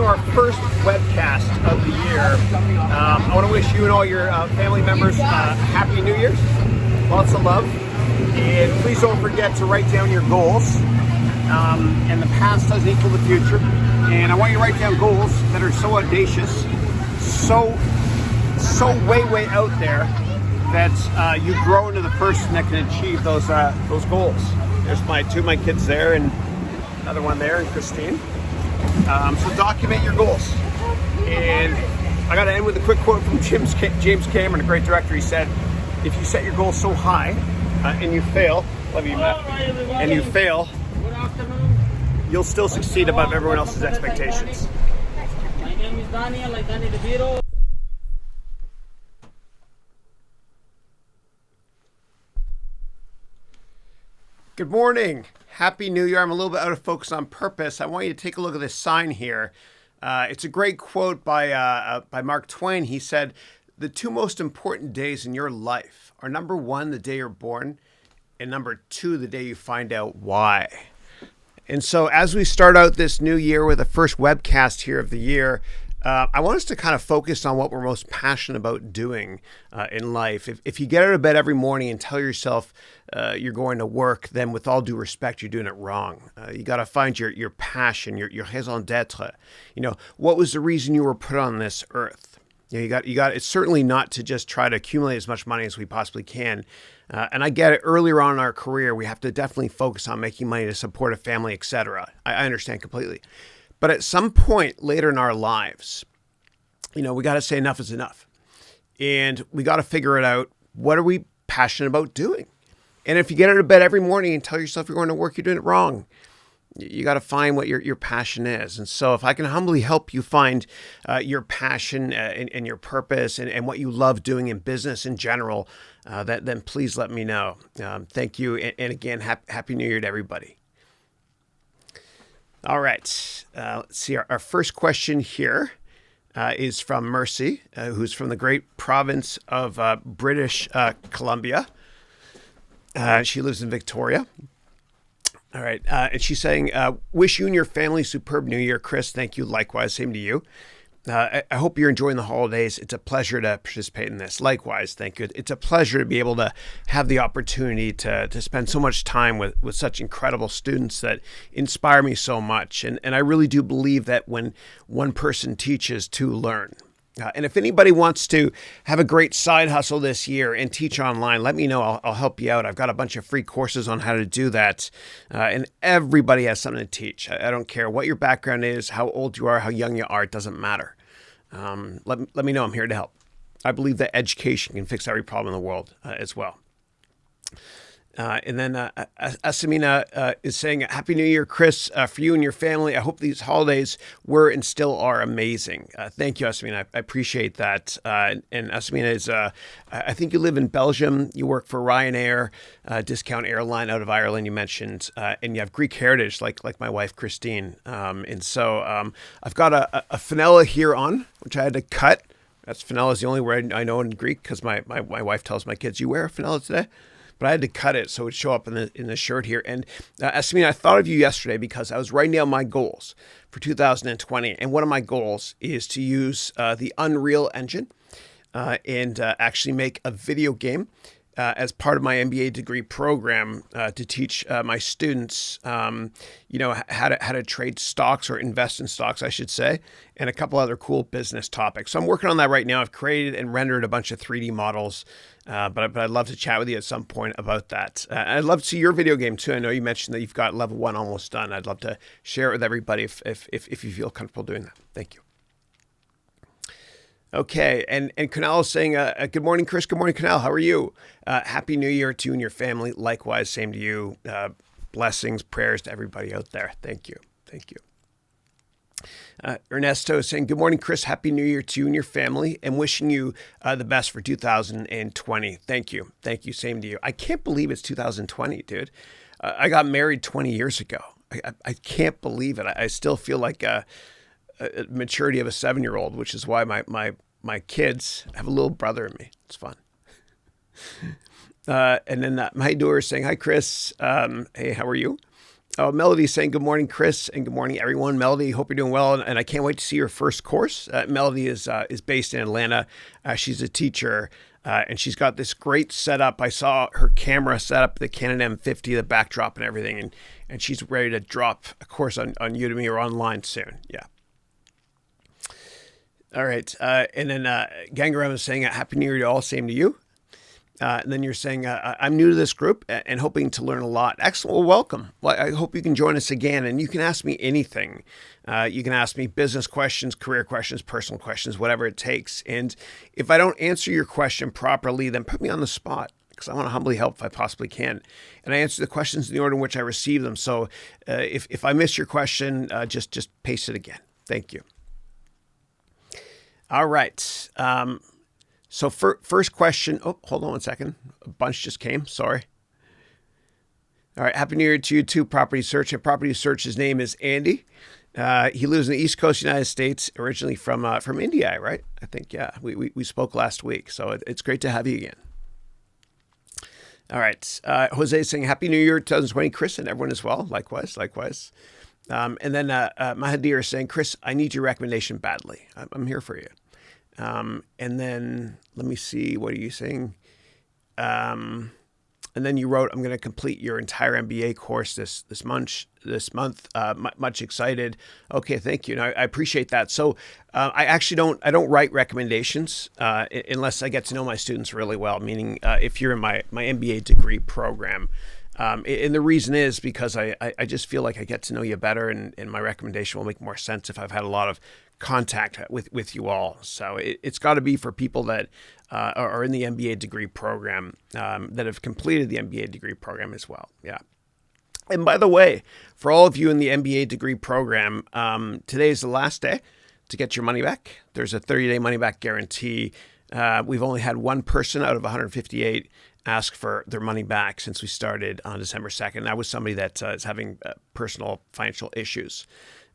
to our first webcast of the year. I want to wish you and all your family members Happy New Year's. Lots of love. And please don't forget to write down your goals. And the past doesn't equal the future. And I want you to write down goals that are so audacious, so way out there that you grow into the person that can achieve those goals. There's two of my kids there, and another one there, and Christine. So document your goals. And I got to end with a quick quote from James Cameron, a great director. He said, "If you set your goals so high and you fail, love you, Matt, and you fail, you'll still succeed above everyone else's expectations." My name is Daniel, like Danny DeVito. Good morning. Happy New Year. I'm a little bit out of focus on purpose. I want you to take a look at this sign here. It's a great quote by Mark Twain. He said, "The two most important days in your life are number one, the day you're born, and number two, the day you find out why." And so as we start out this new year with the first webcast here of the year, I want us to kind of focus on what we're most passionate about doing in life. If you get out of bed every morning and tell yourself you're going to work, then with all due respect, you're doing it wrong. You got to find your passion, your raison d'être. You know, what was the reason you were put on this earth? You got. It's certainly not to just try to accumulate as much money as we possibly can. And I get it. Earlier on in our career, we have to definitely focus on making money to support a family, etc. I understand completely. But at some point later in our lives, you know, we got to say enough is enough. And we got to figure it out. What are we passionate about doing? And if you get out of bed every morning and tell yourself you're going to work, you're doing it wrong. You got to find what your passion is. And so if I can humbly help you find your passion and your purpose and what you love doing in business in general, then please let me know. Thank you. And again, Happy New Year to everybody. All right. Let's see. Our first question here is from Mercy, who's from the great province of British Columbia. She lives in Victoria. All right. And she's saying, wish you and your family superb New Year, Chris. Thank you. Likewise. Same to you. I hope you're enjoying the holidays. It's a pleasure to participate in this. Likewise, thank you. It's a pleasure to be able to have the opportunity to spend so much time with such incredible students that inspire me so much. And I really do believe that when one person teaches, two learn. And if anybody wants to have a great side hustle this year and teach online, let me know. I'll help you out. I've got a bunch of free courses on how to do that. And everybody has something to teach. I don't care what your background is, how old you are, how young you are. It doesn't matter. Let me know. I'm here to help. I believe that education can fix every problem in the world as well. And then Asamina is saying, Happy New Year, Chris, for you and your family. I hope these holidays were and still are amazing. Thank you, Asamina. I appreciate that. And Asamina is, I think you live in Belgium. You work for Ryanair, discount airline out of Ireland, you mentioned, and you have Greek heritage like my wife, Christine. And so I've got a fenella here on, which I had to cut. That's fenella is the only word I know in Greek because my wife tells my kids, you wear a fenella today? But I had to cut it so it would show up in the shirt here. And Asmina, I thought of you yesterday because I was writing down my goals for 2020. And one of my goals is to use the Unreal Engine and actually make a video game as part of my MBA degree program to teach my students, how to trade stocks or invest in stocks, I should say, and a couple other cool business topics. So I'm working on that right now. I've created and rendered a bunch of 3D models, but I'd love to chat with you at some point about that. I'd love to see your video game too. I know you mentioned that you've got level 1 almost done. I'd love to share it with everybody if you feel comfortable doing that. Thank you. Okay, and Kunal is saying, good morning, Chris. Good morning, Kunal. How are you? Happy New Year to you and your family. Likewise, same to you. Blessings, prayers to everybody out there. Thank you. Thank you. Ernesto is saying, good morning, Chris. Happy New Year to you and your family, and wishing you the best for 2020. Thank you. Thank you. Same to you. I can't believe it's 2020, dude. I got married 20 years ago. I can't believe it. I still feel like a maturity of a 7-year-old, which is why my kids have a little brother in me. It's fun. And then my door is saying, hi, Chris. Hey, how are you? Oh, Melody's saying good morning, Chris, and good morning, everyone. Melody, hope you're doing well, and I can't wait to see your first course. Melody is based in Atlanta. She's a teacher, and she's got this great setup. I saw her camera set up, the Canon M50, the backdrop, and everything, and she's ready to drop a course on Udemy or online soon. Yeah. All right, and then Gangaram is saying Happy New Year to all. Same to you. And then you're saying, I'm new to this group and hoping to learn a lot. Excellent. Well, welcome. Well, I hope you can join us again, and you can ask me anything. You can ask me business questions, career questions, personal questions, whatever it takes. And if I don't answer your question properly, then put me on the spot, because I want to humbly help if I possibly can. And I answer the questions in the order in which I receive them. So if I miss your question, just paste it again. Thank you. All right. So first question, hold on one second. A bunch just came, sorry. All right, Happy New Year to you too, Property Search. And Property Search, his name is Andy. He lives in the East Coast United States, originally from India, right? I think, yeah, we spoke last week. So it's great to have you again. All right, Jose is saying Happy New Year 2020, Chris, and everyone as well. Likewise. And then Mahadir is saying, Chris, I need your recommendation badly. I'm here for you. And then let me see, what are you saying? And then you wrote, I'm going to complete your entire MBA course this month. Much excited. Okay, thank you. And I appreciate that. So I actually don't write recommendations unless I get to know my students really well. Meaning, if you're in my MBA degree program. And the reason is because I just feel like I get to know you better, and my recommendation will make more sense if I've had a lot of contact with you all. So it's got to be for people that are in the MBA degree program, that have completed the MBA degree program as well. Yeah. And by the way, for all of you in the MBA degree program, today is the last day to get your money back. There's a 30-day money back guarantee. We've only had one person out of 158 ask for their money back since we started on December 2nd. That was somebody that is having personal financial issues.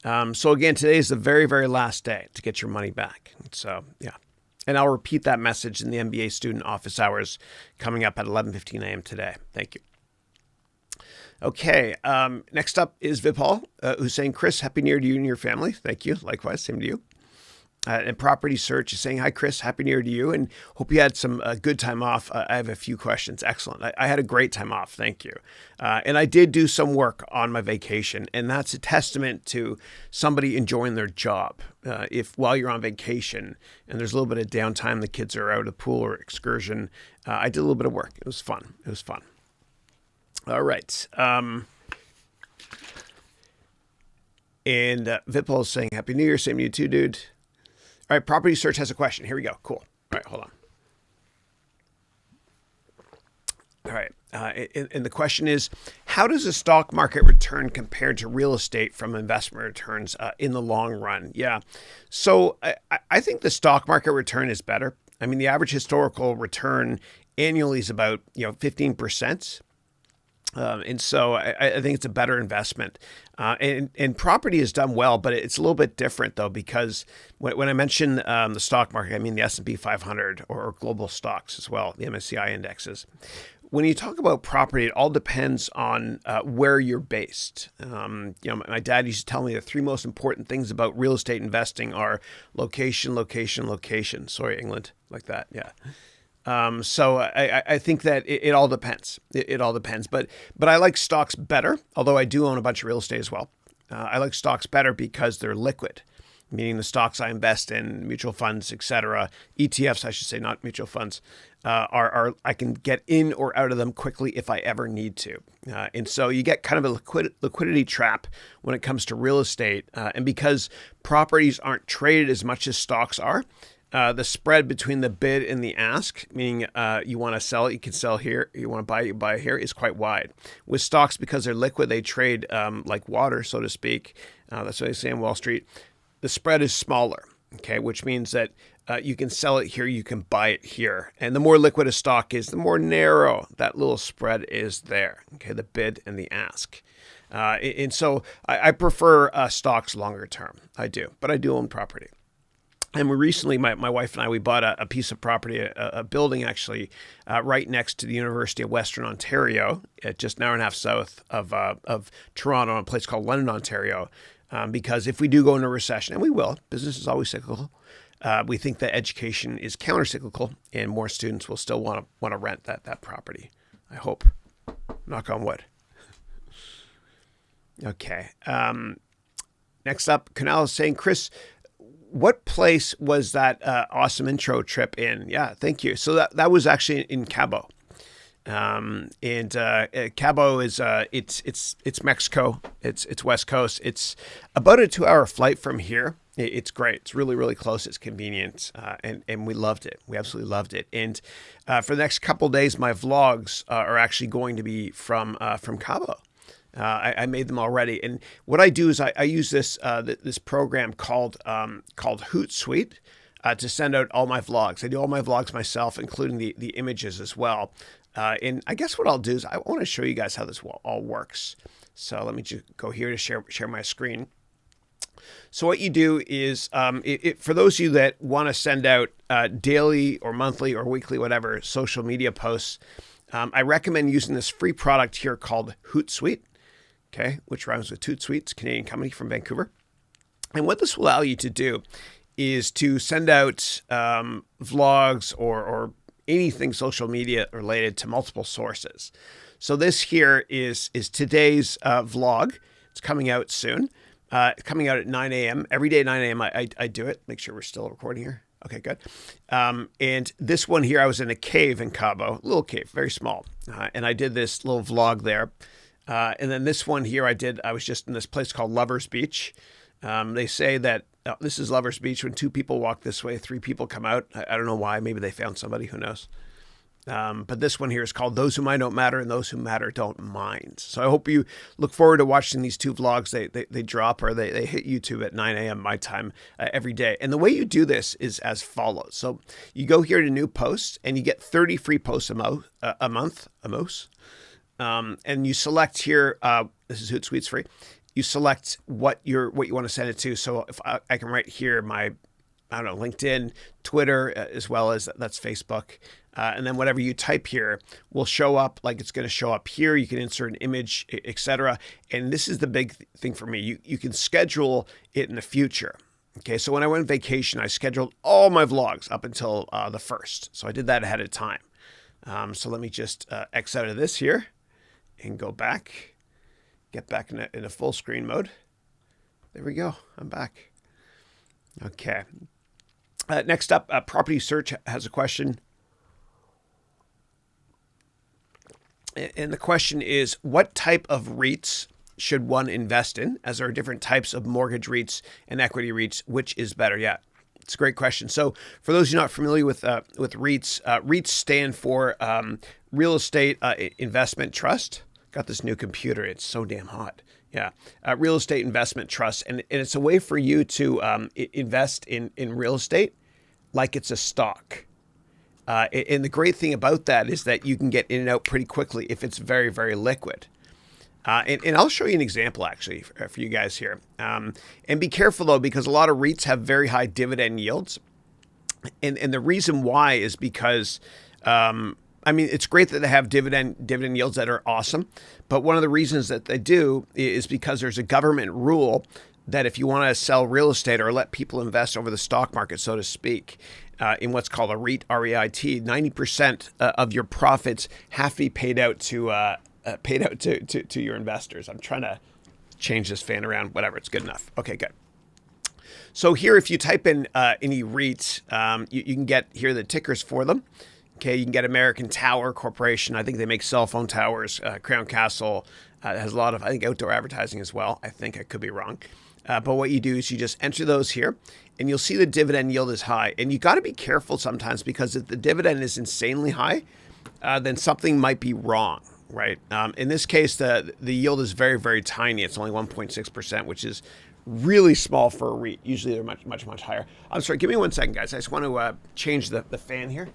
So again, today is the very, very last day to get your money back. So yeah. And I'll repeat that message in the MBA student office hours coming up at 11:15 a.m. today. Thank you. Okay. Next up is Vipal, who's saying, Chris, Happy New Year to you and your family. Thank you. Likewise. Same to you. And Property Search is saying, hi, Chris, Happy New Year to you, and hope you had some good time off. I have a few questions. Excellent. I had a great time off. Thank you. And I did do some work on my vacation, and that's a testament to somebody enjoying their job. If while you're on vacation and there's a little bit of downtime, the kids are out at the pool or excursion, I did a little bit of work. It was fun. All right. And Vipul is saying, Happy New Year. Same to you too, dude. All right, Property Search has a question. Here we go. Cool. All right, hold on. All right, and the question is, how does the stock market return compared to real estate from investment returns in the long run? Yeah, so I think the stock market return is better. I mean, the average historical return annually is about 15%. And so I think it's a better investment. And property has done well, but it's a little bit different though, because when I mention the stock market, I mean the S&P 500 or global stocks as well, the MSCI indexes. When you talk about property, it all depends on where you're based. My dad used to tell me the three most important things about real estate investing are location, location, location. Sorry, England, like that. Yeah. So I think that it all depends. It all depends. But I like stocks better, although I do own a bunch of real estate as well. I like stocks better because they're liquid, meaning the stocks I invest in, mutual funds, etc. ETFs, I should say, not mutual funds, are I can get in or out of them quickly if I ever need to. And so you get kind of a liquidity trap when it comes to real estate. And because properties aren't traded as much as stocks are, the spread between the bid and the ask, meaning you want to sell it, you can sell here. You want to buy, you buy here, is quite wide. With stocks, because they're liquid, they trade like water, so to speak. That's what they say on Wall Street. The spread is smaller, okay, which means that you can sell it here, you can buy it here. And the more liquid a stock is, the more narrow that little spread is there, okay, the bid and the ask. And so I prefer stocks longer term. I do, but I do own property. And we recently, my wife and I, we bought a piece of property, a building actually, right next to the University of Western Ontario, just an hour and a half south of Toronto, in a place called London, Ontario. Because if we do go into a recession, and we will, business is always cyclical, we think that education is counter-cyclical, and more students will still want to rent that property. I hope. Knock on wood. Okay. Next up, Kunal is saying, Chris, what place was that awesome intro trip in? Yeah, thank you. So that was actually in Cabo. And Cabo is it's Mexico. It's West Coast. It's about a 2-hour flight from here. It's great. It's really, really close. It's convenient. And we loved it. We absolutely loved it. And for the next couple of days, my vlogs are actually going to be from Cabo. I made them already, and what I do is I use this program called Hootsuite to send out all my vlogs. I do all my vlogs myself, including the images as well. And I guess what I'll do is I want to show you guys how this all works. So let me just go here to share my screen. So what you do is, for those of you that want to send out daily or monthly or weekly, whatever, social media posts, I recommend using this free product here called Hootsuite. Okay, which rhymes with Toot Sweet. It's a Canadian company from Vancouver. And what this will allow you to do is to send out vlogs or anything social media related to multiple sources. So this here is today's vlog. It's coming out soon. It's coming out at 9 a.m. Every day at 9 a.m. I do it. Make sure we're still recording here. Okay, good. And this one here, I was in a cave in Cabo, a little cave, very small. And I did this little vlog there. And then this one here I was just in this place called Lover's Beach. They say that this is Lover's Beach. When 2 people walk this way, 3 people come out. I don't know why. Maybe they found somebody. Who knows? But this one here is called Those Who Mind Don't Matter and Those Who Matter Don't Mind. So I hope you look forward to watching these 2 vlogs. They drop or they hit YouTube at 9 a.m. my time every day. And the way you do this is as follows. So you go here to new posts and you get 30 free posts a month. And you select here, this is Hootsuite's free. You select what you want to send it to. So if I can write here my, I don't know, LinkedIn, Twitter, as well as that's Facebook. And then whatever you type here will show up like it's going to show up here. You can insert an image, etc. And this is the big thing for me. You can schedule it in the future. Okay, so when I went on vacation, I scheduled all my vlogs up until the 1st. So I did that ahead of time. So let me just X out of this here. And go back, get back in a full screen mode. There we go. I'm back. Okay. Next up, Property Search has a question. And the question is, what type of REITs should one invest in? As there are different types of mortgage REITs and equity REITs, which is better? Yeah, it's a great question. So for those of you not familiar with REITs, REITs stand for Real Estate Investment Trust. Got this new computer. It's so damn hot. Yeah. Real estate investment trust. And it's a way for you to invest in real estate like it's a stock. And the great thing about that is that you can get in and out pretty quickly if it's very, very liquid. And I'll show you an example actually for you guys here. And be careful though, because a lot of REITs have very high dividend yields. And the reason why is because, I mean, it's great that they have dividend yields that are awesome, but one of the reasons that they do is because there's a government rule that if you want to sell real estate or let people invest over the stock market, so to speak, in what's called a REIT, R-E-I-T, 90% of your profits have to be paid out to your investors. I'm trying to change this fan around. Whatever, it's good enough. Okay, good. So here, if you type in any REITs, you can get here the tickers for them. Okay, you can get American Tower Corporation. I think they make cell phone towers. Crown Castle has a lot of, I think, outdoor advertising as well. I think I could be wrong. But what you do is you just enter those here, and you'll see the dividend yield is high. And you got to be careful sometimes because if the dividend is insanely high, then something might be wrong, right? In this case, the yield is very, very tiny. It's only 1.6%, which is really small for a REIT. Usually they're much, much, much higher. I'm sorry, give me 1 second, guys. I just want to change the fan here.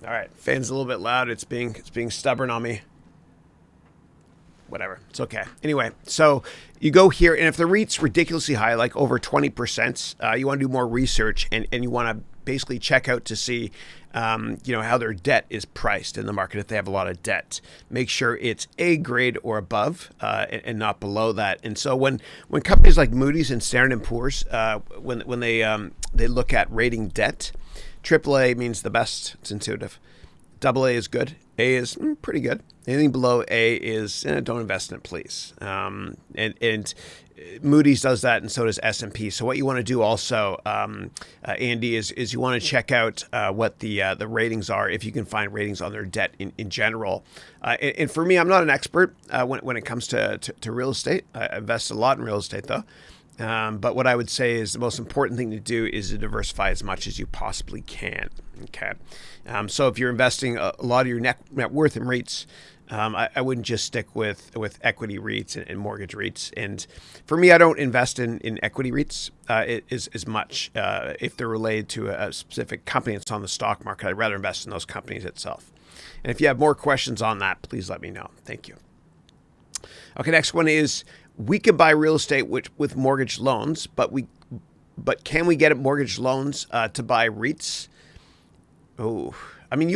All right, fan's a little bit loud. It's being stubborn on me. whatever. It's okay. Anyway, so you go here, and if the REIT's ridiculously high, like over 20%, you want to do more research, and you want to basically check out to see, how their debt is priced in the market. If they have a lot of debt, make sure it's A grade or above, and not below that. And so when companies like Moody's and Standard & Poor's, when they look at rating debt, AAA means the best. It's intuitive. AA is good. A is pretty good. Anything below A is don't invest in it, please. And Moody's does that, and so does S&P. So what you want to do also, Andy, is you want to check out what the ratings are, if you can find ratings on their debt in general. And for me, I'm not an expert when it comes to real estate. I invest a lot in real estate, though. But what I would say is the most important thing to do is to diversify as much as you possibly can. Okay. So if you're investing a lot of your net worth in REITs, I wouldn't just stick with equity REITs and mortgage REITs. And for me, I don't invest in equity REITs as much if they're related to a specific company that's on the stock market. I'd rather invest in those companies itself. And if you have more questions on that, please let me know. Thank you. Okay, next one is, we can buy real estate with mortgage loans, but can we get mortgage loans to buy REITs? Oh, I mean,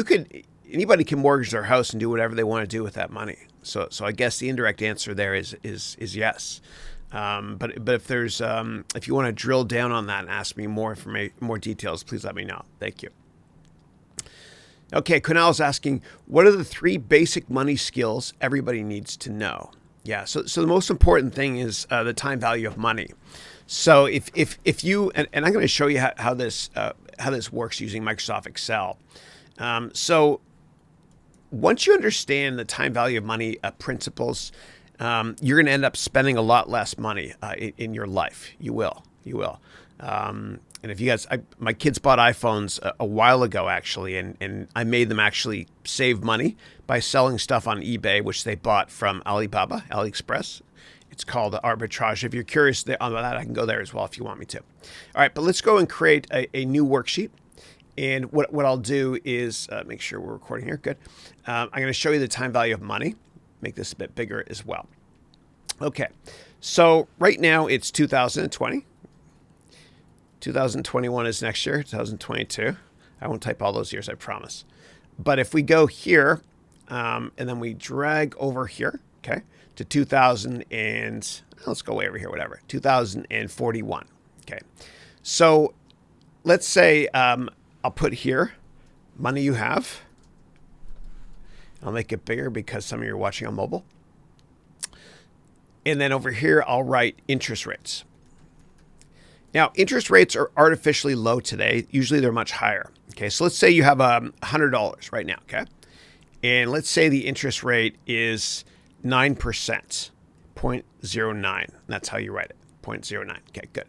anybody can mortgage their house and do whatever they want to do with that money. So I guess the indirect answer there is yes. But if you want to drill down on that and ask me more details, please let me know. Thank you. Okay, Kunal's asking, what are the 3 basic money skills everybody needs to know? Yeah, so the most important thing is the time value of money. So if you, and I'm going to show you how this works using Microsoft Excel. So once you understand the time value of money principles, you're going to end up spending a lot less money in your life. You will. And if you guys, my kids bought iPhones a while ago, actually, and I made them actually save money by selling stuff on eBay, which they bought from AliExpress. It's called arbitrage. If you're curious on that, I can go there as well if you want me to. All right, but let's go and create a new worksheet. And what I'll do is make sure we're recording here. Good. I'm going to show you the time value of money. Make this a bit bigger as well. Okay, so right now it's 2020. 2021 is next year, 2022. I won't type all those years, I promise. But if we go here, and then we drag over here, okay, to 2000 and, let's go way over here, whatever, 2041, okay. So let's say I'll put here, money you have. I'll make it bigger because some of you are watching on mobile. And then over here, I'll write interest rates. Now, interest rates are artificially low today. Usually they're much higher. Okay, so let's say you have $100 right now, okay? And let's say the interest rate is 9%, 0.09. That's how you write it, 0.09. Okay, good.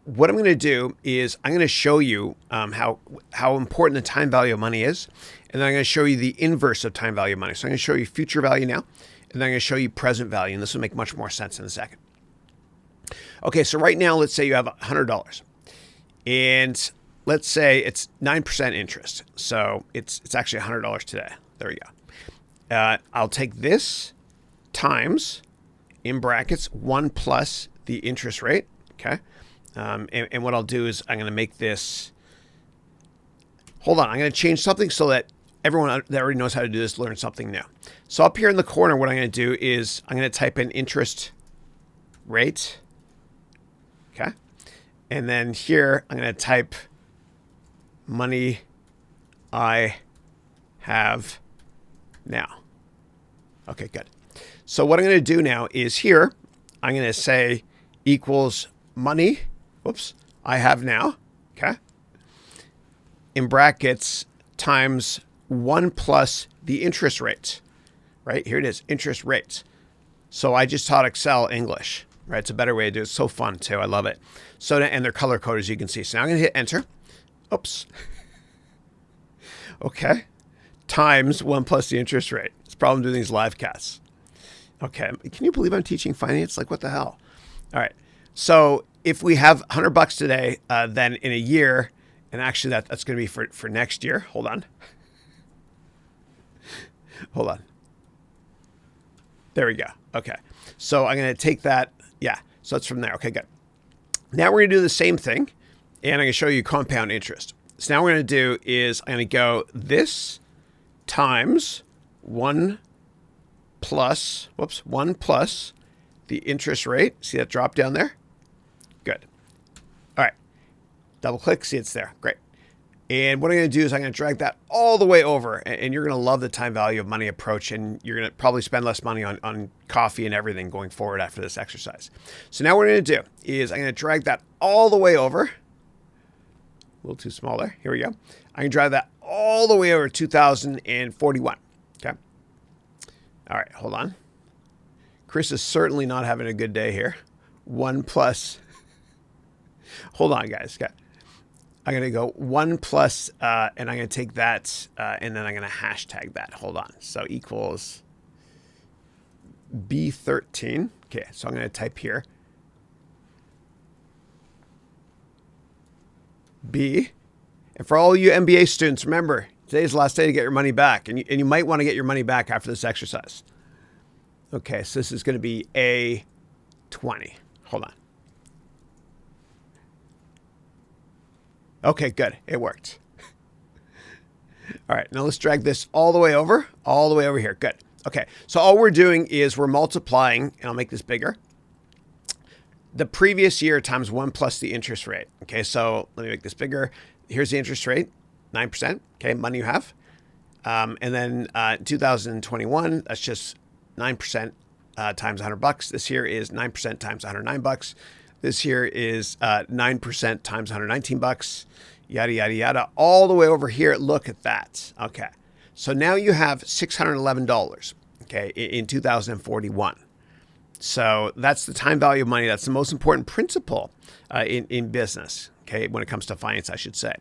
What I'm going to do is I'm going to show you how important the time value of money is, and then I'm going to show you the inverse of time value of money. So I'm going to show you future value now, and then I'm going to show you present value, and this will make much more sense in a second. Okay, so right now, let's say you have $100, and let's say it's 9% interest. So it's actually $100 today. There you go. I'll take this times, in brackets, 1 plus the interest rate, okay? And what I'll do is I'm going to make this, hold on, I'm going to change something so that everyone that already knows how to do this learns something new. So up here in the corner, what I'm going to do is I'm going to type in interest rate. Okay. And then here, I'm going to type money I have now. Okay, good. So what I'm going to do now is here, I'm going to say equals money, I have now, okay, in brackets times 1 plus the interest rate, right? Here it is, interest rates. So I just taught Excel English. Right, it's a better way to do it. It's so fun too. I love it. So, and they're color coded, as you can see. So now I'm going to hit enter. Oops. Okay. Times 1 plus the interest rate. It's a problem doing these live casts. Okay. Can you believe I'm teaching finance? Like, what the hell? All right. So if we have $100 today, then in a year, and actually that's going to be for next year. Hold on. Hold on. There we go. Okay. So I'm going to take that. Yeah. So it's from there. Okay, good. Now we're going to do the same thing, and I'm going to show you compound interest. So now what we're going to do is I'm going to go this times 1 plus the interest rate. See that drop down there? Good. All right. Double click. See it's there. Great. And what I'm going to do is I'm going to drag that all the way over, and you're going to love the time value of money approach, and you're going to probably spend less money on coffee and everything going forward after this exercise. So now what I'm going to do is I'm going to drag that all the way over. A little too small there. Here we go. I can drag that all the way over 2041. Okay. All right, hold on. Chris is certainly not having a good day here. 1 plus. Hold on, guys. Okay. I'm going to go 1 plus, and I'm going to take that, and then I'm going to hashtag that. Hold on. So equals B13. Okay, so I'm going to type here. B. And for all you MBA students, remember, today's the last day to get your money back. And you might want to get your money back after this exercise. Okay, so this is going to be A20. Hold on. Okay, good. It worked. All right, now let's drag this all the way over here. Good. Okay, so all we're doing is we're multiplying, and I'll make this bigger, the previous year times 1 plus the interest rate. Okay, so let me make this bigger. Here's the interest rate, 9%. Okay, money you have. And then 2021, that's just 9% times $100. This year is 9% times $109. This here is 9% times $119, yada, yada, yada, all the way over here. Look at that. Okay. So now you have $611, okay, in 2041. So that's the time value of money. That's the most important principle in business, okay, when it comes to finance, I should say.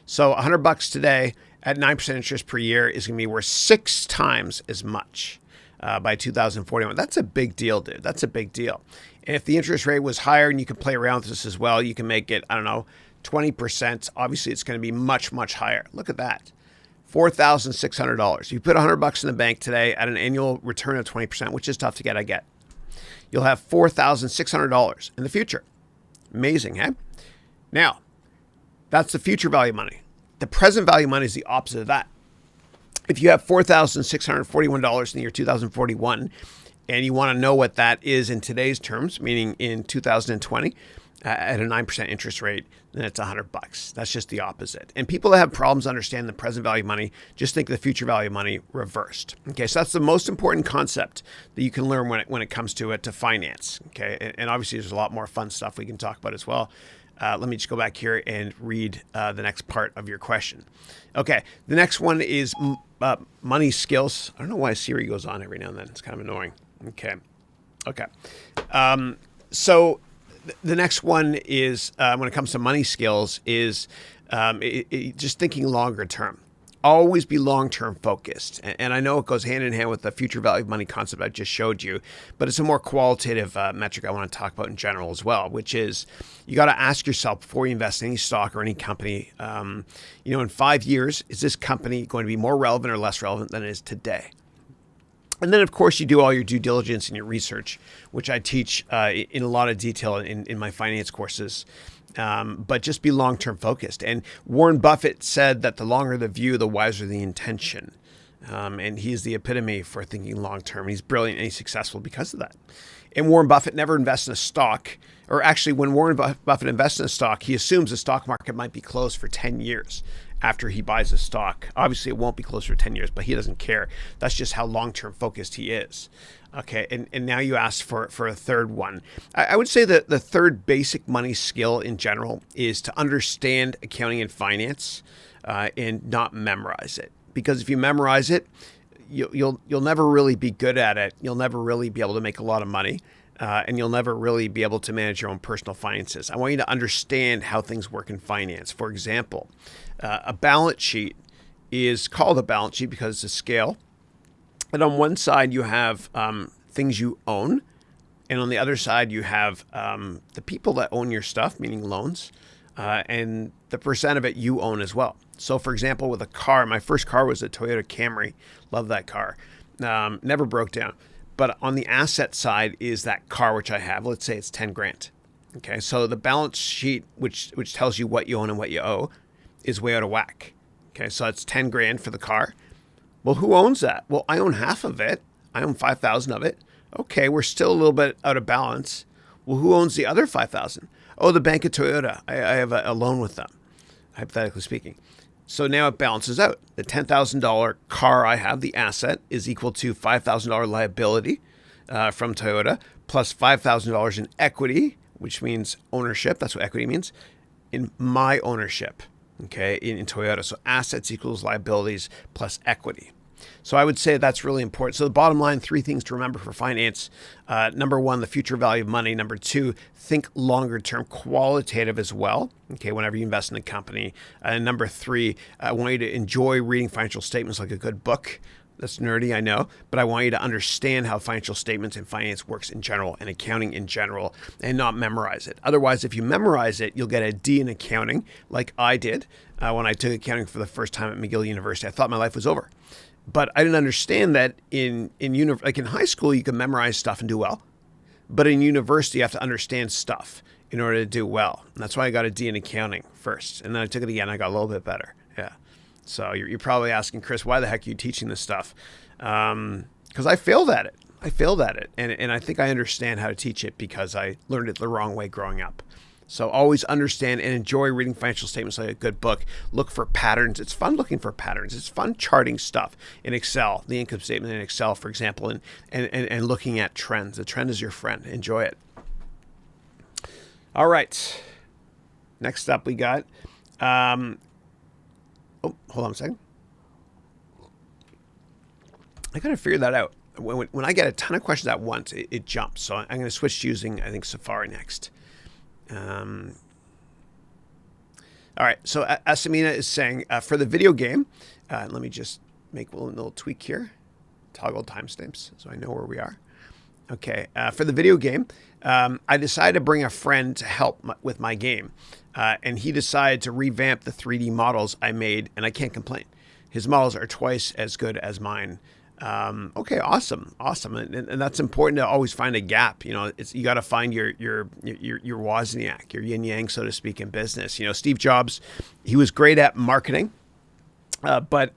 So $100 today at 9% interest per year is going to be worth 6 times as much by 2041. That's a big deal, dude. That's a big deal. And if the interest rate was higher, and you can play around with this as well, you can make it, 20%. Obviously, it's going to be much, much higher. Look at that. $4,600. You put $100 in the bank today at an annual return of 20%, which is tough to get, I get. You'll have $4,600 in the future. Amazing, eh? Now, that's the future value money. The present value money is the opposite of that. If you have $4,641 in the year 2041, and you want to know what that is in today's terms, meaning in 2020, at a 9% interest rate, then it's $100. That's just the opposite. And people that have problems understanding the present value money just think the future value money reversed. Okay, so that's the most important concept that you can learn when it comes to finance. Okay, and obviously there's a lot more fun stuff we can talk about as well. Let me just go back here and read the next part of your question. Okay, the next one is money skills. I don't know why Siri goes on every now and then. It's kind of annoying. Okay. So the next one is when it comes to money skills is just thinking longer term. Always be long-term focused. And I know it goes hand in hand with the future value of money concept I just showed you, but it's a more qualitative metric I want to talk about in general as well, which is you got to ask yourself before you invest in any stock or any company, in 5 years, is this company going to be more relevant or less relevant than it is today? And then, of course, you do all your due diligence and your research, which I teach in a lot of detail in my finance courses. But just be long-term focused. And Warren Buffett said that the longer the view, the wiser the intention. And he's the epitome for thinking long-term. He's brilliant and he's successful because of that. And Warren Buffett never invests in a stock, or actually when Warren Buffett invests in a stock, he assumes the stock market might be closed for 10 years after he buys a stock. Obviously, it won't be closed for 10 years, but he doesn't care. That's just how long-term focused he is. Okay, and now you asked for a third one. I would say that the third basic money skill in general is to understand accounting and finance and not memorize it. Because if you memorize it, you'll never really be good at it. You'll never really be able to make a lot of money. And you'll never really be able to manage your own personal finances. I want you to understand how things work in finance. For example, a balance sheet is called a balance sheet because it's a scale. And on one side, you have things you own. And on the other side, you have the people that own your stuff, meaning loans, and the percent of it you own as well. So, for example, with a car, my first car was a Toyota Camry. Love that car. Never broke down. But on the asset side is that car, which I have. Let's say it's 10 grand. Okay, so the balance sheet, which tells you what you own and what you owe, is way out of whack. Okay, so it's 10 grand for the car. Well, who owns that? Well, I own half of it. I own 5,000 of it. Okay, we're still a little bit out of balance. Well, who owns the other 5,000? Oh, the Bank of Toyota. I have a loan with them, hypothetically speaking. So now it balances out. The $10,000 car I have, the asset, is equal to $5,000 liability from Toyota, plus $5,000 in equity, which means ownership. That's what equity means, in my ownership, okay, in Toyota. So assets equals liabilities plus equity. So I would say that's really important. So the bottom line, 3 things to remember for finance. Number 1, the future value of money. Number 2, think longer term, qualitative as well. Okay, whenever you invest in a company. And number 3, I want you to enjoy reading financial statements like a good book. That's nerdy, I know, but I want you to understand how financial statements and finance works in general and accounting in general, and not memorize it. Otherwise, if you memorize it, you'll get a D in accounting, like I did when I took accounting for the first time at McGill University. I thought my life was over. But I didn't understand that in high school, you can memorize stuff and do well. But in university, you have to understand stuff in order to do well. And that's why I got a D in accounting first. And then I took it again. I got a little bit better. Yeah. So you're probably asking, Chris, why the heck are you teaching this stuff? Because I failed at it. And I think I understand how to teach it because I learned it the wrong way growing up. So always understand and enjoy reading financial statements like a good book. Look for patterns. It's fun looking for patterns. It's fun charting stuff in Excel, the income statement in Excel, for example, and looking at trends. The trend is your friend. Enjoy it. All right. Next up we got, hold on a second. I got to figure that out. When I get a ton of questions at once, it jumps. So I'm going to switch to using, I think, Safari next. All right, so Asamina is saying for the video game, let me just make a little tweak here, toggle timestamps so I know where we are. Okay, for the video game, I decided to bring a friend to help with my game, and he decided to revamp the 3D models I made, and I can't complain. His models are twice as good as mine. Okay, awesome. And that's important to always find a gap. You know, you got to find your Wozniak, your yin yang, so to speak, in business. You know, Steve Jobs, he was great at marketing, but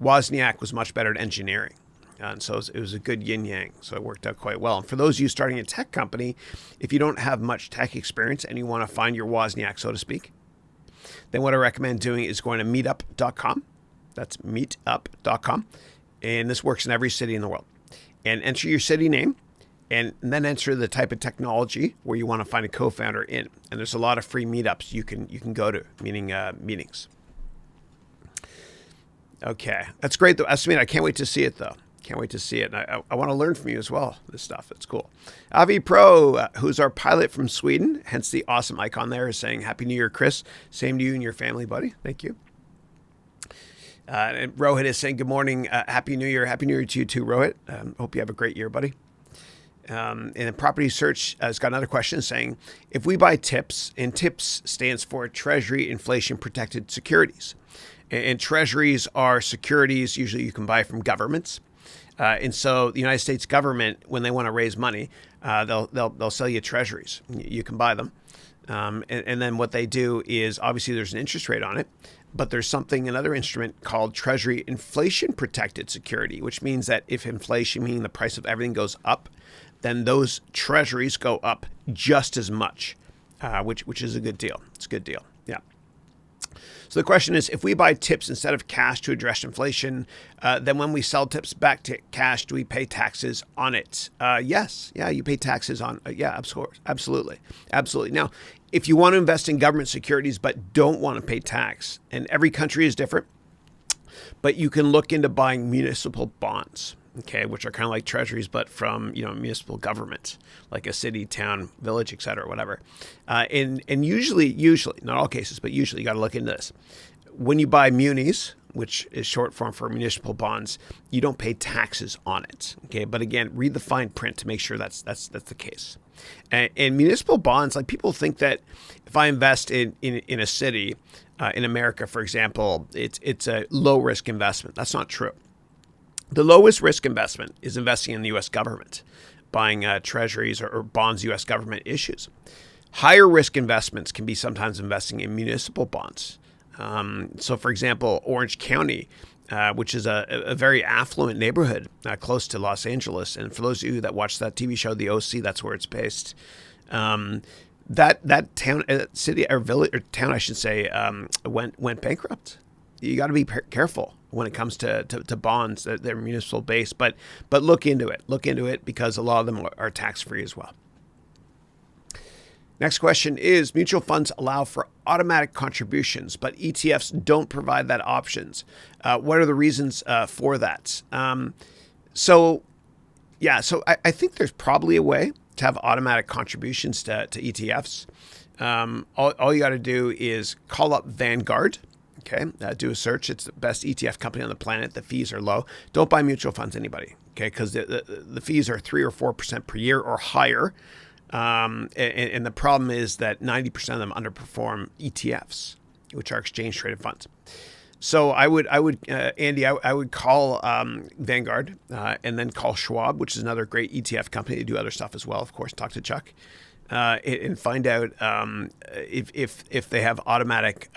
Wozniak was much better at engineering. And so it was a good yin yang. So it worked out quite well. And for those of you starting a tech company, if you don't have much tech experience and you want to find your Wozniak, so to speak, then what I recommend doing is going to meetup.com. That's meetup.com. And this works in every city in the world. And enter your city name and then enter the type of technology where you want to find a co-founder in. And there's a lot of free meetups you can go to, meaning meetings. Okay, that's great though. I can't wait to see it though. Can't wait to see it. And I want to learn from you as well, this stuff. It's cool. Avi Pro, who's our pilot from Sweden, hence the awesome icon there, is saying, Happy New Year, Chris. Same to you and your family, buddy. Thank you. And Rohit is saying, good morning. Happy New Year. Happy New Year to you too, Rohit. Hope you have a great year, buddy. And Property Search has got another question saying, if we buy TIPS, and TIPS stands for Treasury Inflation Protected Securities. And treasuries are securities usually you can buy from governments. And so the United States government, when they want to raise money, they'll sell you treasuries. You can buy them. And then what they do is, obviously there's an interest rate on it, but there's another instrument called Treasury Inflation Protected Security, which means that if inflation, meaning the price of everything, goes up, then those treasuries go up just as much, which is a good deal. It's a good deal. Yeah. So the question is, if we buy TIPS instead of cash to address inflation, then when we sell TIPS back to cash, do we pay taxes on it? Yes. Yeah, you pay taxes on, absolutely. Now, if you want to invest in government securities but don't want to pay tax, and every country is different, but you can look into buying municipal bonds, okay, which are kind of like treasuries, but from, municipal government, like a city, town, village, et cetera, whatever. And usually, not all cases, but usually you got to look into this. When you buy munis, which is short form for municipal bonds, you don't pay taxes on it. Okay, but again, read the fine print to make sure that's the case. And municipal bonds, like, people think that if I invest in a city, in America, for example, it's a low risk investment. That's not true. The lowest risk investment is investing in the U.S. government, buying treasuries or bonds U.S. government issues. Higher risk investments can be sometimes investing in municipal bonds. So, for example, Orange County, which is a very affluent neighborhood close to Los Angeles. And for those of you that watch that TV show, The OC, that's where it's based. That town, city or village or town, I should say, went bankrupt. You got to be careful when it comes to bonds that they're municipal based, but look into it because a lot of them are tax free as well. Next question is, mutual funds allow for automatic contributions, but ETFs don't provide that options. What are the reasons for that? So I think there's probably a way to have automatic contributions to ETFs. All you got to do is call up Vanguard. Okay, do a search. It's the best ETF company on the planet. The fees are low. Don't buy mutual funds, anybody. Okay, because the fees are 3 or 4% per year or higher. And the problem is that 90% of them underperform ETFs, which are exchange traded funds. So I would, Andy, I would call Vanguard and then call Schwab, which is another great ETF company. They do other stuff as well, of course. Talk to Chuck and find out if they have automatic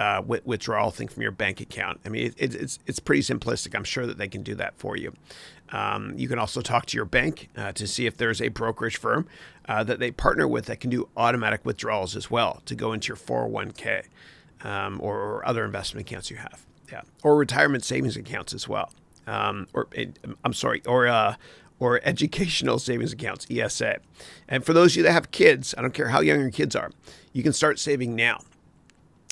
withdrawal thing from your bank account. I mean, it's pretty simplistic. I'm sure that they can do that for you. You can also talk to your bank to see if there's a brokerage firm that they partner with that can do automatic withdrawals as well to go into your 401k or other investment accounts you have. Yeah, or retirement savings accounts as well. Or educational savings accounts, ESA. And for those of you that have kids, I don't care how young your kids are, you can start saving now.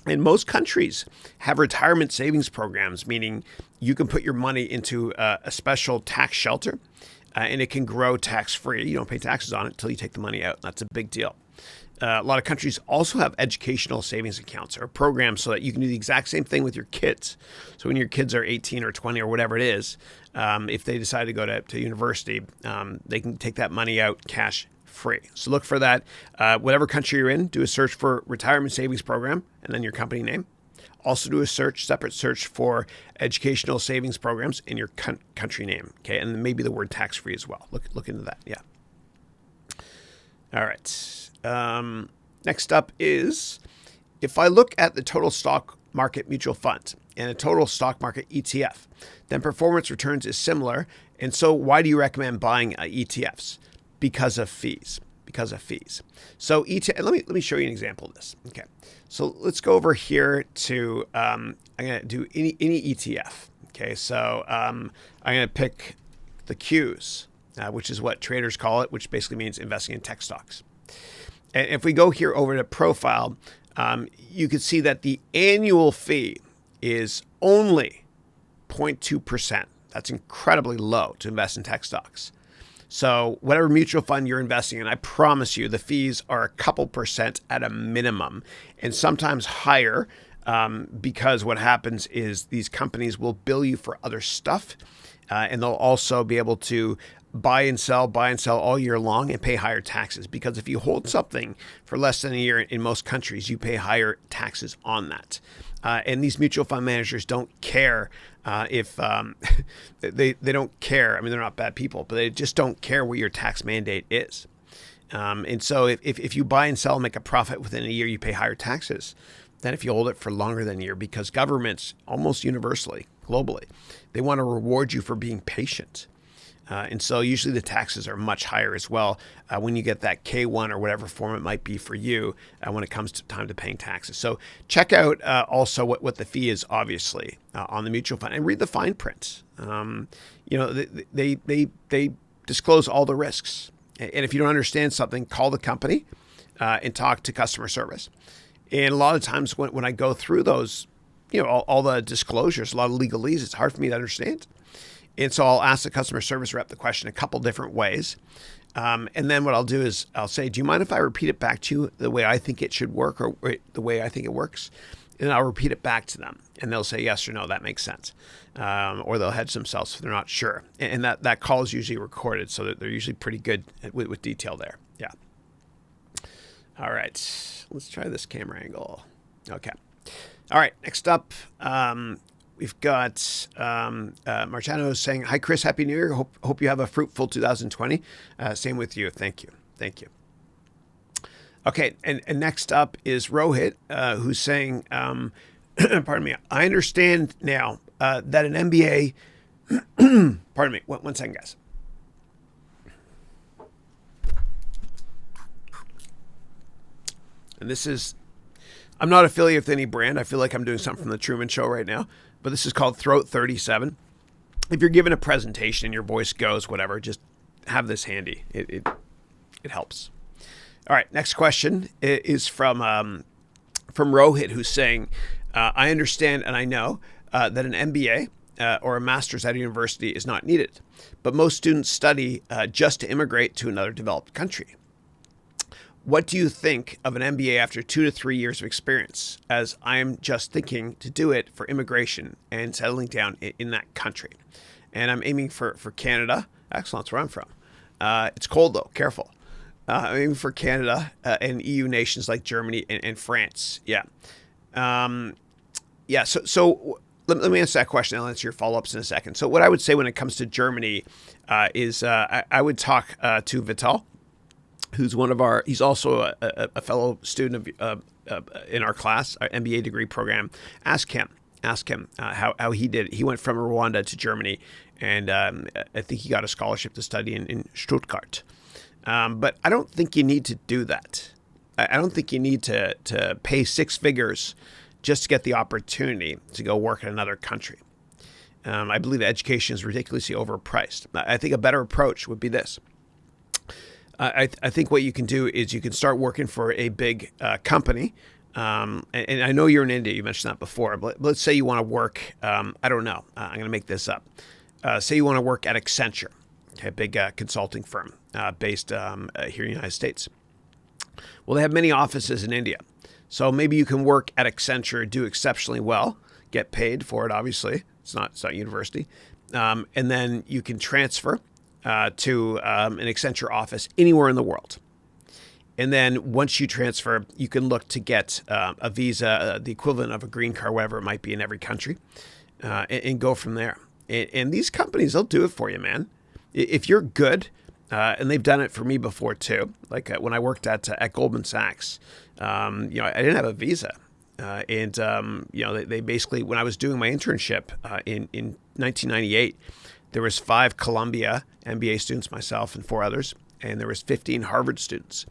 And most countries have retirement savings programs, meaning you can put your money into a special tax shelter and it can grow tax-free. You don't pay taxes on it until you take the money out. That's a big deal. A lot of countries also have educational savings accounts or programs so that you can do the exact same thing with your kids. So when your kids are 18 or 20 or whatever it is, if they decide to go to university, they can take that money out cash free. So look for that. Whatever country you're in, do a search for retirement savings program and then your company name. Also do a separate search for educational savings programs in your country name. Okay, and then maybe the word tax free as well. Look into that. Yeah. All right. Next up is, if I look at the total stock market mutual fund and a total stock market ETF, then performance returns is similar. And so why do you recommend buying ETFs? Because of fees. So ETF, let me show you an example of this. Okay. So let's go over here to, I'm going to do any ETF. Okay. So I'm going to pick the Qs, which is what traders call it, which basically means investing in tech stocks. And if we go here over to profile, you can see that the annual fee is only 0.2%. That's incredibly low to invest in tech stocks. So whatever mutual fund you're investing in, I promise you the fees are a couple percent at a minimum and sometimes higher because what happens is these companies will bill you for other stuff and they'll also be able to buy and sell all year long and pay higher taxes, because if you hold something for less than a year in most countries, you pay higher taxes on that. And these mutual fund managers don't care if they don't care. I mean, they're not bad people, but they just don't care what your tax mandate is. And so if you buy and sell and make a profit within a year, you pay higher taxes than if you hold it for longer than a year, because governments almost universally, globally, they want to reward you for being patient. And so usually the taxes are much higher as well when you get that K1 or whatever form it might be for you when it comes to time to paying taxes. So check out also what the fee is, obviously, on the mutual fund, and read the fine print. They disclose all the risks. And if you don't understand something, call the company and talk to customer service. And a lot of times when I go through those, all the disclosures, a lot of legalese, it's hard for me to understand. And so I'll ask the customer service rep the question a couple different ways. And then what I'll do is I'll say, do you mind if I repeat it back to you the way I think it should work or the way I think it works? And I'll repeat it back to them. And they'll say yes or no, that makes sense. Or they'll hedge themselves if they're not sure. And that call is usually recorded, so that they're usually pretty good with detail there. Yeah. All right. Let's try this camera angle. Okay. All right. Next up, We've got Marciano saying, "Hi, Chris. Happy New Year. Hope you have a fruitful 2020." Same with you. Thank you. Thank you. Okay, and next up is Rohit, who's saying, pardon me, I understand now that an MBA, pardon me, one second, guys. And this is, I'm not affiliated with any brand. I feel like I'm doing something from the Truman Show right now, but this is called Throat 37. If you're giving a presentation and your voice goes, whatever, just have this handy. It helps. All right, next question is from Rohit, who's saying, I understand and I know that an MBA or a master's at a university is not needed, but most students study just to immigrate to another developed country. What do you think of an MBA after 2 to 3 years of experience, as I am just thinking to do it for immigration and settling down in that country? And I'm aiming for Canada. Excellent, that's where I'm from. It's cold though, careful. I'm aiming for Canada and EU nations like Germany and France. Yeah. So let me answer that question. I'll answer your follow-ups in a second. So what I would say when it comes to Germany is I would talk to Vital, who's he's also a fellow student in our class, our MBA degree program. Ask him how he did it. He went from Rwanda to Germany, and I think he got a scholarship to study in Stuttgart. But I don't think you need to do that. I don't think you need to pay 6 figures just to get the opportunity to go work in another country. I believe education is ridiculously overpriced. I think a better approach would be this. I think what you can do is you can start working for a big company. And I know you're in India. You mentioned that before. But let's say you want to work, I don't know. I'm going to make this up. Say you want to work at Accenture, okay, a big consulting firm based here in the United States. Well, they have many offices in India. So maybe you can work at Accenture, do exceptionally well, get paid for it, obviously. It's not university. And then you can transfer to an Accenture office anywhere in the world. And then once you transfer, you can look to get a visa, the equivalent of a green card, whatever it might be in every country, and go from there. And these companies, they'll do it for you, man. If you're good, and they've done it for me before too. Like when I worked at Goldman Sachs, I didn't have a visa. They basically, when I was doing my internship in 1998, there was 5 Columbia MBA students, myself and 4 others, and there was 15 Harvard students.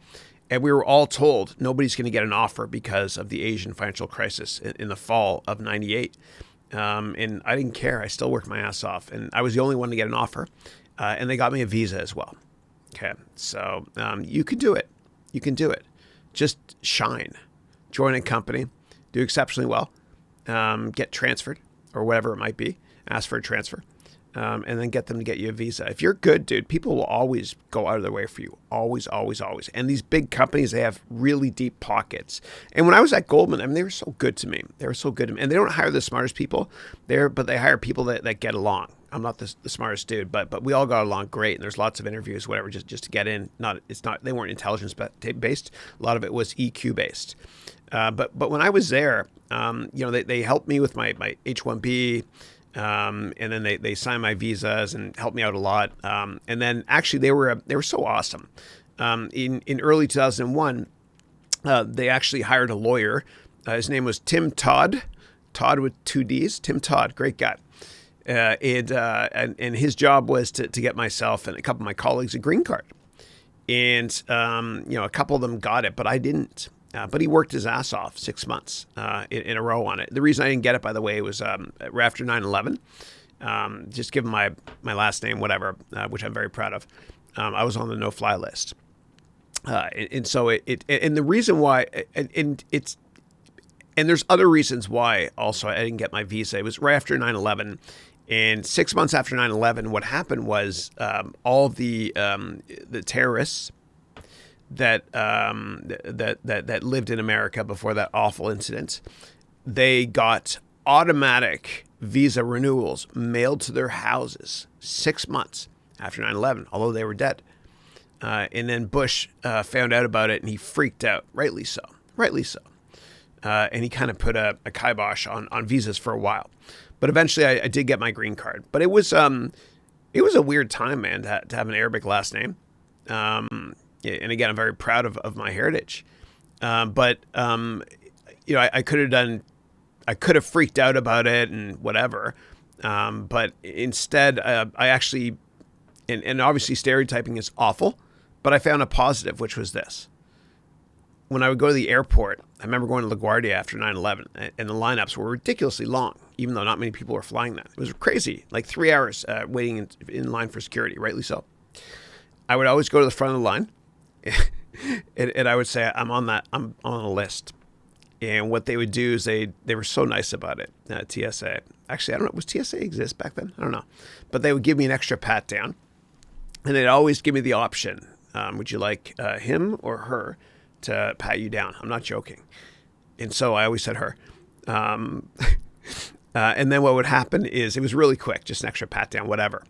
And we were all told nobody's going to get an offer because of the Asian financial crisis in the fall of 98. And I didn't care. I still worked my ass off. And I was the only one to get an offer. And they got me a visa as well. Okay. So you can do it. You can do it. Just shine. Join a company. Do exceptionally well. Get transferred or whatever it might be. Ask for a transfer. And then get them to get you a visa. If you're good, dude, people will always go out of their way for you. Always, always, always. And these big companies, they have really deep pockets. And when I was at Goldman, I mean, they were so good to me. They were so good to me. And they don't hire the smartest people there, but they hire people that get along. I'm not the smartest dude, but we all got along great. And there's lots of interviews, whatever, just to get in. They weren't intelligence based. A lot of it was EQ based. But when I was there, they helped me with my H-1B. And then they signed my visas and helped me out a lot. And then actually they were so awesome. In early 2001, they actually hired a lawyer. His name was Tim Todd with 2 Ds. Tim Todd, great guy. And his job was to get myself and a couple of my colleagues a green card. And a couple of them got it, but I didn't. But he worked his ass off 6 months in a row on it. The reason I didn't get it, by the way, was after 9/11. Just given my last name, whatever, which I'm very proud of. I was on the no-fly list, and so and the reason why, and there's other reasons why also I didn't get my visa. It was right after 9/11. And 6 months after 9/11, what happened was all the terrorists that lived in America before that awful incident, they got automatic visa renewals mailed to their houses 6 months after 9/11, although they were dead. And then Bush found out about it and he freaked out, rightly so. and he kind of put a kibosh on visas for a while. But eventually I did get my green card. But it was a weird time, man, to have an Arabic last name. And again, I'm very proud of my heritage. But I could have freaked out about it and whatever. But instead, I actually, and obviously stereotyping is awful, but I found a positive, which was this. When I would go to the airport, I remember going to LaGuardia after 9/11, and the lineups were ridiculously long, even though not many people were flying that. It was crazy, like 3 hours waiting in line for security, rightly so. I would always go to the front of the line, and I would say, I'm on a list. And what they would do is they were so nice about it, TSA. Actually, I don't know, was TSA exist back then? I don't know. But they would give me an extra pat down, and they'd always give me the option, would you like him or her to pat you down? I'm not joking. And so I always said her. And then what would happen is it was really quick, just an extra pat down, whatever.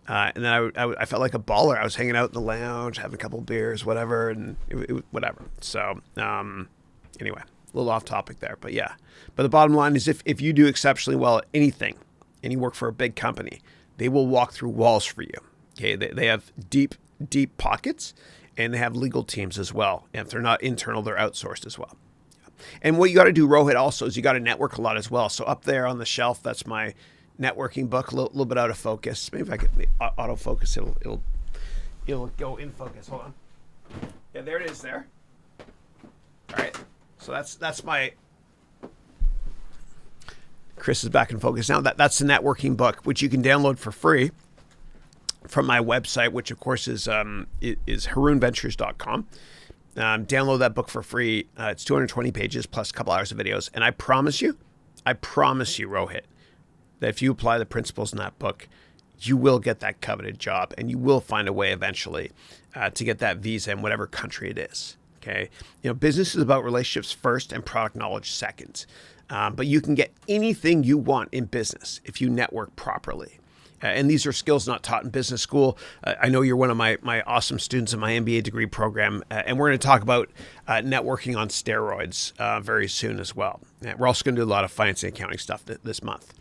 And then I felt like a baller. I was hanging out in the lounge, having a couple of beers, whatever, and it whatever. So anyway, a little off topic there, but yeah. But the bottom line is if you do exceptionally well at anything and you work for a big company, they will walk through walls for you. Okay, they have deep pockets, and they have legal teams as well. And if they're not internal, they're outsourced as well. And what you got to do, Rohit, also is you got to network a lot as well. So up there on the shelf, that's my networking book, a little bit out of focus. Maybe if I could autofocus, it'll go in focus. Hold on. Yeah, there it is there. All right. So that's my, Chris is back in focus now. That's the networking book, which you can download for free from my website, which of course is harounventures.com. Download that book for free. It's 220 pages plus a couple hours of videos. And I promise you, Rohit, that if you apply the principles in that book, you will get that coveted job, and you will find a way eventually to get that visa in whatever country it is. Okay. Business is about relationships first and product knowledge second. But you can get anything you want in business if you network properly. And these are skills not taught in business school. I know you're one of my awesome students in my MBA degree program, and we're going to talk about networking on steroids very soon as well. We're also going to do a lot of finance and accounting stuff this month,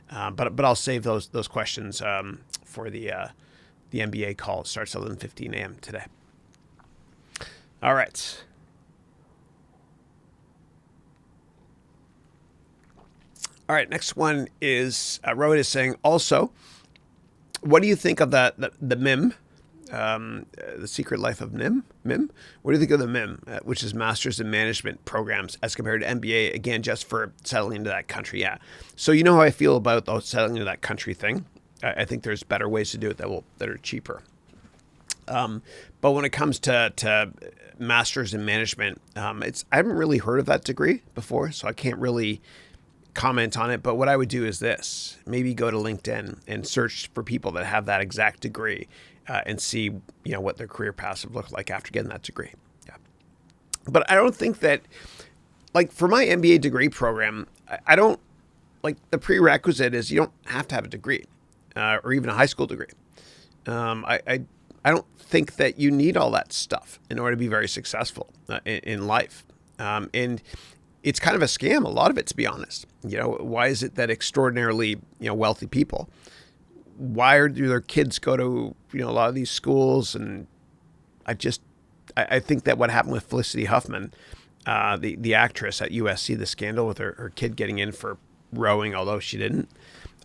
but I'll save those questions for the MBA call. It starts at 11:15 a.m. today. All right. All right. Next one is Rohit is saying also, what do you think of the MIM, the Secret Life of MIM? What do you think of the MIM, which is Masters in Management programs as compared to MBA, again, just for settling into that country? Yeah. So you know how I feel about the settling into that country thing. I think there's better ways to do it that are cheaper. But when it comes to Masters in Management, I haven't really heard of that degree before, so I can't really comment on it. But what I would do is this: maybe go to LinkedIn and search for people that have that exact degree and see what their career paths have looked like after getting that degree. Yeah. But I don't think that, like, for my MBA degree program, I don't, like, the prerequisite is you don't have to have a degree or even a high school degree. I don't think that you need all that stuff in order to be very successful in life. And it's kind of a scam, a lot of it, to be honest. Why is it that extraordinarily, wealthy people, do their kids go to, a lot of these schools? And I think that what happened with Felicity Huffman, the actress at USC, the scandal with her kid getting in for rowing, although she didn't,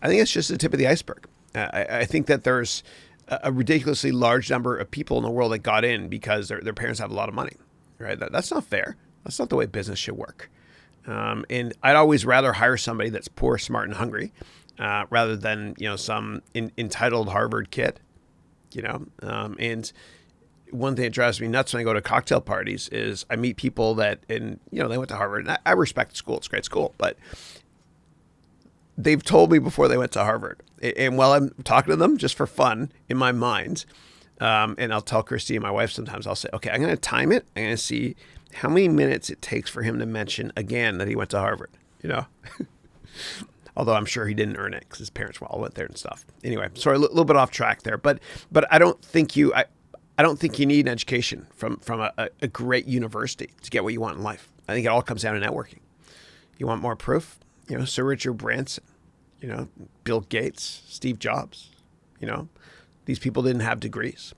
I think it's just the tip of the iceberg. I think that there's a ridiculously large number of people in the world that got in because their parents have a lot of money, right? That's not fair. That's not the way business should work. And I'd always rather hire somebody that's poor, smart, and hungry rather than, some entitled Harvard kid, and one thing that drives me nuts when I go to cocktail parties is I meet people that, they went to Harvard. And I respect the school. It's a great school, but they've told me before they went to Harvard. And while I'm talking to them just for fun in my mind, and I'll tell Christine, my wife, sometimes I'll say, okay, I'm going to time it. I'm going to see how many minutes it takes for him to mention again that he went to Harvard, although I'm sure he didn't earn it because his parents all went there and stuff. Anyway, sorry, a little bit off track there, but I don't think you need an education from a great university to get what you want in life. I think it all comes down to networking. You want more proof? Sir Richard Branson, Bill Gates, Steve Jobs, these people didn't have degrees.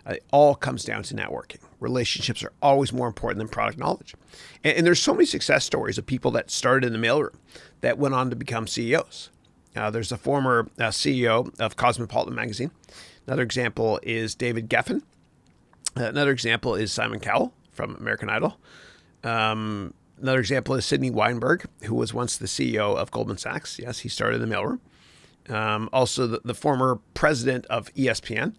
It all comes down to networking. Relationships are always more important than product knowledge. And there's so many success stories of people that started in the mailroom that went on to become CEOs. There's a former CEO of Cosmopolitan magazine. Another example is David Geffen. Another example is Simon Cowell from American Idol. Another example is Sidney Weinberg, who was once the CEO of Goldman Sachs. Yes, he started in the mailroom. Also, the former president of ESPN,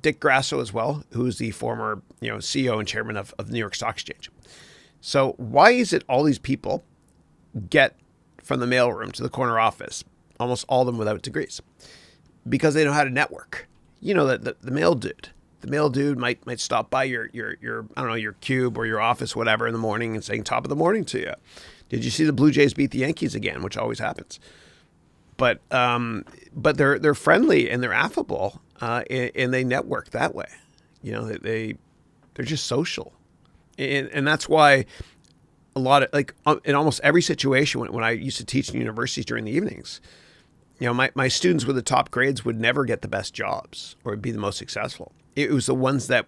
Dick Grasso as well, who's the former CEO and chairman of the New York Stock Exchange. So why is it all these people get from the mailroom to the corner office, almost all of them without degrees? Because they know how to network. The mail dude. The mail dude might stop by your I don't know, your cube or your office, whatever, in the morning and saying top of the morning to you. Did you see the Blue Jays beat the Yankees again? Which always happens. But they're friendly and they're affable, and they network that way. They're just social, and that's why a lot of in almost every situation when I used to teach in universities during the evenings, my students with the top grades would never get the best jobs or be the most successful. It was the ones that,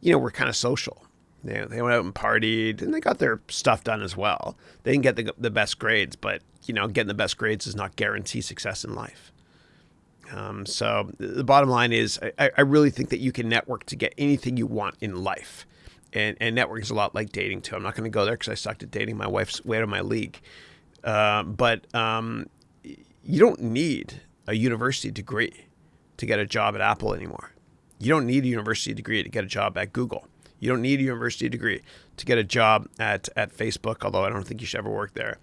were kind of social. They went out and partied, and they got their stuff done as well. They didn't get the best grades, but, getting the best grades does not guarantee success in life. So the bottom line is I really think that you can network to get anything you want in life. And networking is a lot like dating, too. I'm not going to go there because I sucked at dating. My wife's way out of my league. But you don't need a university degree to get a job at Apple anymore. You don't need a university degree to get a job at Google. You don't need a university degree to get a job at Facebook, although I don't think you should ever work there.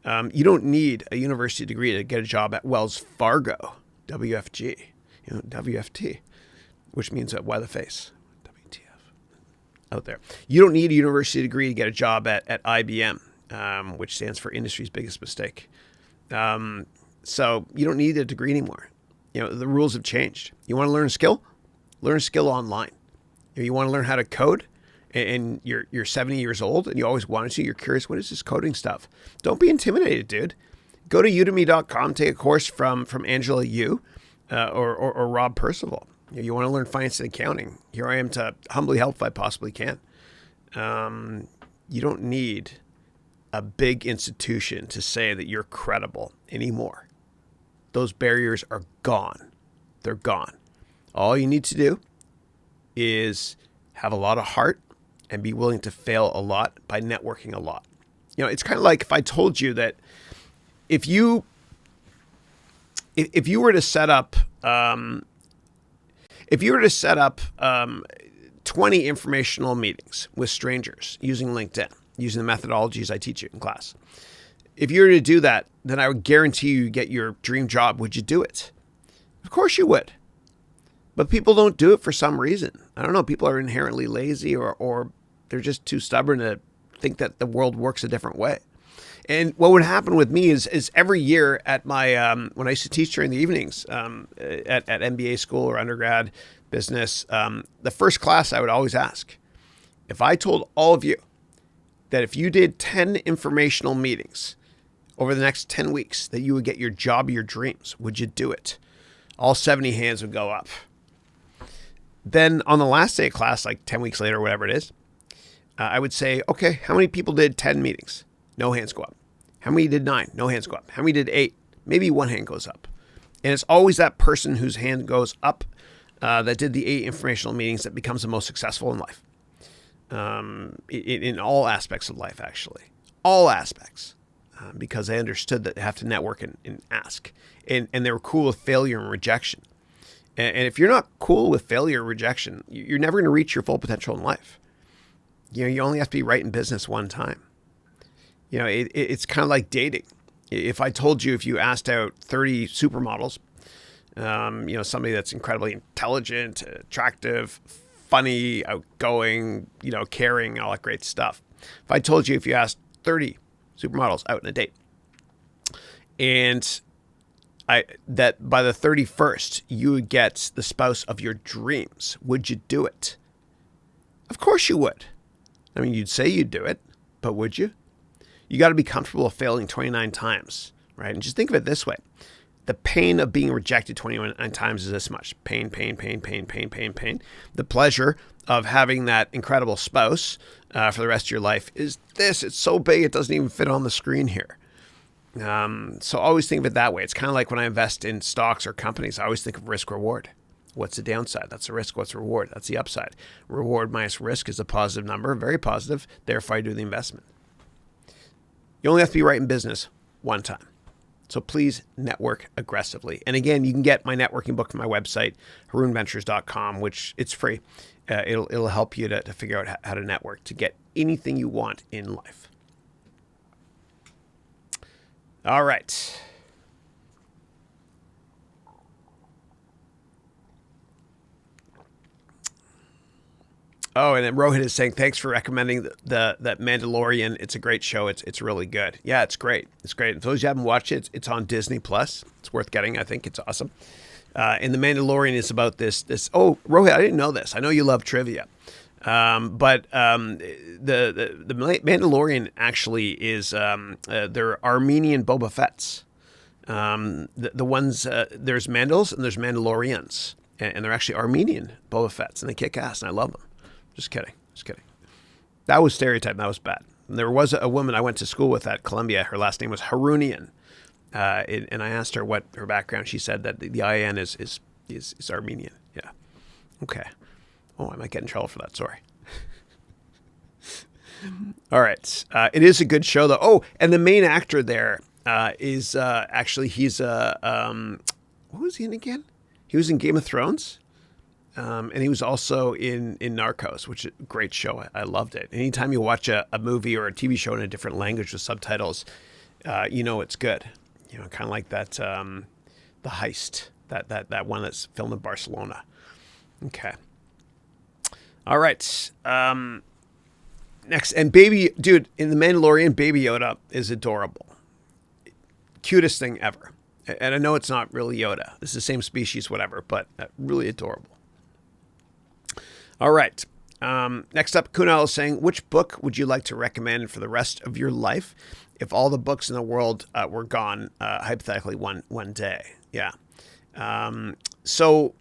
You don't need a university degree to get a job at Wells Fargo, WFG, WFT, which means why the face, WTF, out there. You don't need a university degree to get a job at IBM, which stands for Industry's Biggest Mistake. So you don't need a degree anymore. The rules have changed. You want to learn a skill? Learn a skill online. If you want to learn how to code and you're 70 years old and you always wanted to, you're curious, what is this coding stuff? Don't be intimidated, dude. Go to udemy.com, take a course from Angela Yu or Rob Percival. You want to learn finance and accounting. Here I am to humbly help if I possibly can. You don't need a big institution to say that you're credible anymore. Those barriers are gone. They're gone. All you need to do is have a lot of heart and be willing to fail a lot by networking a lot. It's kind of like if I told you that if you were to set up 20 informational meetings with strangers using LinkedIn, using the methodologies I teach you in class. If you were to do that, then I would guarantee you get your dream job. Would you do it? Of course you would. But people don't do it for some reason. I don't know. People are inherently lazy or they're just too stubborn to think that the world works a different way. And what would happen with me is every year at my when I used to teach during the evenings at MBA school or undergrad business, the first class I would always ask, if I told all of you that if you did 10 informational meetings over the next 10 weeks that you would get your job of your dreams, would you do it? All 70 hands would go up. Then on the last day of class, like 10 weeks later, whatever it is, I would say, okay, how many people did 10 meetings? No hands go up. How many did 9? No hands go up. How many did 8? Maybe one hand goes up. And it's always that person whose hand goes up that did the 8 informational meetings that becomes the most successful in life. In all aspects of life, actually. All aspects. Because they understood that they have to network and ask. And they were cool with failure and rejection. And if you're not cool with failure or rejection, you're never going to reach your full potential in life. You only have to be right in business one time. It's kind of like dating. If I told you, if you asked out 30 supermodels, somebody that's incredibly intelligent, attractive, funny, outgoing, caring, all that great stuff. If I told you, if you asked 30 supermodels out on a date, and that by the 31st, you would get the spouse of your dreams, would you do it? Of course you would. I mean, you'd say you'd do it, but would you? You got to be comfortable with failing 29 times, right? And just think of it this way. The pain of being rejected 29 times is this much. Pain, pain, pain, pain, pain, pain, pain. The pleasure of having that incredible spouse for the rest of your life is this. It's so big, it doesn't even fit on the screen here. So always think of it that way. It's kind of like when I invest in stocks or companies, I always think of risk reward. What's the downside? That's the risk. What's the reward? That's the upside. Reward minus risk is a positive number, very positive. Therefore, I do the investment. You only have to be right in business one time. So please network aggressively. And again, you can get my networking book from my website, harounventures.com, which it's free. It'll help you to figure out how to network to get anything you want in life. All right. Oh, and then Rohit is saying, thanks for recommending that Mandalorian. It's a great show. It's really good. Yeah, it's great. It's great. And for those who haven't watched it, it's on Disney Plus. It's worth getting. I think it's awesome. And the Mandalorian is about this. Oh, Rohit, I didn't know this. I know you love trivia. But the Mandalorian actually is they're Armenian Boba Fett's. The ones there's Mandals and there's Mandalorians, and they're actually Armenian Boba Fett's, and they kick ass, and I love them. Just kidding. That was stereotype. That was bad. And there was a woman I went to school with at Columbia. Her last name was Harounian, and I asked her what her background. She said that the IN is Armenian. Yeah. Okay. Oh, I might get in trouble for that. Sorry. All right. It is a good show, though. Oh, and the main actor there is actually he's what was he in again? He was in Game of Thrones. And he was also in Narcos, which is a great show. I loved it. Anytime you watch a movie or a TV show in a different language with subtitles, you know it's good. You know, kind of like that, The Heist, that one that's filmed in Barcelona. Okay. All right. Next, and baby, dude, in The Mandalorian, Baby Yoda is adorable. Cutest thing ever. And I know it's not really Yoda. It's the same species, whatever, but really adorable. All right. Next up, Kunal is saying, which book would you like to recommend for the rest of your life if all the books in the world were gone, hypothetically, one day? Yeah. So,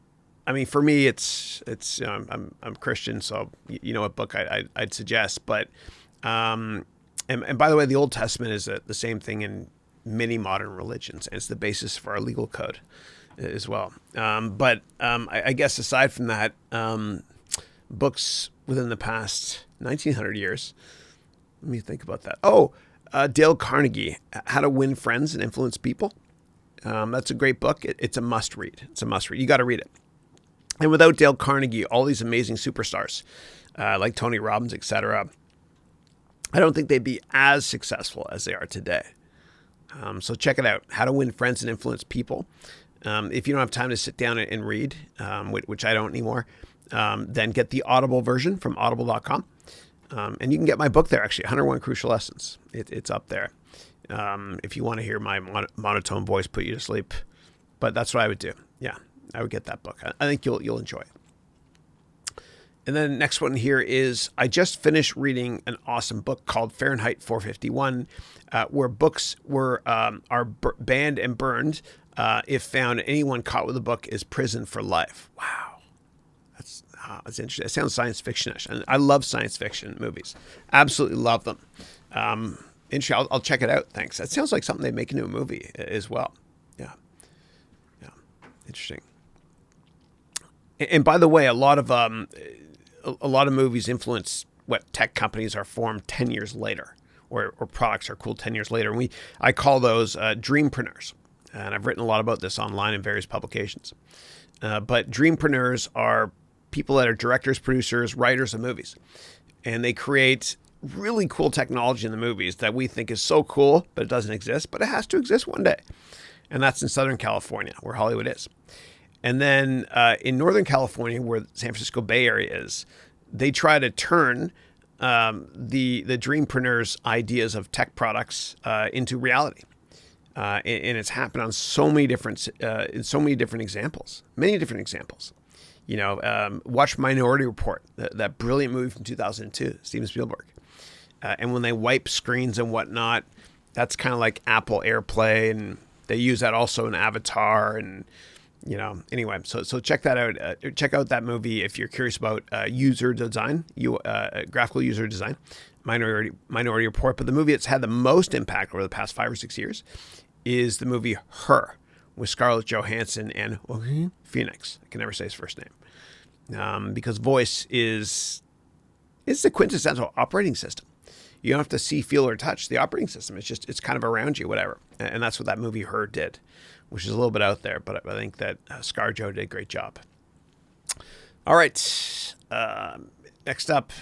I mean, for me, it's you know, I'm Christian, so you know what book I'd suggest. But and by the way, the Old Testament is the same thing in many modern religions, and it's the basis for our legal code as well. But I guess aside from that, books within the past 1900 years. Let me think about that. Oh, Dale Carnegie, How to Win Friends and Influence People. That's a great book. It's a must read. You got to read it. And without Dale Carnegie, all these amazing superstars like Tony Robbins, etc., I don't think they'd be as successful as they are today. So check it out. How to Win Friends and Influence People. If you don't have time to sit down and read, which I don't anymore, then get the Audible version from audible.com. And you can get my book there, actually, 101 Crucial Lessons. It's up there. If you want to hear my monotone voice put you to sleep. But that's what I would do. Yeah, I would get that book. I think you'll enjoy it. And then the next one here is, I just finished reading an awesome book called Fahrenheit 451, where books are banned and burned. If found, anyone caught with a book is prison for life. Wow. That's interesting. It sounds science fiction-ish. And I love science fiction movies. Absolutely love them. Interesting. I'll check it out. Thanks. That sounds like something they'd make into a movie as well. Yeah. Interesting. And by the way, a lot of movies influence what tech companies are formed 10 years later, or products are cool 10 years later. And I call those dreampreneurs. And I've written a lot about this online in various publications. But dreampreneurs are people that are directors, producers, writers of movies. And they create really cool technology in the movies that we think is so cool, but it doesn't exist, but it has to exist one day. And that's in Southern California, where Hollywood is. And then in Northern California, where the San Francisco Bay Area is, they try to turn the dreampreneurs' ideas of tech products into reality. And it's happened on so many different examples, many different examples. Watch Minority Report, that brilliant movie from 2002, Steven Spielberg. And when they wipe screens and whatnot, that's kind of like Apple AirPlay, and they use that also in Avatar. And anyway, so check that out. Check out that movie if you're curious about user design, graphical user design, Minority Report. But the movie that's had the most impact over the past 5 or 6 years is the movie Her, with Scarlett Johansson and Joaquin Phoenix. I can never say his first name, because voice is the quintessential operating system. You don't have to see, feel, or touch the operating system. It's kind of around you, whatever. And that's what that movie Her did, which is a little bit out there, but I think that ScarJo did a great job. All right. Next up.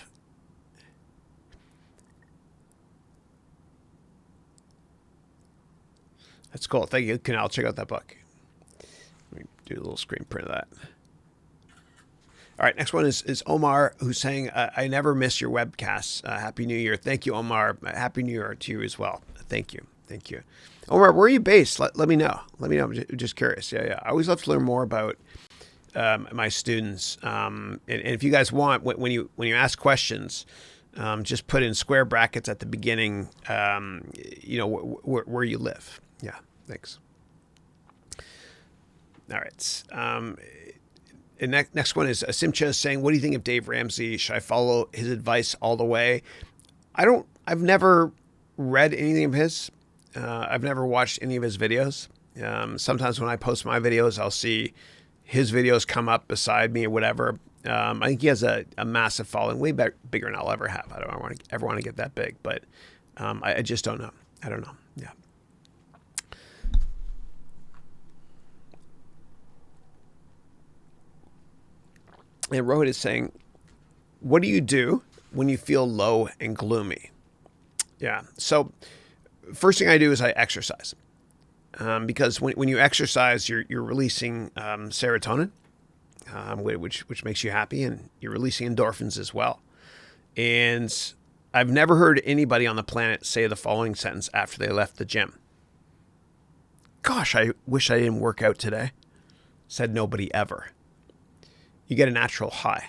That's cool. Thank you, Canal. Check out that book. Let me do a little screen print of that. All right, next one is Omar, who's saying, I never miss your webcasts. Happy New Year. Thank you, Omar. Happy New Year to you as well. Thank you. Omar, where are you based? Let me know. I'm just curious. Yeah. I always love to learn more about my students. And if you guys want, when you ask questions, just put in square brackets at the beginning, where you live. Yeah, thanks. All right. And next one is Simcha saying, what do you think of Dave Ramsey? Should I follow his advice all the way? I've never read anything of his. I've never watched any of his videos. Sometimes when I post my videos, I'll see his videos come up beside me or whatever. I think he has a massive following, way bigger than I'll ever have. I don't ever want to get that big, but I just don't know. I don't know. Yeah. And Rohit is saying, what do you do when you feel low and gloomy? Yeah. So first thing I do is I exercise. Because when you exercise, you're releasing serotonin, which makes you happy, and you're releasing endorphins as well. And I've never heard anybody on the planet say the following sentence after they left the gym. Gosh, I wish I didn't work out today. Said nobody ever. You get a natural high.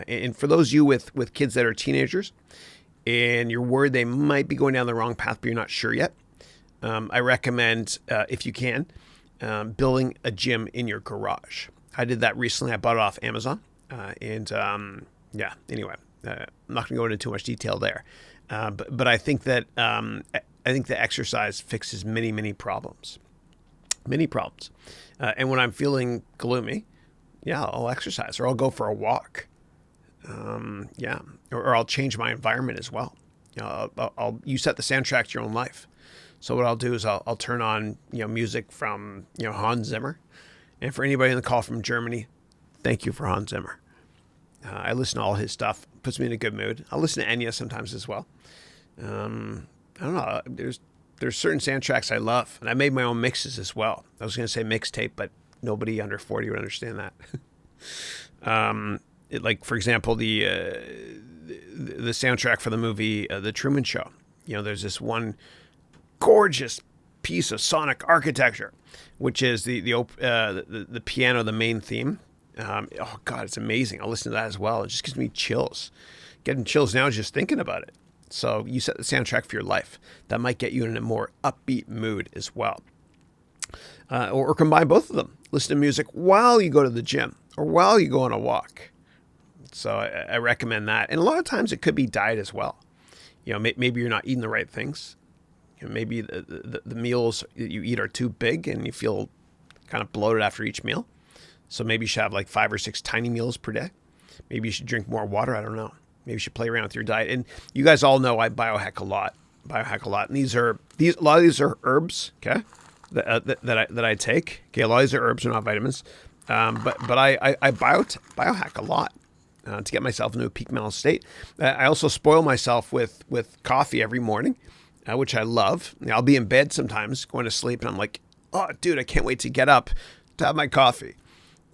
And for those of you with kids that are teenagers and you're worried they might be going down the wrong path, but you're not sure yet, I recommend, if you can, building a gym in your garage. I did that recently. I bought it off Amazon. Anyway, I'm not going to go into too much detail there. But I think that the exercise fixes many problems. And when I'm feeling gloomy, I'll exercise, or I'll go for a walk. Or I'll change my environment as well. You set the soundtrack to your own life. So what I'll do is I'll turn on music from Hans Zimmer, and for anybody on the call from Germany, thank you for Hans Zimmer. I listen to all his stuff, puts me in a good mood. I'll listen to Enya sometimes as well. I don't know. There's certain soundtracks I love, and I made my own mixes as well. I was going to say mixtape, but nobody under 40 would understand that. Like for example, the soundtrack for the movie The Truman Show. There's this one gorgeous piece of sonic architecture, which is the piano, the main theme. Oh God, it's amazing. I'll listen to that as well. It just gives me chills. Getting chills now just thinking about it. So you set the soundtrack for your life. That might get you in a more upbeat mood as well. Or combine both of them. Listen to music while you go to the gym or while you go on a walk. So I recommend that. And a lot of times it could be diet as well. Maybe you're not eating the right things. Maybe the meals that you eat are too big and you feel kind of bloated after each meal. So maybe you should have like 5 or 6 tiny meals per day. Maybe you should drink more water. I don't know. Maybe you should play around with your diet. And you guys all know I biohack a lot. And a lot of these are herbs, okay, that I take. Okay, a lot of these are herbs, they're not vitamins. But I biohack a lot to get myself into a peak mental state. I also spoil myself with coffee every morning, which I love. I'll be in bed sometimes going to sleep and I'm like, oh, dude, I can't wait to get up to have my coffee.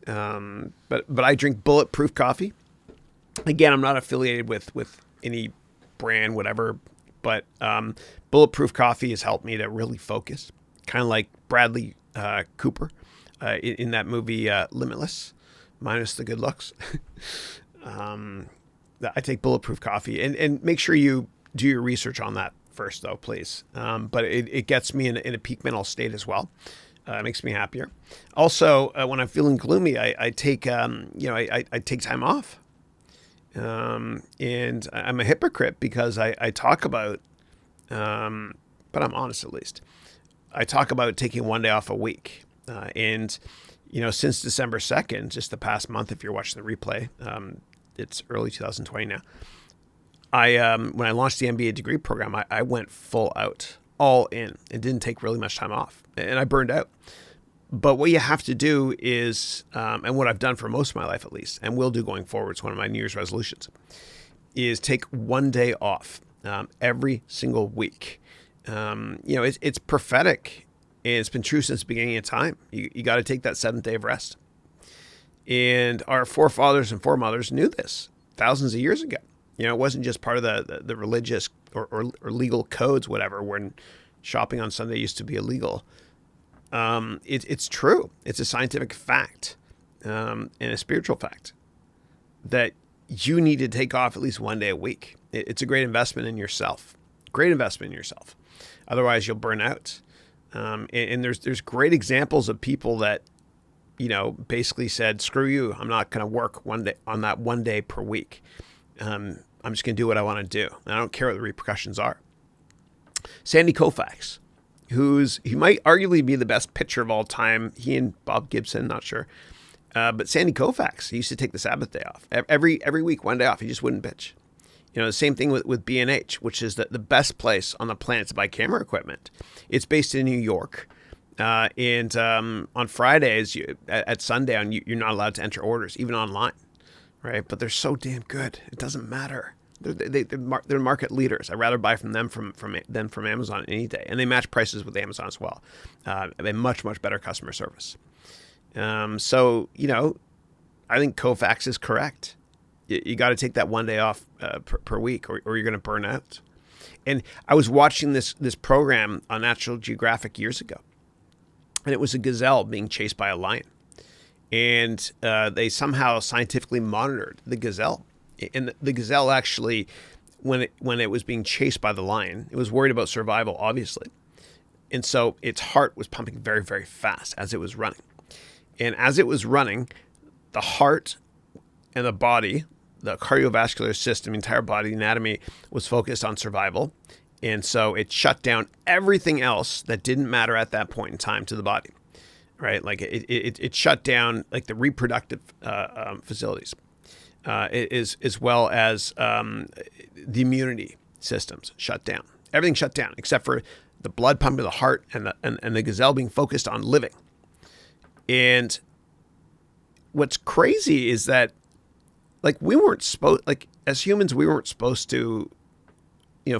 But I drink Bulletproof coffee. Again, I'm not affiliated with any brand, whatever, but Bulletproof coffee has helped me to really focus, kind of like Bradley Cooper in that movie Limitless, minus the good looks. I take bulletproof coffee, and make sure you do your research on that first, though, please. But it gets me in a peak mental state as well. It makes me happier. Also, when I'm feeling gloomy, I take I take time off. And I'm a hypocrite because I talk about, but I'm honest at least. I talk about taking one day off a week. And since December 2nd, just the past month, if you're watching the replay, it's early 2020 now. When I launched the MBA degree program, I went full out, all in, and didn't take really much time off. And I burned out. But what you have to do is, and what I've done for most of my life at least, and will do going forward, it's one of my New Year's resolutions, is take one day off every single week. It's prophetic, and it's been true since the beginning of time. You got to take that 7th day of rest. And our forefathers and foremothers knew this thousands of years ago. It wasn't just part of the religious or legal codes, whatever, when shopping on Sunday used to be illegal. It's true. It's a scientific fact and a spiritual fact that you need to take off at least one day a week. It's a great investment in yourself. Great investment in yourself. Otherwise, you'll burn out. And there's great examples of people that basically said, "Screw you! I'm not going to work one day on that one day per week. I'm just going to do what I want to do. And I don't care what the repercussions are." Sandy Koufax. He might arguably be the best pitcher of all time. He and Bob Gibson, not sure. But Sandy Koufax, he used to take the Sabbath day off. Every week, one day off. He just wouldn't pitch. The same thing with B&H, which is the best place on the planet to buy camera equipment. It's based in New York. And on Fridays, at sundown, you're not allowed to enter orders, even online. Right? But they're so damn good. It doesn't matter. They're market leaders. I'd rather buy from them than from Amazon any day. And they match prices with Amazon as well. They have much, much better customer service. So, I think Koufax is correct. You got to take that one day off per week or you're going to burn out. And I was watching this program on National Geographic years ago. And it was a gazelle being chased by a lion. And they somehow scientifically monitored the gazelle. And the gazelle actually, when it was being chased by the lion, it was worried about survival, obviously. And so its heart was pumping very, very fast as it was running. And as it was running, the heart and the body, the cardiovascular system, entire body anatomy was focused on survival. And so it shut down everything else that didn't matter at that point in time to the body, right? Like it shut down like the reproductive facilities. As well as the immunity systems shut down. Everything shut down except for the blood pumping to the heart and the gazelle being focused on living. And what's crazy is that, as humans, we weren't supposed to,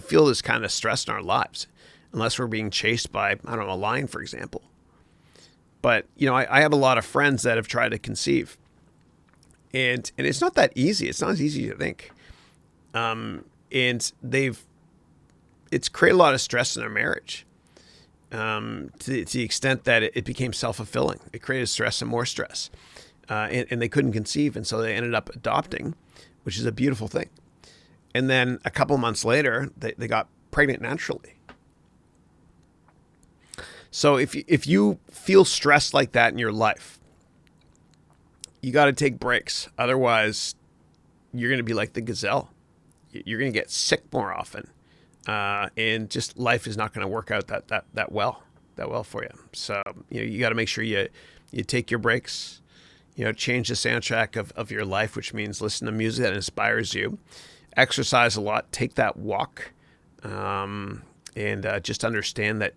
feel this kind of stress in our lives unless we're being chased by, a lion, for example. But, I have a lot of friends that have tried to conceive. And it's not that easy. It's not as easy as you think. And it's created a lot of stress in their marriage to the extent that it became self-fulfilling. It created stress and more stress. And they couldn't conceive. And so they ended up adopting, which is a beautiful thing. And then a couple months later, they got pregnant naturally. So if you feel stressed like that in your life, you got to take breaks. Otherwise, you're going to be like the gazelle. You're going to get sick more often. And just life is not going to work out that well for you. So, you got to make sure you take your breaks, change the soundtrack of your life, which means listen to music that inspires you, exercise a lot, take that walk, and just understand that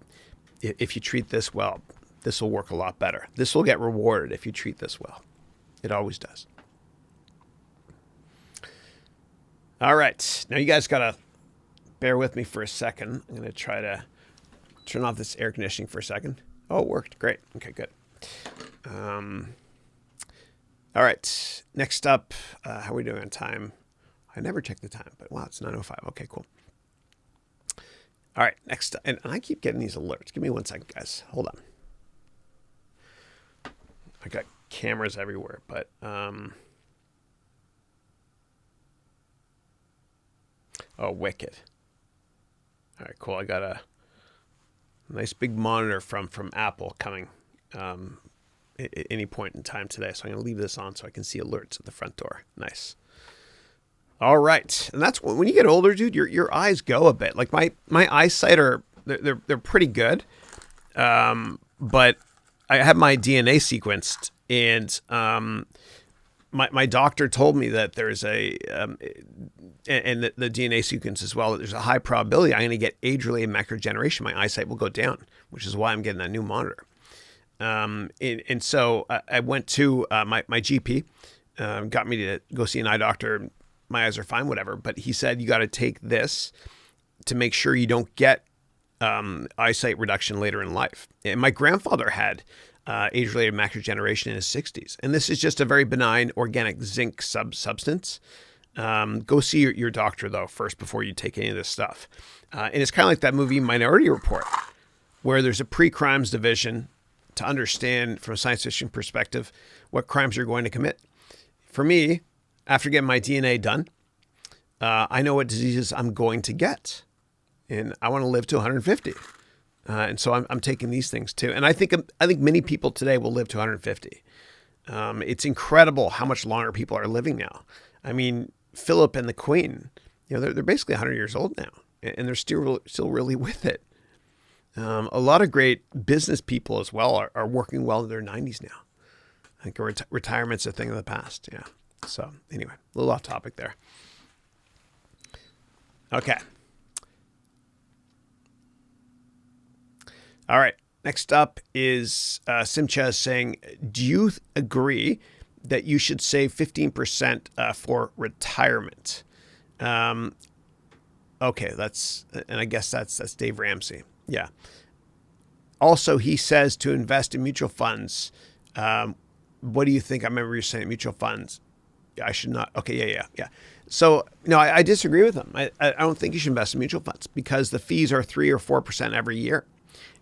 if you treat this well, this will work a lot better. This will get rewarded if you treat this well. It always does. All right. Now you guys got to bear with me for a second. I'm going to try to turn off this air conditioning for a second. Oh, it worked. Great. Okay, good. All right. Next up, how are we doing on time? I never check the time, but wow, it's 9:05. Okay, cool. All right. Next, and I keep getting these alerts. Give me 1 second, guys. Hold on. I got cameras everywhere, but Oh, wicked. All right, cool. I got a nice big monitor from Apple coming at any point in time today. So I'm going to leave this on so I can see alerts at the front door. Nice. All right. And that's when you get older, dude, your eyes go a bit. Like my eyesight they're pretty good. But I have my DNA sequenced, and my doctor told me that there's and the DNA sequence as well, that there's a high probability I'm going to get age-related macular degeneration. My eyesight will go down, which is why I'm getting that new monitor. And so I went to my GP, got me to go see an eye doctor. My eyes are fine, whatever. But he said, you got to take this to make sure you don't get eyesight reduction later in life. And my grandfather had age-related macular degeneration in his 60s. And this is just a very benign organic zinc substance. Go see your doctor, though, first before you take any of this stuff. And it's kind of like that movie Minority Report, where there's a pre-crimes division to understand from a science fiction perspective what crimes you're going to commit. For me, after getting my DNA done, I know what diseases I'm going to get. And I want to live to 150. And so I'm taking these things too. And I think many people today will live to 150. It's incredible how much longer people are living now. I mean, Philip and the Queen, they're basically 100 years old now, and they're still really with it. A lot of great business people as well are working well in their 90s now. I think retirement's a thing of the past. Yeah. So anyway, a little off topic there. Okay. All right. Next up is Simcha saying, do you agree that you should save 15% for retirement? Okay, and I guess that's Dave Ramsey. Yeah. Also, he says to invest in mutual funds. What do you think? I remember you saying mutual funds. I should not. Okay, yeah. So, no, I disagree with him. I don't think you should invest in mutual funds because the fees are 3 or 4% every year.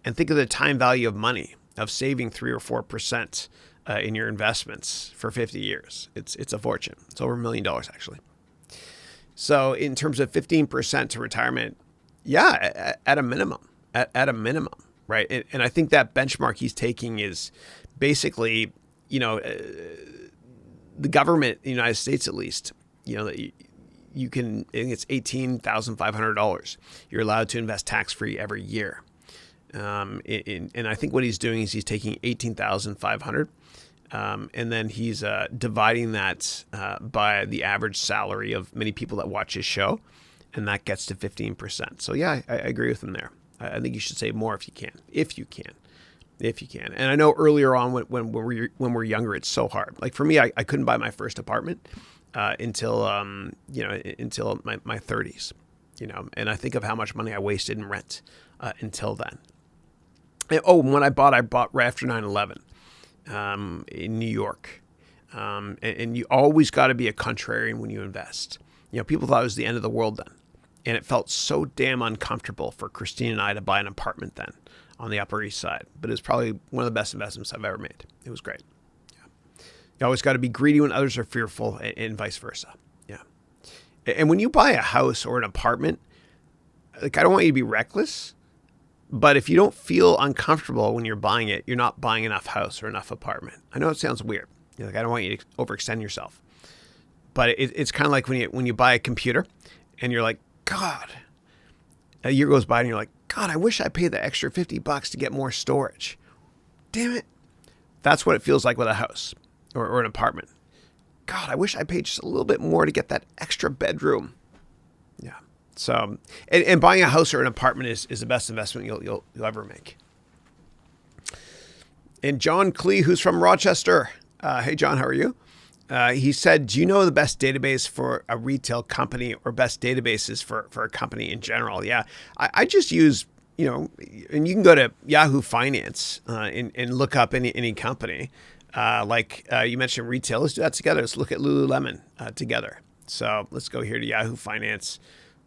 And think of the time value of money, of saving 3 or 4% in your investments for 50 years. It's a fortune. It's over $1 million, actually. So in terms of 15% to retirement, yeah, at a minimum, at a minimum, right? And I think that benchmark he's taking is basically, the government in the United States, at least, you can, I think it's $18,500. You're allowed to invest tax-free every year. And I think what he's doing is he's taking $18,500, and then he's dividing that by the average salary of many people that watch his show, and that gets to 15%. So yeah, I agree with him there. I think you should save more if you can. And I know earlier on when we're younger, it's so hard. Like for me, I couldn't buy my first apartment until my 30s. And I think of how much money I wasted in rent until then. When I bought right after 9/11 in New York. And you always got to be a contrarian when you invest. People thought it was the end of the world then. And it felt so damn uncomfortable for Christine and I to buy an apartment then on the Upper East Side. But it was probably one of the best investments I've ever made. It was great. Yeah. You always got to be greedy when others are fearful, and vice versa. Yeah. And when you buy a house or an apartment, like I don't want you to be reckless, but if you don't feel uncomfortable when you're buying it, you're not buying enough house or enough apartment. I know it sounds weird. I don't want you to overextend yourself. But it's kind of like when you buy a computer and you're like, God, a year goes by and you're like, God, I wish I paid the extra $50 to get more storage. Damn it. That's what it feels like with a house or an apartment. God, I wish I paid just a little bit more to get that extra bedroom. Yeah. So, and buying a house or an apartment is the best investment you'll ever make. And John Clee, who's from Rochester. Hey, John, how are you? He said, do you know the best database for a retail company or best databases for a company in general? Yeah, I just use, and you can go to Yahoo Finance and look up any company. You mentioned retail. Let's do that together. Let's look at Lululemon together. So let's go here to Yahoo Finance.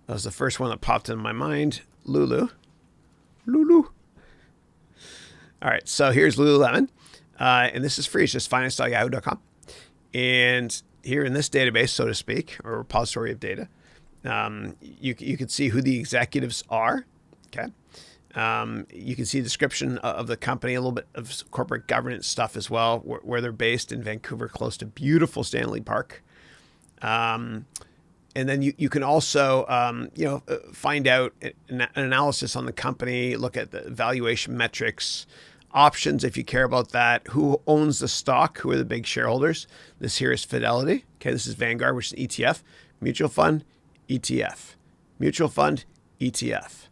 That was the first one that popped in my mind. Lulu. All right, so here's Lululemon. And this is free. It's just finance.yahoo.com. And here in this database, so to speak, or repository of data, You can see who the executives are. Okay. You can see a description of the company, a little bit of corporate governance stuff as well, where they're based in Vancouver, close to beautiful Stanley Park. And then you can also, find out an analysis on the company, look at the valuation metrics, options if you care about that, who owns the stock, who are the big shareholders. This here is Fidelity. Okay, this is Vanguard, which is an ETF. Mutual fund, ETF. Mutual fund, ETF.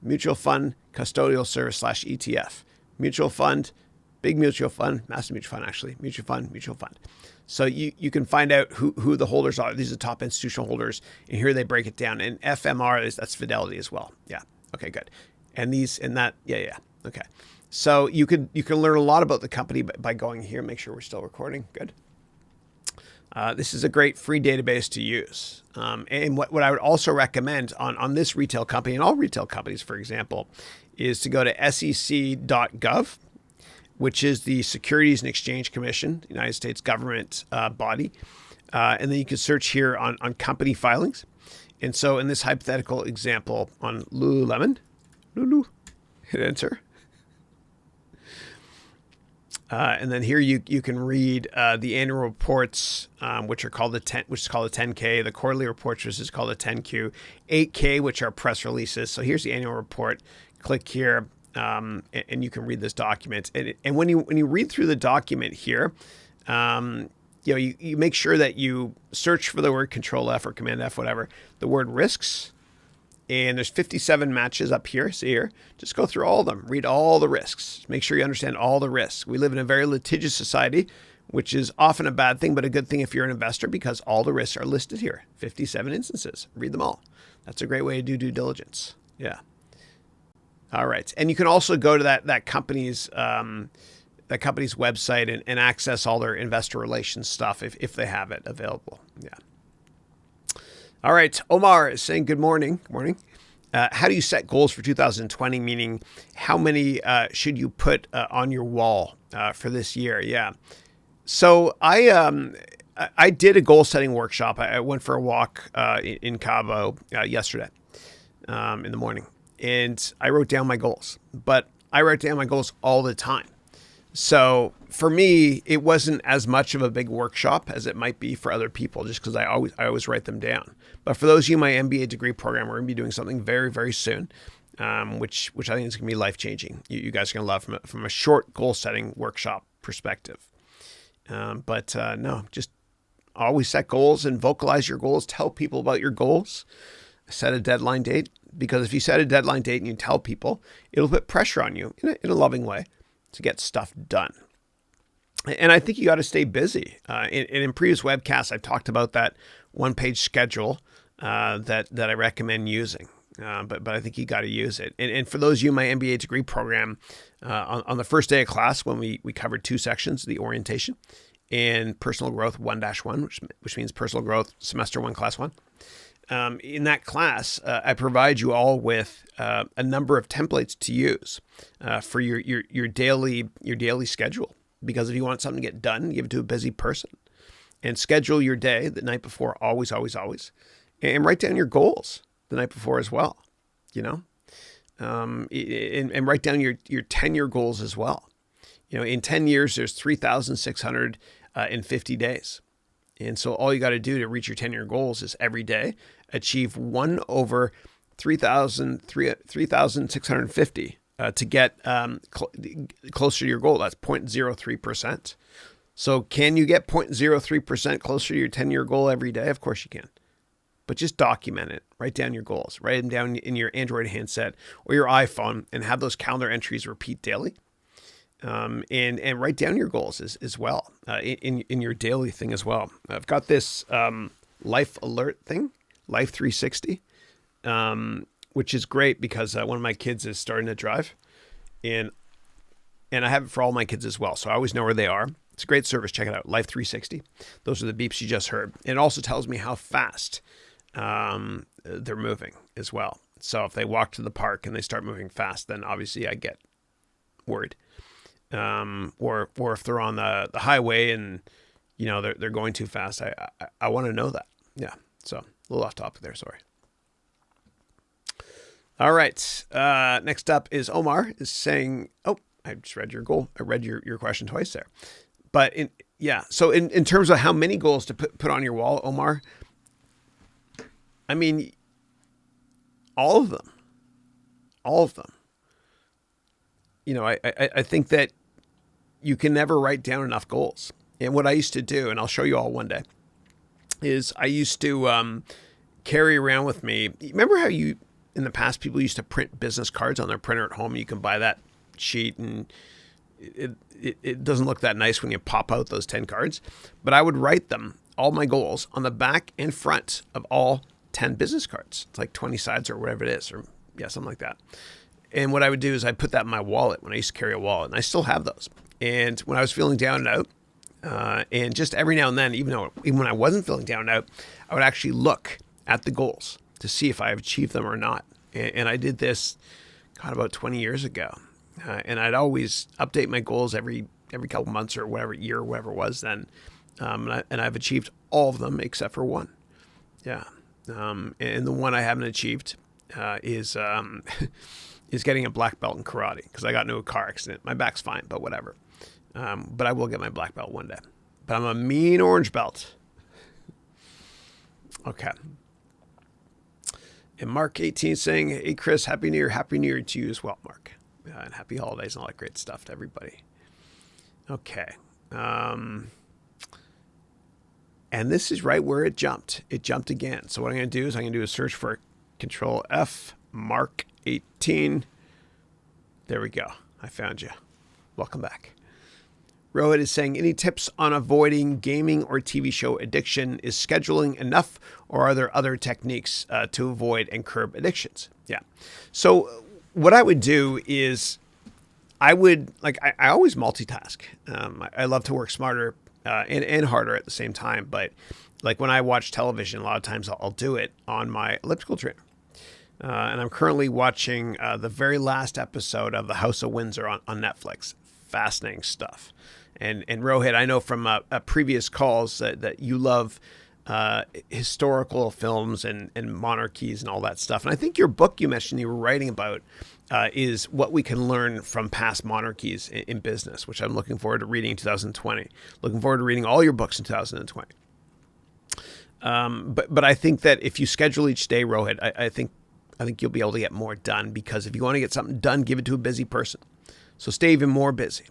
Mutual fund, custodial service / ETF. Mutual fund, big mutual fund, massive mutual fund actually, mutual fund. So you can find out who the holders are. These are the top institutional holders, and here they break it down. And FMR that's Fidelity as well. Yeah. Okay, good. And that. Yeah. Okay. So you can learn a lot about the company by going here. Make sure we're still recording. Good. This is a great free database to use. And what I would also recommend on this retail company and all retail companies, for example, is to go to sec.gov, which is the Securities and Exchange Commission, United States government body. And then you can search here on company filings. And so in this hypothetical example on Lululemon, hit enter. And then here you can read the annual reports, which is called a 10K, the quarterly reports, which is called a 10Q, 8K, which are press releases. So here's the annual report. Click here, and you can read this document. And when you read through the document here, you make sure that you search for the word Control F or Command F, whatever, the word risks. And there's 57 matches up here. See here, just go through all of them. Read all the risks. Make sure you understand all the risks. We live in a very litigious society, which is often a bad thing, but a good thing if you're an investor because all the risks are listed here. 57 instances. Read them all. That's a great way to do due diligence. Yeah. All right. And you can also go to that company's website and access all their investor relations stuff if they have it available. Yeah. All right. Omar is saying good morning. Good morning. How do you set goals for 2020? Meaning, how many should you put on your wall for this year? Yeah. So I did a goal setting workshop. I went for a walk in Cabo yesterday in the morning, and I wrote down my goals. But I write down my goals all the time. So for me, it wasn't as much of a big workshop as it might be for other people, just because I always write them down. But for those of you in my MBA degree program, we're going to be doing something very, very soon, which I think is going to be life changing. You guys are going to love from a short goal setting workshop perspective. No, just always set goals and vocalize your goals. Tell people about your goals. Set a deadline date, because if you set a deadline date and you tell people, it'll put pressure on you in a loving way to get stuff done. And I think you got to stay busy. In previous webcasts, I've talked about that one-page schedule that I recommend using. But I think you got to use it. And for those of you in my MBA degree program, on the first day of class, when we covered two sections, the orientation and personal growth 1-1, which means personal growth semester 1, class 1. In that class, I provide you all with a number of templates to use for your daily schedule. Because if you want something to get done, give it to a busy person, and schedule your day the night before, always, and write down your goals the night before as well. And write down your 10-year goals as well. In 10 years, there's 3,650 days. And so all you got to do to reach your 10-year goals is every day achieve 1 over 3,650 to get closer to your goal. That's 0.03%. So can you get 0.03% closer to your 10-year goal every day? Of course you can. But just document it. Write down your goals. Write them down in your Android handset or your iPhone and have those calendar entries repeat daily. And write down your goals as well in your daily thing as well. I've got this life alert thing, Life 360, which is great because one of my kids is starting to drive, and I have it for all my kids as well. So I always know where they are. It's a great service. Check it out, Life 360. Those are the beeps you just heard. It also tells me how fast they're moving as well. So if they walk to the park and they start moving fast, then obviously I get worried. Or if they're on the highway and they're going too fast, I want to know that. Yeah. So a little off topic there. Sorry. All right. Next up is Omar is saying, oh, I just read your goal. I read your question twice there. But so in terms of how many goals to put on your wall, Omar, I mean, all of them. You know, I think that you can never write down enough goals. And what I used to do, and I'll show you all one day, is I used to carry around with me. Remember how in the past, people used to print business cards on their printer at home? You can buy that sheet, and it doesn't look that nice when you pop out those 10 cards. But I would write them, all my goals, on the back and front of all 10 business cards. It's like 20 sides or whatever it is, or something like that. And what I would do is I put that in my wallet when I used to carry a wallet, and I still have those. And when I was feeling down and out, and just every now and then, even when I wasn't feeling down and out, I would actually look at the goals to see if I have achieved them or not. And I did this, about 20 years ago. And I'd always update my goals every couple months or whatever year or whatever it was then. And I've achieved all of them except for one. Yeah. And the one I haven't achieved is getting a black belt in karate, because I got into a car accident. My back's fine, but whatever. But I will get my black belt one day. But I'm a mean orange belt. Okay. And Mark 18 saying, hey, Chris, Happy New Year. Happy New Year to you as well, Mark. And happy holidays and all that great stuff to everybody. Okay. And this is right where it jumped. It jumped again. So what I'm going to do is I'm going to do a search for Control F, Mark 18. There we go. I found you. Welcome back. Rohit is saying, any tips on avoiding gaming or TV show addiction? Is scheduling enough, or are there other techniques to avoid and curb addictions? Yeah. So what I would do is I always multitask. I love to work smarter and harder at the same time. But like when I watch television, a lot of times I'll do it on my elliptical trainer. And I'm currently watching the very last episode of The House of Windsor on Netflix. Fascinating stuff. And Rohit, I know from previous calls that you love historical films and monarchies and all that stuff. And I think your book you mentioned you were writing about is what we can learn from past monarchies in business, which I'm looking forward to reading in 2020. Looking forward to reading all your books in 2020. But I think that if you schedule each day, Rohit, I think you'll be able to get more done, because if you want to get something done, give it to a busy person. So stay even more busy.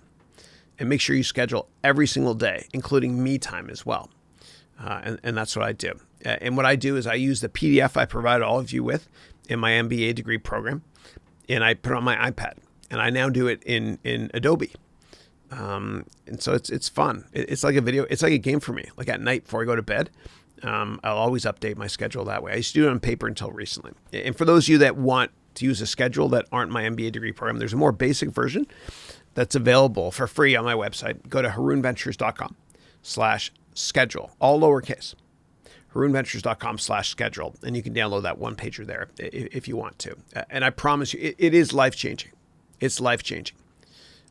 And make sure you schedule every single day, including me time as well. And that's what I do. And what I do is I use the PDF I provided all of you with in my MBA degree program, and I put it on my iPad. And I now do it in Adobe. And so it's fun. It's like a video. It's like a game for me. Like at night before I go to bed, I'll always update my schedule that way. I used to do it on paper until recently. And for those of you that want to use a schedule that aren't my MBA degree program, there's a more basic version that's available for free on my website. Go to harounventures.com/schedule, all lowercase. harounventures.com/schedule, and you can download that one pager there if you want to. And I promise you, it is life-changing. It's life-changing.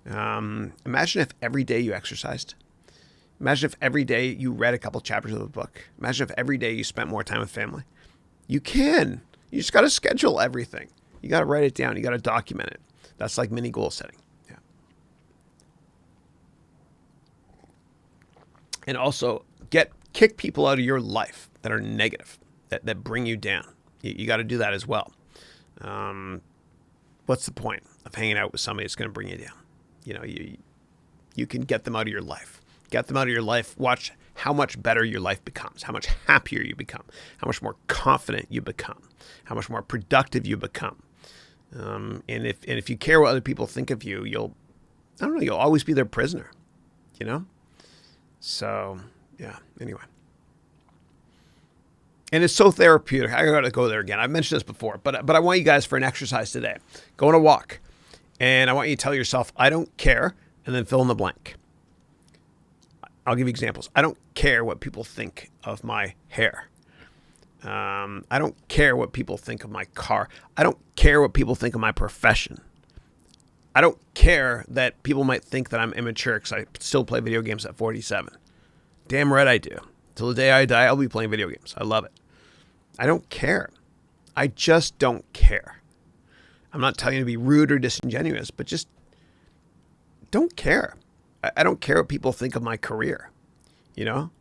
Imagine if every day you exercised. Imagine if every day you read a couple chapters of a book. Imagine if every day you spent more time with family. You can. You just got to schedule everything. You got to write it down. You got to document it. That's like mini goal setting. Yeah. And also kick people out of your life that are negative, that bring you down. You got to do that as well. What's the point of hanging out with somebody that's going to bring you down? You know, you can get them out of your life. Get them out of your life. Watch how much better your life becomes, how much happier you become, how much more confident you become, how much more productive you become. And if you care what other people think of you, you'll always be their prisoner, you know? So, yeah, anyway. And it's so therapeutic. I got to go there again. I've mentioned this before, but I want you guys for an exercise today. Go on a walk, and I want you to tell yourself, I don't care, and then fill in the blank. I'll give you examples. I don't care what people think of my hair. I don't care what people think of my car. I don't care what people think of my profession. I don't care that people might think that I'm immature because I still play video games at 47. Damn right I do. Till the day I die, I'll be playing video games. I love it. I don't care. I just don't care. I'm not telling you to be rude or disingenuous, but just don't care. I don't care what people think of my career. You know,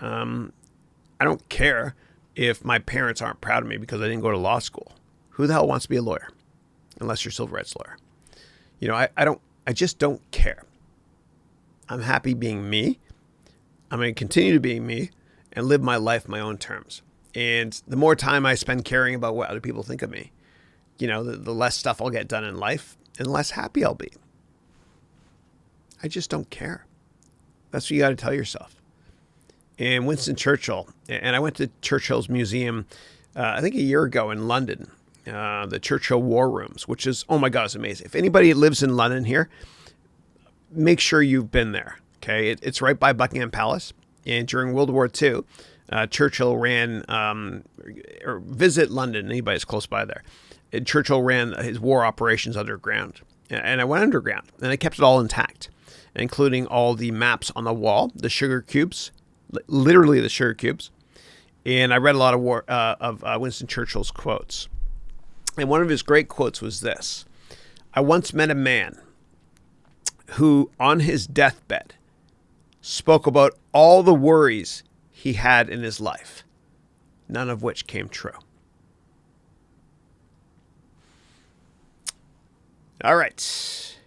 I don't care if my parents aren't proud of me because I didn't go to law school. Who the hell wants to be a lawyer? Unless you're a civil rights lawyer. You know, I just don't care. I'm happy being me. I'm going to continue to be me and live my life my own terms. And the more time I spend caring about what other people think of me, you know, the less stuff I'll get done in life and the less happy I'll be. I just don't care. That's what you got to tell yourself. And Winston Churchill, and I went to Churchill's museum, I think a year ago in London, the Churchill War Rooms, which is, oh my God, it's amazing. If anybody lives in London here, make sure you've been there. Okay. It's right by Buckingham Palace. And during World War II, Churchill ran, or visit London, anybody's close by there. And Churchill ran his war operations underground. And I went underground and I kept it all intact, including all the maps on the wall, the sugar cubes, literally the sugar cubes. And I read a lot of Winston Churchill's quotes. And one of his great quotes was this: I once met a man who, on his deathbed, spoke about all the worries he had in his life, none of which came true. All right.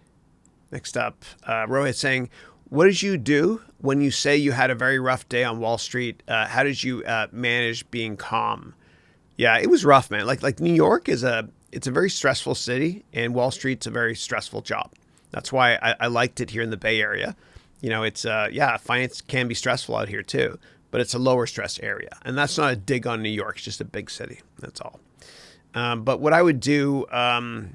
Next up, Rohit saying, what did you do when you say you had a very rough day on Wall Street? How did you manage being calm? Yeah, it was rough, man. Like New York it's a very stressful city, and Wall Street's a very stressful job. That's why I liked it here in the Bay Area. You know, it's finance can be stressful out here too, but it's a lower stress area. And that's not a dig on New York. It's just a big city. That's all. But what I would do, I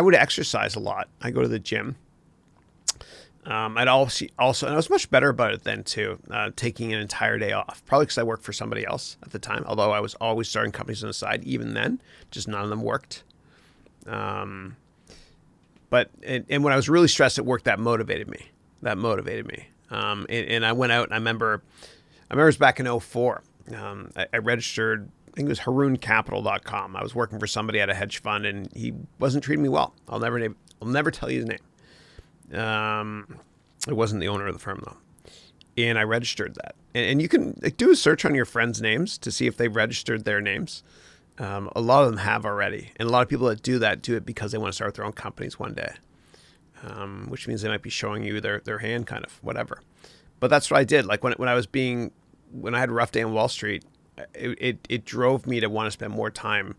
would exercise a lot. I go to the gym. I'd also, and I was much better about it then too, taking an entire day off, probably because I worked for somebody else at the time, although I was always starting companies on the side. Even then, just none of them worked. But when I was really stressed at work, that motivated me. And I went out, and I remember it was back in 2004. I registered, I think it was HarounCapital.com. I was working for somebody at a hedge fund, and he wasn't treating me well. I'll never tell you his name. It wasn't the owner of the firm though. And I registered that. And you can do a search on your friends' names to see if they've registered their names. A lot of them have already. And a lot of people that do that do it because they want to start their own companies one day. Which means they might be showing you their hand, kind of, whatever. But that's what I did. Like when I had a rough day on Wall Street, it drove me to want to spend more time,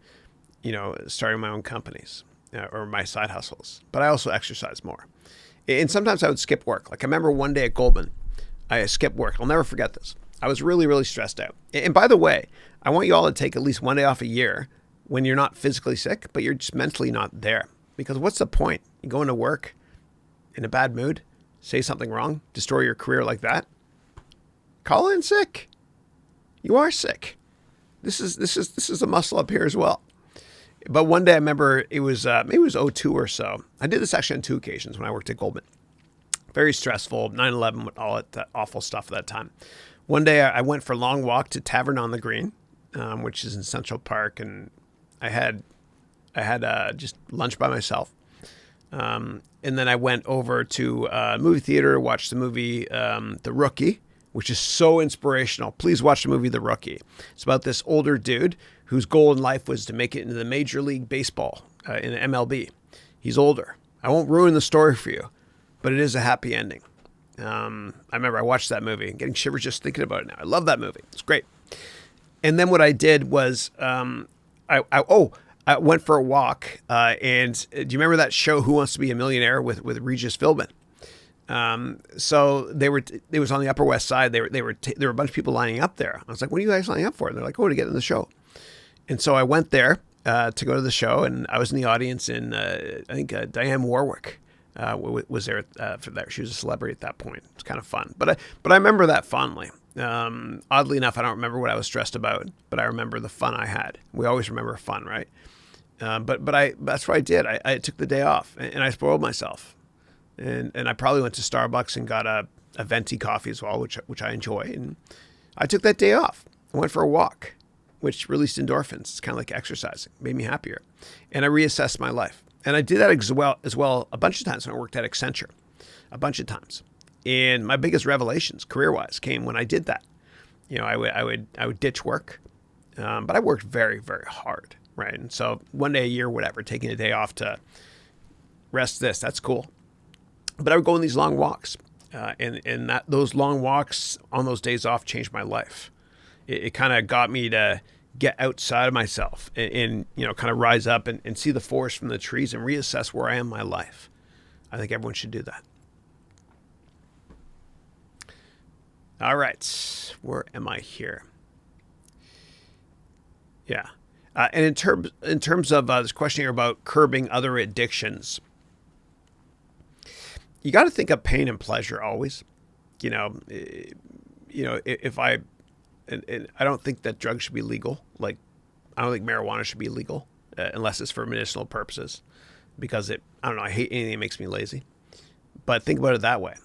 you know, starting my own companies or my side hustles. But I also exercise more. And sometimes I would skip work. Like I remember one day at Goldman, I skipped work. I'll never forget this. I was really, really stressed out. And by the way, I want you all to take at least one day off a year when you're not physically sick, but you're just mentally not there. Because what's the point? You go into work in a bad mood, say something wrong, destroy your career like that. Call in sick. You are sick. This is a muscle up here as well. But one day I remember it was maybe it was 2002 or so. I did this actually on 2 occasions when I worked at Goldman. Very stressful, 9/11, all that awful stuff at that time. One day I went for a long walk to Tavern on the Green, which is in Central Park, and I had just lunch by myself. And then I went over to a movie theater, watched the movie The Rookie, which is so inspirational. Please watch the movie The Rookie. It's about this older dude whose goal in life was to make it into the Major League Baseball in MLB. He's older. I won't ruin the story for you, but it is a happy ending. I remember I watched that movie and getting shivers just thinking about it now. I love that movie. It's great. And then what I did was I went for a walk. And do you remember that show Who Wants to Be a Millionaire with Regis Philbin? So it was on the Upper West Side. There were a bunch of people lining up there. I was like, what are you guys lining up for? And they're like, to get in the show. And so I went there to go to the show, and I was in the audience, and I think Diane Warwick was there for that. She was a celebrity at that point. It's kind of fun, but I remember that fondly. Oddly enough, I don't remember what I was stressed about, but I remember the fun I had. We always remember fun, right? But that's what I did. I took the day off, and I spoiled myself, and I probably went to Starbucks and got a venti coffee as well, which I enjoy, and I took that day off. I went for a walk. which released endorphins. It's kind of like exercising, made me happier. And I reassessed my life. And I did that as well a bunch of times when I worked at Accenture, a bunch of times. And my biggest revelations, career-wise, came when I did that. I would ditch work, but I worked very, very hard, right? And so one day a year, whatever, taking a day off to rest that's cool. But I would go on these long walks, and those long walks on those days off changed my life. It kind of got me to get outside of myself and kind of rise up and see the forest from the trees and reassess where I am in my life. I think everyone should do that. All right, where am I here? Yeah, and in terms of this question here about curbing other addictions, you got to think of pain and pleasure always. If I don't think that drugs should be legal. Like, I don't think marijuana should be legal unless it's for medicinal purposes, because I hate anything that makes me lazy. But think about it that way.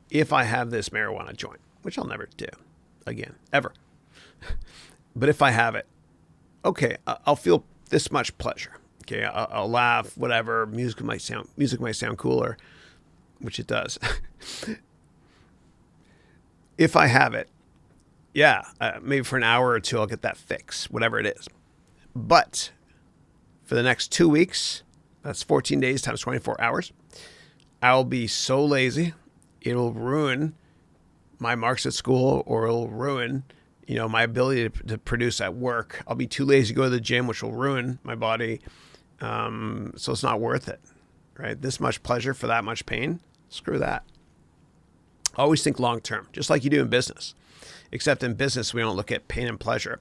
If I have this marijuana joint, which I'll never do again, ever. But if I have it, okay, I'll feel this much pleasure. Okay, I'll laugh, whatever. Music might sound cooler, which it does. If I have it, yeah, maybe for an hour or two, I'll get that fix, whatever it is. But for the next 2 weeks, that's 14 days times 24 hours, I'll be so lazy, it'll ruin my marks at school, or it'll ruin, my ability to produce at work. I'll be too lazy to go to the gym, which will ruin my body. So it's not worth it, right? This much pleasure for that much pain, screw that. Always think long term, just like you do in business. Except in business, we don't look at pain and pleasure.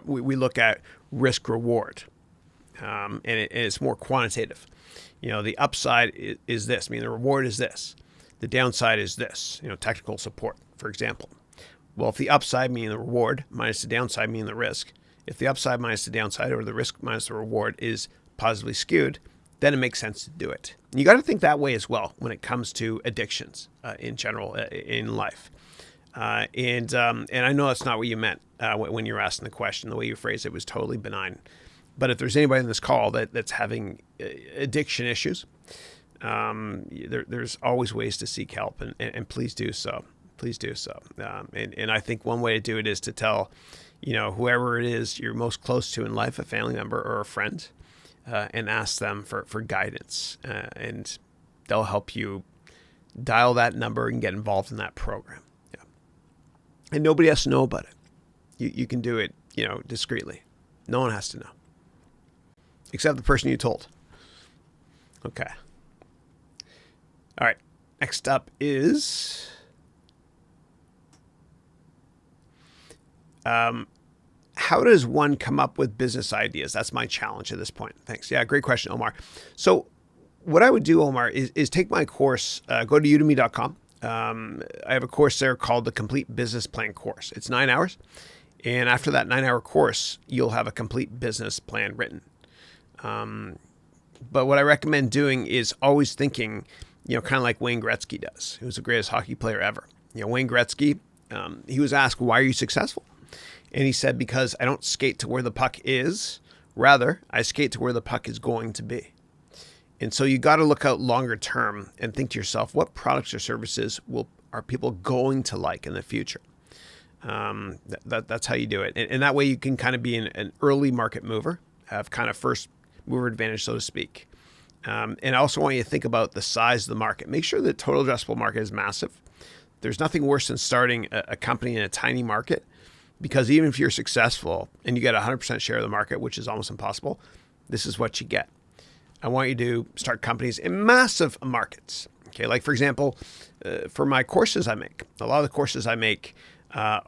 We look at risk reward, and it's more quantitative. The upside is this. The reward is this. The downside is this. Technical support, for example. Well, if the upside meaning the reward minus the downside meaning the risk, if the upside minus the downside, or the risk minus the reward, is positively skewed, then it makes sense to do it. And you got to think that way as well when it comes to addictions in general in life. And I know that's not what you meant when you were asking the question. The way you phrased it was totally benign. But if there's anybody in this call that's having addiction issues, there's always ways to seek help, and please do so. Please do so. And I think one way to do it is to tell, whoever it is you're most close to in life, a family member or a friend, and ask them for guidance, and they'll help you dial that number and get involved in that program. Yeah. And nobody has to know about it. You can do it, discreetly. No one has to know, except the person you told. Okay. All right. Next up is how does one come up with business ideas? That's my challenge at this point. Thanks. Yeah, great question, Omar. So what I would do, Omar, is take my course, go to udemy.com. I have a course there called the Complete Business Plan course. It's 9 hours. And after that 9-hour course, you'll have a complete business plan written. But what I recommend doing is always thinking, kind of like Wayne Gretzky does, who's the greatest hockey player ever. Wayne Gretzky, he was asked, why are you successful? And he said, because I don't skate to where the puck is. Rather, I skate to where the puck is going to be. And so you got to look out longer term and think to yourself, what products or services are people going to like in the future? That's how you do it. And that way you can kind of be an early market mover, have kind of first mover advantage, so to speak. And I also want you to think about the size of the market. Make sure the total addressable market is massive. There's nothing worse than starting a company in a tiny market, because even if you're successful and you get 100% share of the market, which is almost impossible, this is what you get. I want you to start companies in massive markets. Okay, like for example, for my courses I make, a lot of the courses I make have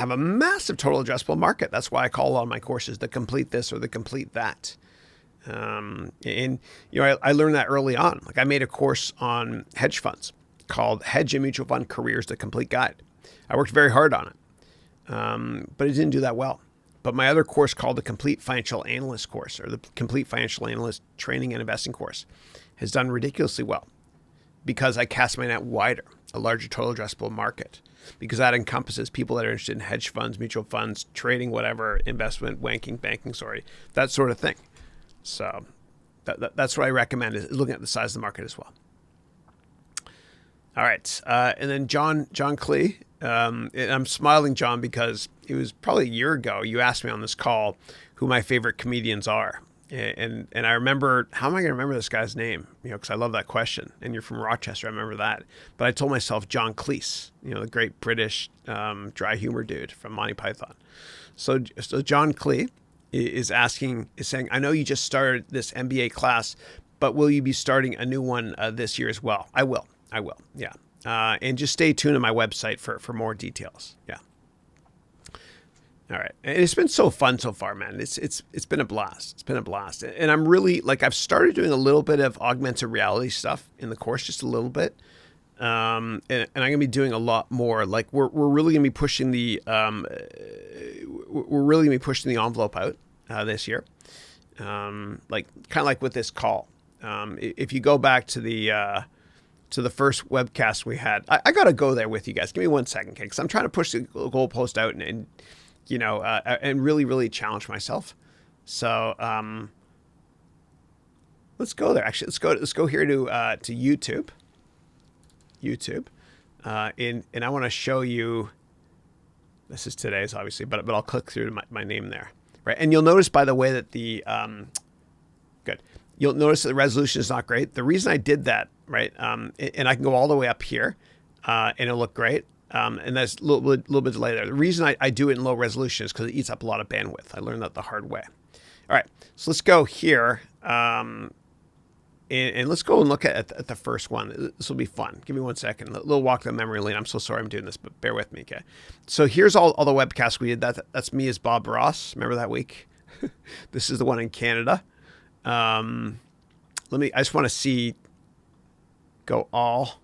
a massive total addressable market. That's why I call a lot of my courses the Complete This or the Complete That. And I learned that early on. Like I made a course on hedge funds called Hedge and Mutual Fund Careers: The Complete Guide. I worked very hard on it, but it didn't do that well. But my other course called the Complete Financial Analyst course, or the Complete Financial Analyst Training and Investing course, has done ridiculously well. because I cast my net wider, a larger total addressable market, because that encompasses people that are interested in hedge funds, mutual funds, trading, whatever, investment, banking, that sort of thing. So that's what I recommend, is looking at the size of the market as well. All right. And then John Clee, and I'm smiling, John, because it was probably a year ago you asked me on this call who my favorite comedians are. And I remember, how am I going to remember this guy's name? Because I love that question. And you're from Rochester, I remember that. But I told myself John Cleese, the great British dry humor dude from Monty Python. So John Clee is saying, I know you just started this MBA class, but will you be starting a new one this year as well? I will. Yeah. And just stay tuned on my website for more details. Yeah. All right. And it's been so fun so far, man. It's been a blast. It's been a blast. And I'm really, I've started doing a little bit of augmented reality stuff in the course, just a little bit. And I'm going to be doing a lot more. We're really going to be pushing the envelope out this year. Kind of like with this call. If you go back to the first webcast we had, I got to go there with you guys. Give me 1 second, okay? Because I'm trying to push the goalpost out and really, really challenge myself. So let's go there. Actually, let's go here to YouTube. And I want to show you. This is today's, obviously, but I'll click through to my name there, right? And you'll notice, by the way, that you'll notice that the resolution is not great. The reason I did that, right? And I can go all the way up here, and it'll look great. And that's a little bit delay there. The reason I do it in low resolution is because it eats up a lot of bandwidth. I learned that the hard way. All right, so let's go here. And let's go and look at the first one. This will be fun. Give me 1 second. A little walk down memory lane. I'm so sorry I'm doing this, but bear with me, okay? So here's all the webcasts we did. That's me as Bob Ross. Remember that week? This is the one in Canada. I just want to see, go all.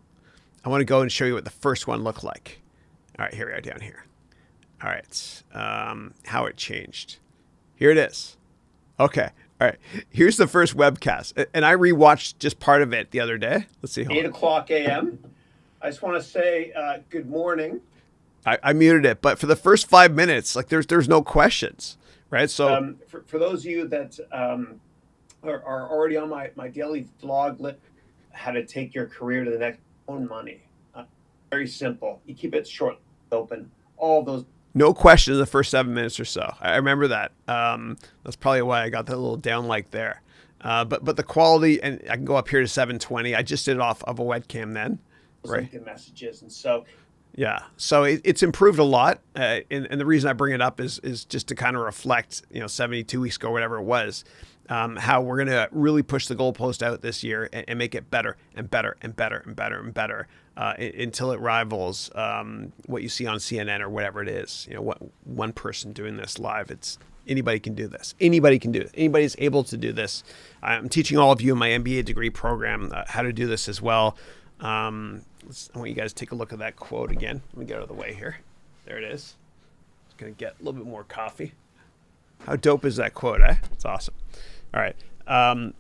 I want to go and show you what the first one looked like. All right, here we are down here. All right, how it changed. Here it is. Okay. All right, here's the first webcast. And I rewatched just part of it the other day. Let's see. 8 o'clock a.m. I just want to say good morning. I muted it, but for the first 5 minutes, there's no questions, right? So for those of you that are already on my daily vlog, how to take your career to the next own money. Very simple. You keep it short, open. All those. No question in the first 7 minutes or so. I remember that. That's probably why I got that little down like there. But the quality, and I can go up here to 720. I just did it off of a webcam then. Right. LinkedIn messages. And so. Yeah. So it's improved a lot. And the reason I bring it up is just to kind of reflect, 72 weeks ago, whatever it was, how we're going to really push the goalpost out this year and make it better and better and better and better and better until it rivals what you see on CNN or whatever it is. What one person doing this live. Anybody can do this. Anybody can do it. Anybody's able to do this. I'm teaching all of you in my MBA degree program how to do this as well. I want you guys to take a look at that quote again. Let me get out of the way here. There it is. Just going to get a little bit more coffee. How dope is that quote, eh? It's awesome. All right. And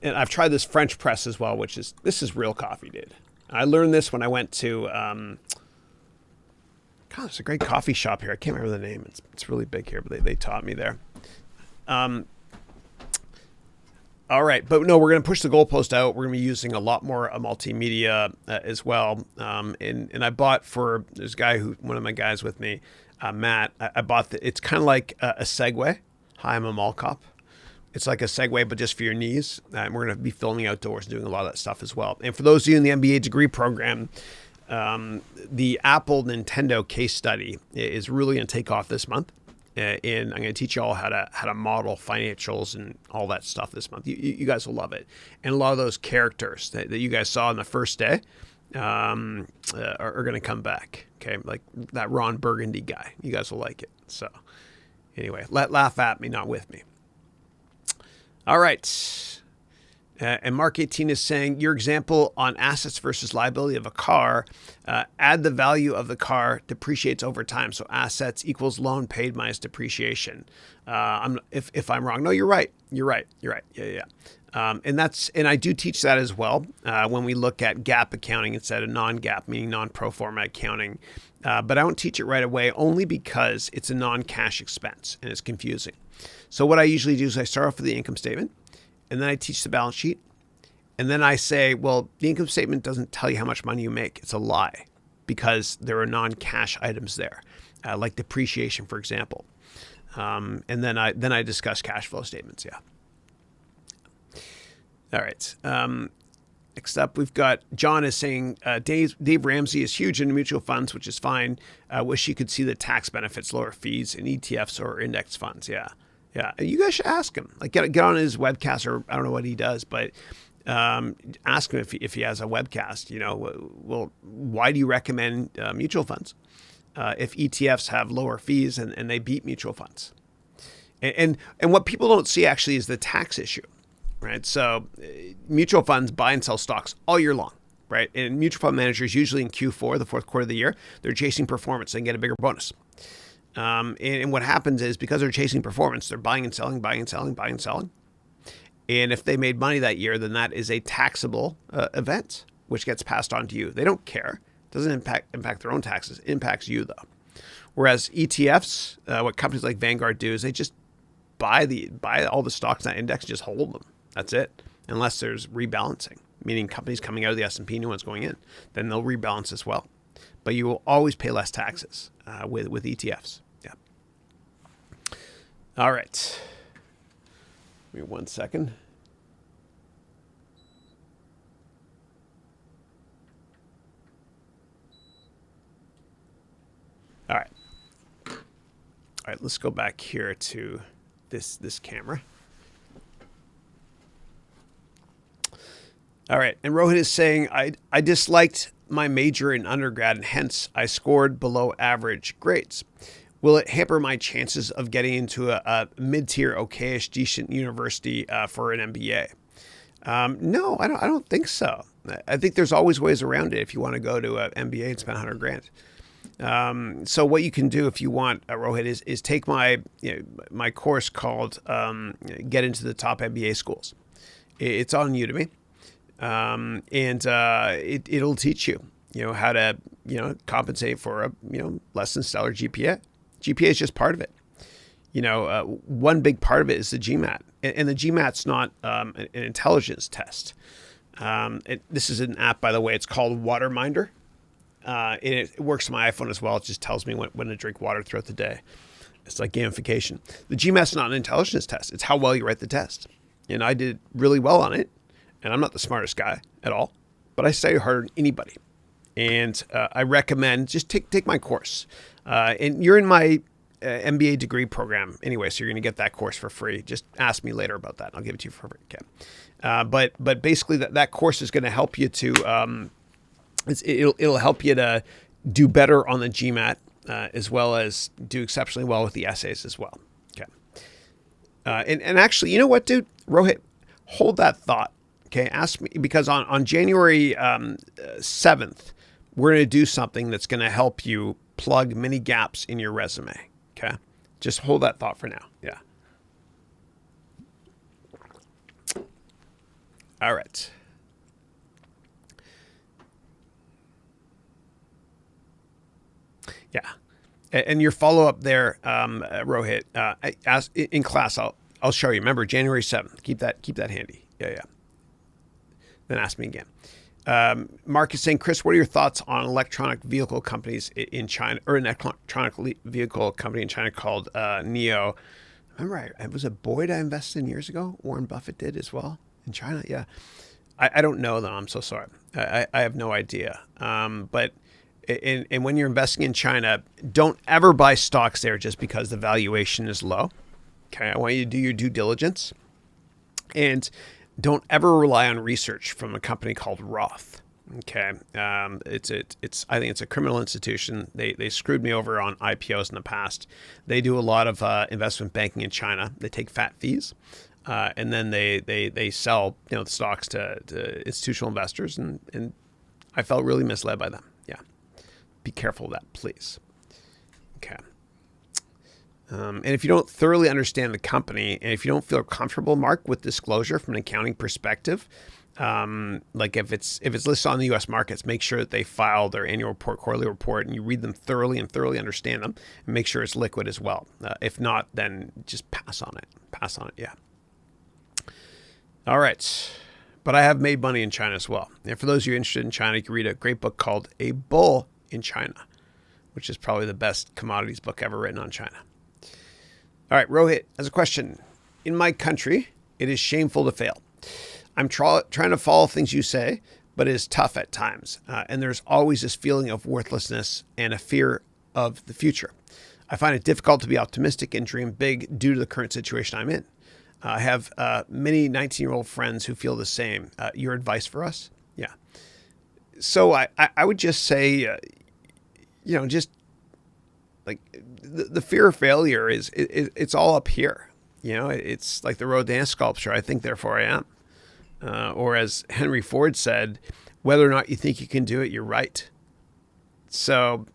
I've tried this French press as well, this is real coffee, dude. I learned this when I went to, it's a great coffee shop here. I can't remember the name. It's really big here, but they taught me there. All right. But no, we're going to push the goalpost out. We're going to be using a lot more multimedia as well. And I bought for this guy one of my guys with me, Matt, I bought it's kind of like a Segway. Hi, I'm a mall cop. It's like a Segway, but just for your knees. And we're going to be filming outdoors, doing a lot of that stuff as well. And for those of you in the MBA degree program, the Apple Nintendo case study is really going to take off this month. And I'm going to teach you all how to model financials and all that stuff this month. You guys will love it. And a lot of those characters that you guys saw on the first day are going to come back. Okay, like that Ron Burgundy guy. You guys will like it. So anyway, laugh at me, not with me. All right. And Mark 18 is saying, your example on assets versus liability of a car, add the value of the car depreciates over time. So assets equals loan paid minus depreciation. If I'm wrong. No, you're right. Yeah. And I do teach that as well when we look at GAAP accounting instead of non-GAAP, meaning non-pro forma accounting. But I don't teach it right away only because it's a non-cash expense and it's confusing. So what I usually do is I start off with the income statement, and then I teach the balance sheet. And then I say, well, the income statement doesn't tell you how much money you make. It's a lie because there are non-cash items there, like depreciation, for example. And then I discuss cash flow statements. Yeah. All right. Next up, we've got John is saying, Dave Ramsey is huge into mutual funds, which is fine. Wish you could see the tax benefits, lower fees in ETFs or index funds. Yeah. Yeah. You guys should ask him. Like get on his webcast, or I don't know what he does, but ask him if he has a webcast. Well, why do you recommend mutual funds if ETFs have lower fees and they beat mutual funds? And what people don't see actually is the tax issue. Right. So mutual funds buy and sell stocks all year long. Right. And mutual fund managers, usually in Q4, the fourth quarter of the year, they're chasing performance and get a bigger bonus. And what happens is because they're chasing performance, they're buying and selling, buying and selling, buying and selling. And if they made money that year, then that is a taxable event, which gets passed on to you. They don't care. It doesn't impact their own taxes. It impacts you, though. Whereas ETFs, what companies like Vanguard do is they just buy all the stocks in that index and just hold them. That's it. Unless there's rebalancing, meaning companies coming out of the S&P, new ones going in, then they'll rebalance as well. But you will always pay less taxes with ETFs. Yeah. All right. Give me 1 second. All right. All right. Let's go back here to this camera. All right. And Rohit is saying, I disliked my major in undergrad and hence I scored below average grades. Will it hamper my chances of getting into a mid-tier, okayish, decent university for an MBA? No, I don't think so. I think there's always ways around it if you want to go to an MBA and spend $100,000. So what you can do if you want, Rohit, is take my course called Get Into the Top MBA Schools. It's on Udemy. It'll teach you, how to, compensate for a, less than stellar GPA. GPA is just part of it. One big part of it is the GMAT, and the GMAT's not an intelligence test. This is an app, by the way. It's called Waterminder. And it works on my iPhone as well. It just tells me when to drink water throughout the day. It's like gamification. The GMAT's not an intelligence test. It's how well you write the test. And I did really well on it. And I'm not the smartest guy at all, but I study harder than anybody. And I recommend just take my course. And you're in my MBA degree program anyway, so you're going to get that course for free. Just ask me later about that. I'll give it to you for free. Okay. But basically that course is going to help you to it'll help you to do better on the GMAT as well as do exceptionally well with the essays as well. Okay. And actually, you know what, dude? Rohit, hold that thought. Okay, ask me, because on January 7th, we're going to do something that's going to help you plug many gaps in your resume. Okay, just hold that thought for now. Yeah. All right. Yeah, and your follow up there, Rohit. In class, I'll show you. Remember, January 7th. Keep that handy. Yeah. Then ask me again. Mark is saying, Chris, what are your thoughts on electronic vehicle companies in China, or an electronic vehicle company in China called NIO? Remember, it was a Boyd I invested in years ago. Warren Buffett did as well in China. Yeah. I don't know though. I'm so sorry. I have no idea. But when you're investing in China, don't ever buy stocks there just because the valuation is low. Okay. I want you to do your due diligence. And don't ever rely on research from a company called Roth. Okay, I think it's a criminal institution. They screwed me over on IPOs in the past. They do a lot of investment banking in China. They take fat fees, and then they sell the stocks to institutional investors. And I felt really misled by them. Yeah, be careful of that, please. Okay. And if you don't thoroughly understand the company, and if you don't feel comfortable, Mark, with disclosure from an accounting perspective, like if it's listed on the U.S. markets, make sure that they file their annual report, quarterly report, and you read them thoroughly and thoroughly understand them, and make sure it's liquid as well. If not, then just pass on it. Pass on it. Yeah. All right. But I have made money in China as well. And for those of you interested in China, you can read a great book called A Bull in China, which is probably the best commodities book ever written on China. All right, Rohit has a question. In my country, it is shameful to fail. I'm trying to follow things you say, but it is tough at times. And there's always this feeling of worthlessness and a fear of the future. I find it difficult to be optimistic and dream big due to the current situation I'm in. I have many 19-year-old friends who feel the same. Your advice for us? Yeah. So I would just say, just like the fear of failure it's all up here. It's like the Rodin sculpture. I think, therefore I am. Or as Henry Ford said, whether or not you think you can do it, you're right. So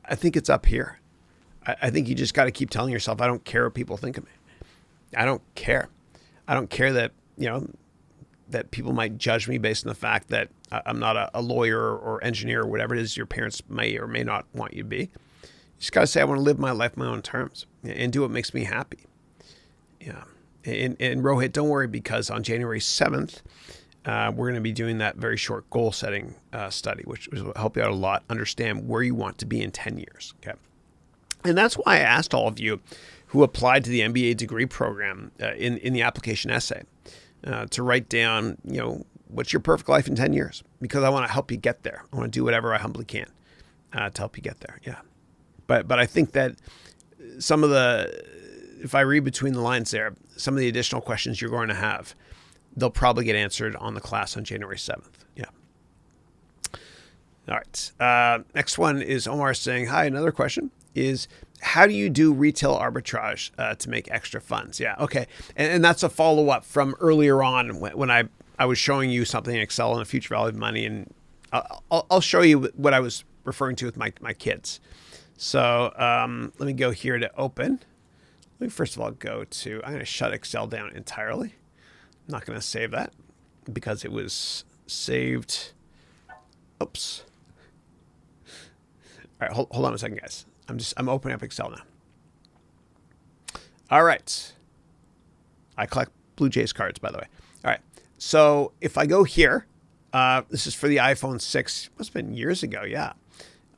I think it's up here. I think you just got to keep telling yourself, I don't care what people think of me. I don't care. I don't care that, that people might judge me based on the fact that I'm not a lawyer or engineer or whatever it is your parents may or may not want you to be. You just got to say, I want to live my life on my own terms and do what makes me happy. Yeah. And Rohit, don't worry, because on January 7th, we're going to be doing that very short goal setting study, which will help you out a lot, understand where you want to be in 10 years. Okay. And that's why I asked all of you who applied to the MBA degree program in the application essay to write down, what's your perfect life in 10 years? Because I want to help you get there. I want to do whatever I humbly can to help you get there. Yeah. But I think that some of if I read between the lines there, some of the additional questions you're going to have, they'll probably get answered on the class on January 7th. Yeah. All right. Next one is Omar saying, hi, another question is, how do you do retail arbitrage to make extra funds? Yeah. Okay. And that's a follow-up from earlier on when I was showing you something in Excel on the future value of money. And I'll show you what I was referring to with my kids. So let me go here to open. Let me first of all I'm going to shut Excel down entirely. I'm not going to save that because it was saved. Oops. All right, hold on a second, guys. I'm opening up Excel now. All right. I collect Blue Jays cards, by the way. All right. So if I go here, this is for the iPhone 6. Must have been years ago, yeah.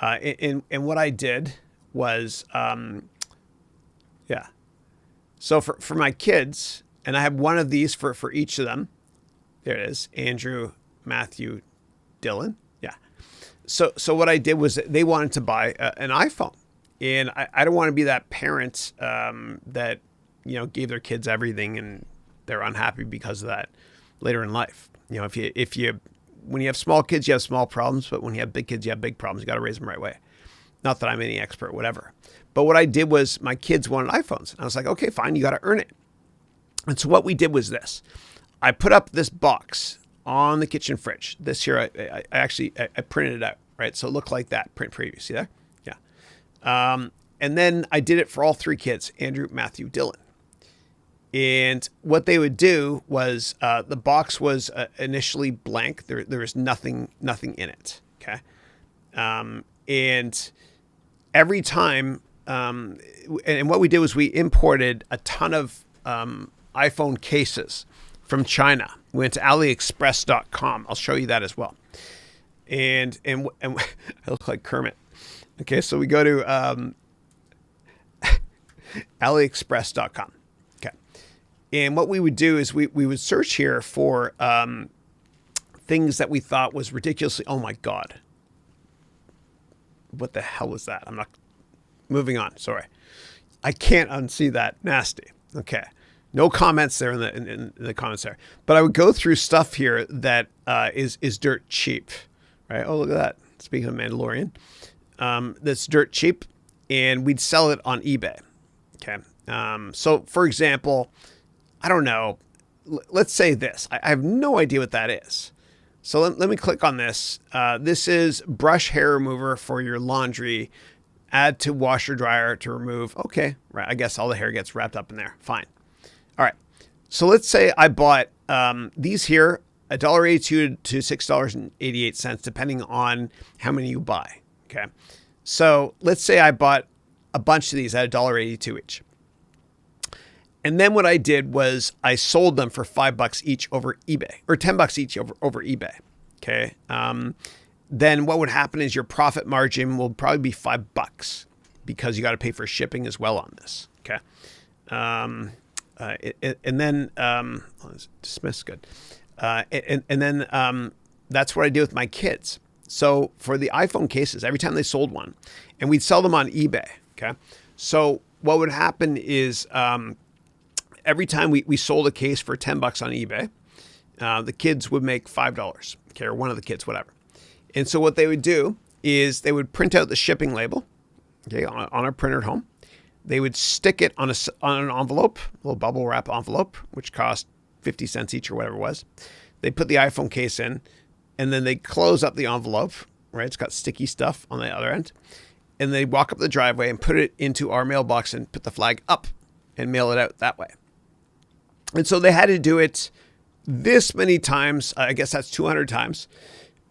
And what I did was, yeah. So for my kids, and I have one of these for each of them. There it is. Andrew, Matthew, Dylan. Yeah. So what I did was they wanted to buy an iPhone. And I don't want to be that parent that, gave their kids everything and they're unhappy because of that later in life. When you have small kids, you have small problems, but when you have big kids, you have big problems. You got to raise them the right way. Not that I'm any expert, whatever. But what I did was my kids wanted iPhones. And I was like, okay, fine, you got to earn it. And so what we did was this. I put up this box on the kitchen fridge. This here, I actually printed it out, right? So it looked like that, print preview. See there? Yeah. And then I did it for all three kids, Andrew, Matthew, Dylan. And what they would do was the box was initially blank. There was nothing in it. Okay. And every time, and what we did was we imported a ton of iPhone cases from China. We went to AliExpress.com. I'll show you that as well. And I look like Kermit. Okay, so we go to AliExpress.com. Okay. And what we would do is we would search here for things that we thought was ridiculously, oh my God. What the hell was that? I'm not moving on. Sorry. I can't unsee that. Nasty. Okay. No comments there in the comments there. But I would go through stuff here that is dirt cheap. Right? Oh, look at that. Speaking of Mandalorian. That's dirt cheap. And we'd sell it on eBay. Okay. So, for example, I don't know. Let's say this. I have no idea what that is. So let me click on this. This is brush hair remover for your laundry add to washer dryer to remove. Okay, right. I guess all the hair gets wrapped up in there. Fine. All right. So let's say I bought these here, $1.82 to $6.88, depending on how many you buy. Okay. So let's say I bought a bunch of these at $1.82 each. And then what I did was I sold them for $5 each over eBay, or $10 each over eBay. Okay. Then what would happen is your profit margin will probably be $5 because you got to pay for shipping as well on this. Okay. And then dismiss, good. And then that's what I did with my kids. So for the iPhone cases, every time they sold one, and we'd sell them on eBay. Okay. So what would happen is every time we sold a case for $10 on eBay, the kids would make $5. Okay, or one of the kids, whatever. And so what they would do is they would print out the shipping label, okay, on a printer at home. They would stick it on an envelope, a little bubble wrap envelope, which cost 50 cents each or whatever it was. They put the iPhone case in, and then they close up the envelope, right? It's got sticky stuff on the other end. And they walk up the driveway and put it into our mailbox and put the flag up and mail it out that way. And so they had to do it this many times. I guess that's 200 times.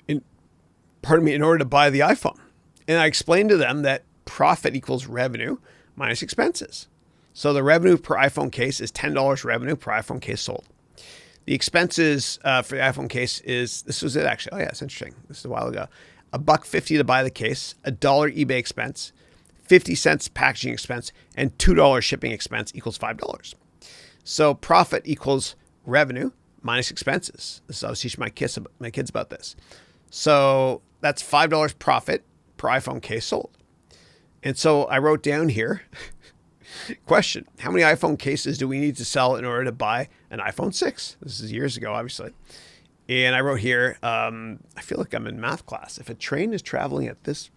In order to buy the iPhone. And I explained to them that profit equals revenue minus expenses. So the revenue per iPhone case is $10 revenue per iPhone case sold. The expenses for the iPhone case is, this was it actually. Oh yeah, it's interesting. This is a while ago. $1.50 to buy the case, $1 eBay expense, 50 cents packaging expense, and $2 shipping expense equals $5. So profit equals revenue minus expenses. This is, I was teaching my kids about this. So that's $5 profit per iPhone case sold. And so I wrote down here, question, how many iPhone cases do we need to sell in order to buy an iPhone 6? This is years ago, obviously. And I wrote here, I feel like I'm in math class. If a train is traveling at this,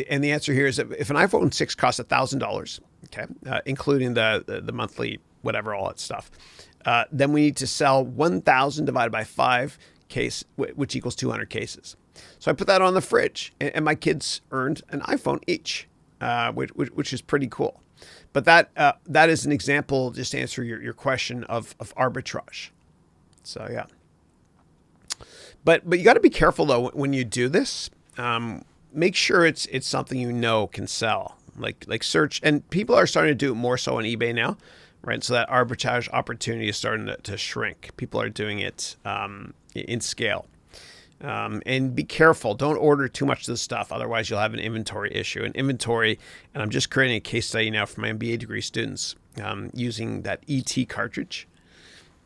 and the answer here is that if an iPhone 6 costs $1,000, okay, including the monthly, whatever, all that stuff, then we need to sell 1,000 divided by 5 case, which equals 200 cases. So I put that on the fridge, and my kids earned an iPhone each, which is pretty cool. But that is an example, just to answer your question, of arbitrage. So yeah. But you got to be careful though when you do this. Make sure it's something you know can sell. Like search, and people are starting to do it more so on eBay now, right? So that arbitrage opportunity is starting to shrink. People are doing it in scale. And be careful. Don't order too much of this stuff. Otherwise, you'll have an inventory issue. And I'm just creating a case study now for my MBA degree students using that ET cartridge.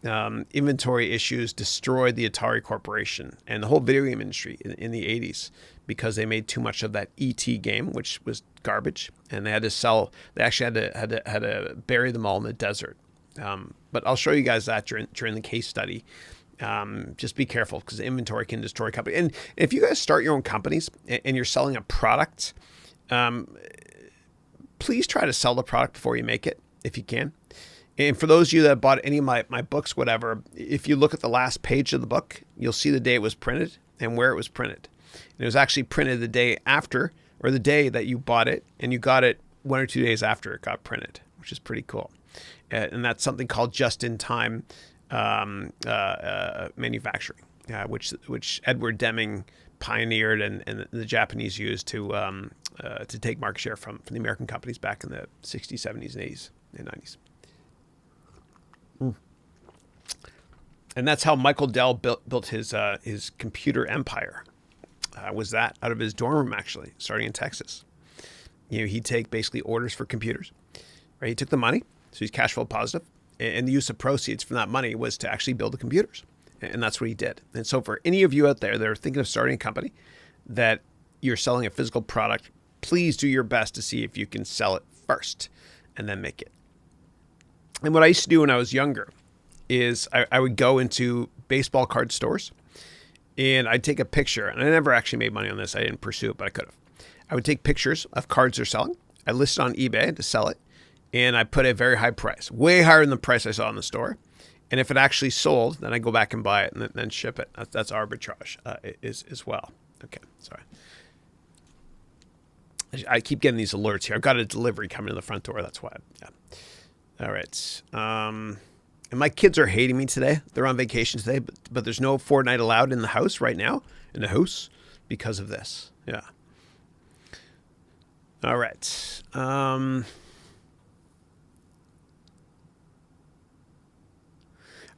Inventory issues destroyed the Atari Corporation and the whole video game industry in the 80s because they made too much of that ET game, which was garbage. And they had to sell. They actually had to bury them all in the desert. But I'll show you guys that during the case study. Just be careful because inventory can destroy a company. And if you guys start your own companies and you're selling a product, please try to sell the product before you make it, if you can. And for those of you that bought any of my books, whatever, if you look at the last page of the book, you'll see the day it was printed and where it was printed. And it was actually printed the day after, or the day that you bought it, and you got it 1 or 2 days after it got printed, which is pretty cool. And that's something called just-in-time manufacturing, which Edward Deming pioneered and the Japanese used to take market share from the American companies back in the 60s, 70s, and 80s and 90s. And that's how Michael Dell built his computer empire. Was that out of his dorm room, actually, starting in Texas. He'd take basically orders for computers. Right? He took the money, so he's cash flow positive, and the use of proceeds from that money was to actually build the computers. And that's what he did. And so for any of you out there that are thinking of starting a company, that you're selling a physical product, please do your best to see if you can sell it first and then make it. And what I used to do when I was younger is I would go into baseball card stores and I'd take a picture. And I never actually made money on this. I didn't pursue it, but I could have. I would take pictures of cards they're selling. I list it on eBay to sell it. And I put a very high price, way higher than the price I saw in the store. And if it actually sold, then I go back and buy it and then ship it. That's arbitrage as well. Okay, sorry. I keep getting these alerts here. I've got a delivery coming to the front door. That's why. Yeah. All right. And my kids are hating me today. They're on vacation today, but there's no Fortnite allowed in the house right now, in the house, because of this. Yeah. All right. And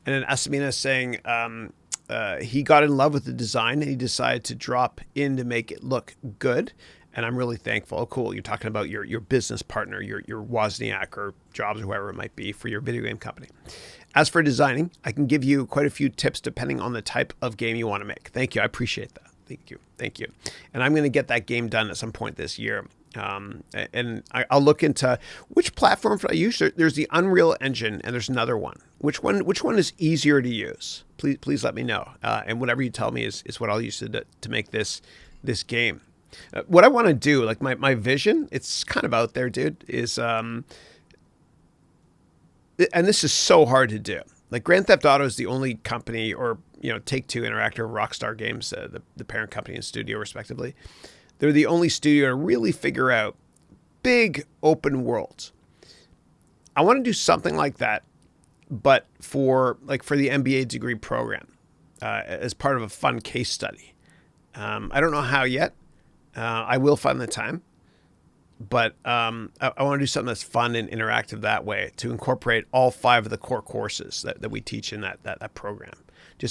then Asamina is saying he got in love with the design and he decided to drop in to make it look good. And I'm really thankful. Oh, cool. You're talking about your business partner, your Wozniak or Jobs or whoever it might be for your video game company. As for designing, I can give you quite a few tips depending on the type of game you want to make. Thank you. I appreciate that. Thank you. And I'm going to get that game done at some point this year. And I'll look into which platform should I use. There's the Unreal Engine and there's another one. Which one is easier to use? Please let me know. And whatever you tell me is what I'll use to make this game. What I want to do, like my vision, it's kind of out there, dude, is and this is so hard to do. Like Grand Theft Auto is the only company, or Take-Two Interactive, Rockstar Games, the parent company and studio respectively. They're the only studio to really figure out big open worlds. I want to do something like that, but for the MBA degree program, as part of a fun case study. I don't know how yet. I will find the time, but I want to do something that's fun and interactive that way to incorporate all 5 of the core courses that we teach in that program.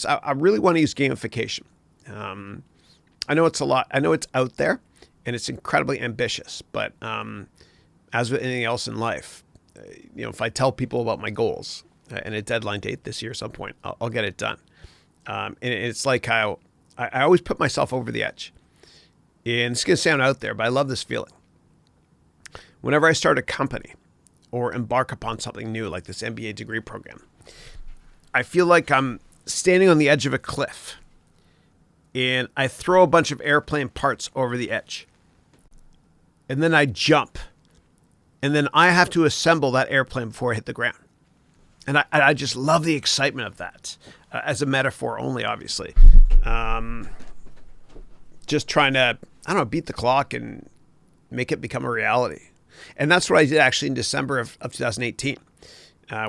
I really want to use gamification. I know it's a lot. I know it's out there and it's incredibly ambitious, but as with anything else in life, if I tell people about my goals and a deadline date this year at some point, I'll get it done. And it's like how I always put myself over the edge. And it's going to sound out there, but I love this feeling. Whenever I start a company or embark upon something new, like this MBA degree program, I feel like I'm standing on the edge of a cliff and I throw a bunch of airplane parts over the edge. And then I jump. And then I have to assemble that airplane before I hit the ground. And I just love the excitement of that, as a metaphor only, obviously. Just trying to, beat the clock and make it become a reality. And that's what I did actually in December of 2018,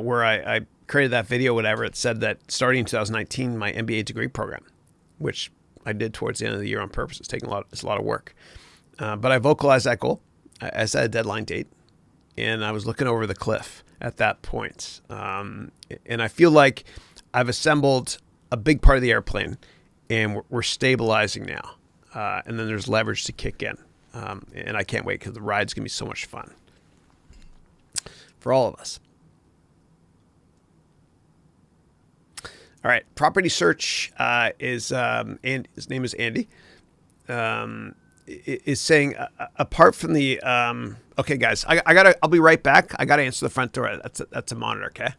where I created that video, whatever. It said that starting in 2019, my MBA degree program, which I did towards the end of the year on purpose. It's a lot of work. But I vocalized that goal. I set a deadline date, and I was looking over the cliff at that point. And I feel like I've assembled a big part of the airplane, and we're stabilizing now. And then there's leverage to kick in. And I can't wait because the ride's going to be so much fun for all of us. All right. Property search is, and his name is Andy, is saying, apart from the, okay, guys, I'll be right back. I got to answer the front door. That's a monitor. Okay.